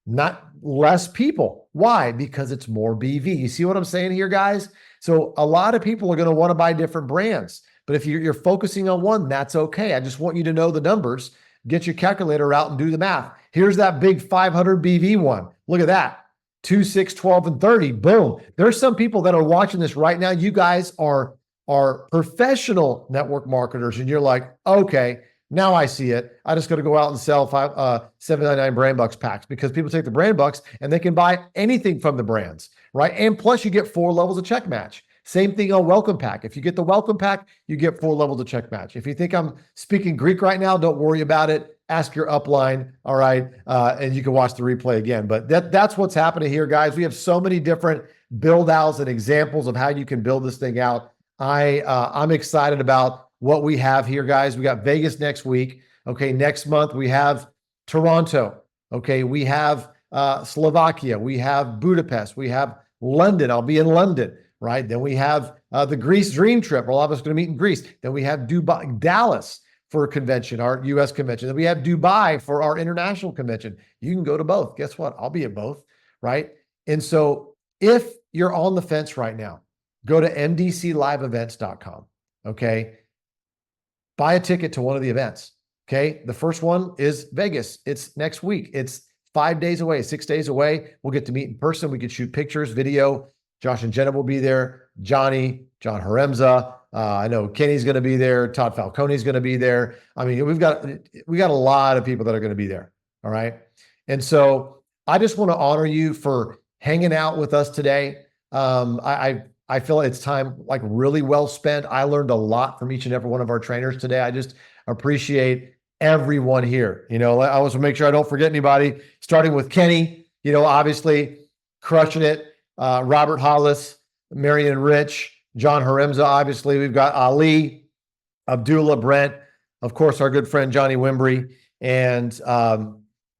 Not less people. Why? Because it's more BV. You see what I'm saying here, guys? So a lot of people are going to want to buy different brands. But if you're focusing on one, that's okay. I just want you to know the numbers. Get your calculator out and do the math. Here's that big 500 BV one. Look at that. 2, 6, 12, and 30. Boom. There's some people that are watching this right now. You guys are professional network marketers, and you're like, okay, now I see it. I just got to go out and sell $7.99 brand bucks packs, because people take the brand bucks and they can buy anything from the brands, right? And plus you get 4 levels of check match. Same thing on welcome pack. If you get the welcome pack, you get 4 levels of check match. If you think I'm speaking Greek right now, don't worry about it. Ask your upline, all right? And you can watch the replay again. But that's what's happening here, guys. We have so many different build outs and examples of how you can build this thing out. I'm excited about what we have here, guys. We got Vegas next week. Okay, next month we have Toronto. Okay, we have Slovakia. We have Budapest. We have London. I'll be in London, right? Then we have the Greece Dream Trip. A lot of us are going to meet in Greece. Then we have Dubai, Dallas for a convention, our U.S. convention. Then we have Dubai for our international convention. You can go to both. Guess what? I'll be at both, right? And so if you're on the fence right now, go to mdcliveevents.com, okay? Buy a ticket to one of the events, okay? The first one is Vegas. It's next week. It's 5 days away, 6 days away. We'll get to meet in person. We could shoot pictures, video. Josh and Jenna will be there. John Haremza. I know Kenny's going to be there. Todd Falcone's going to be there. I mean, we got a lot of people that are going to be there, all right? And so I just want to honor you for hanging out with us today. I feel it's time like really well spent. I learned a lot from each and every one of our trainers today. I just appreciate everyone here. You know, I always want to make sure I don't forget anybody, starting with Kenny, you know, obviously crushing it. Robert Hollis, Marion Rich, John Haremza, obviously. We've got Ali, Abdullah, Brent, of course, our good friend Johnny Wimbrey, and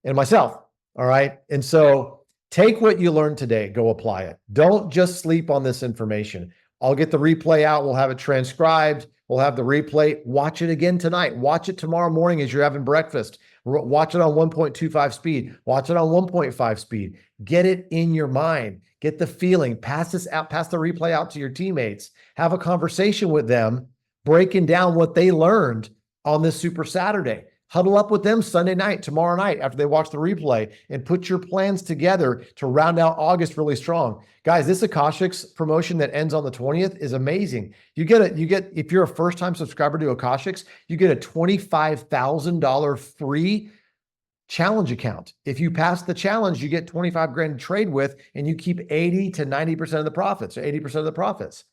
myself. All right. And so take what you learned today, go apply it. Don't just sleep on this information. I'll get the replay out. We'll have it transcribed. We'll have the replay. Watch it again tonight. Watch it tomorrow morning as you're having breakfast. Watch it on 1.25 speed. Watch it on 1.5 speed. Get it in your mind. Get the feeling. Pass this out. Pass the replay out to your teammates. Have a conversation with them, breaking down what they learned on this Super Saturday. Huddle up with them Sunday night, tomorrow night, after they watch the replay, and put your plans together to round out August really strong. Guys, this Akashics promotion that ends on the 20th is amazing. You get, if you're a first-time subscriber to Akashics, you get a $25,000 free challenge account. If you pass the challenge, you get 25 grand to trade with, and you keep 80 to 90% of the profits, or 80% of the profits.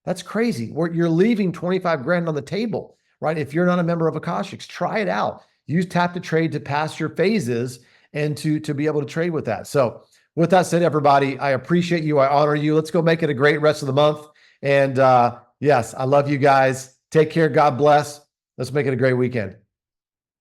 That's crazy. You're leaving 25 grand on the table. Right? If you're not a member of Akashics, try it out. Use Tap to Trade to pass your phases and to be able to trade with that. So with that said, everybody, I appreciate you. I honor you. Let's go make it a great rest of the month. And yes, I love you guys. Take care. God bless. Let's make it a great weekend.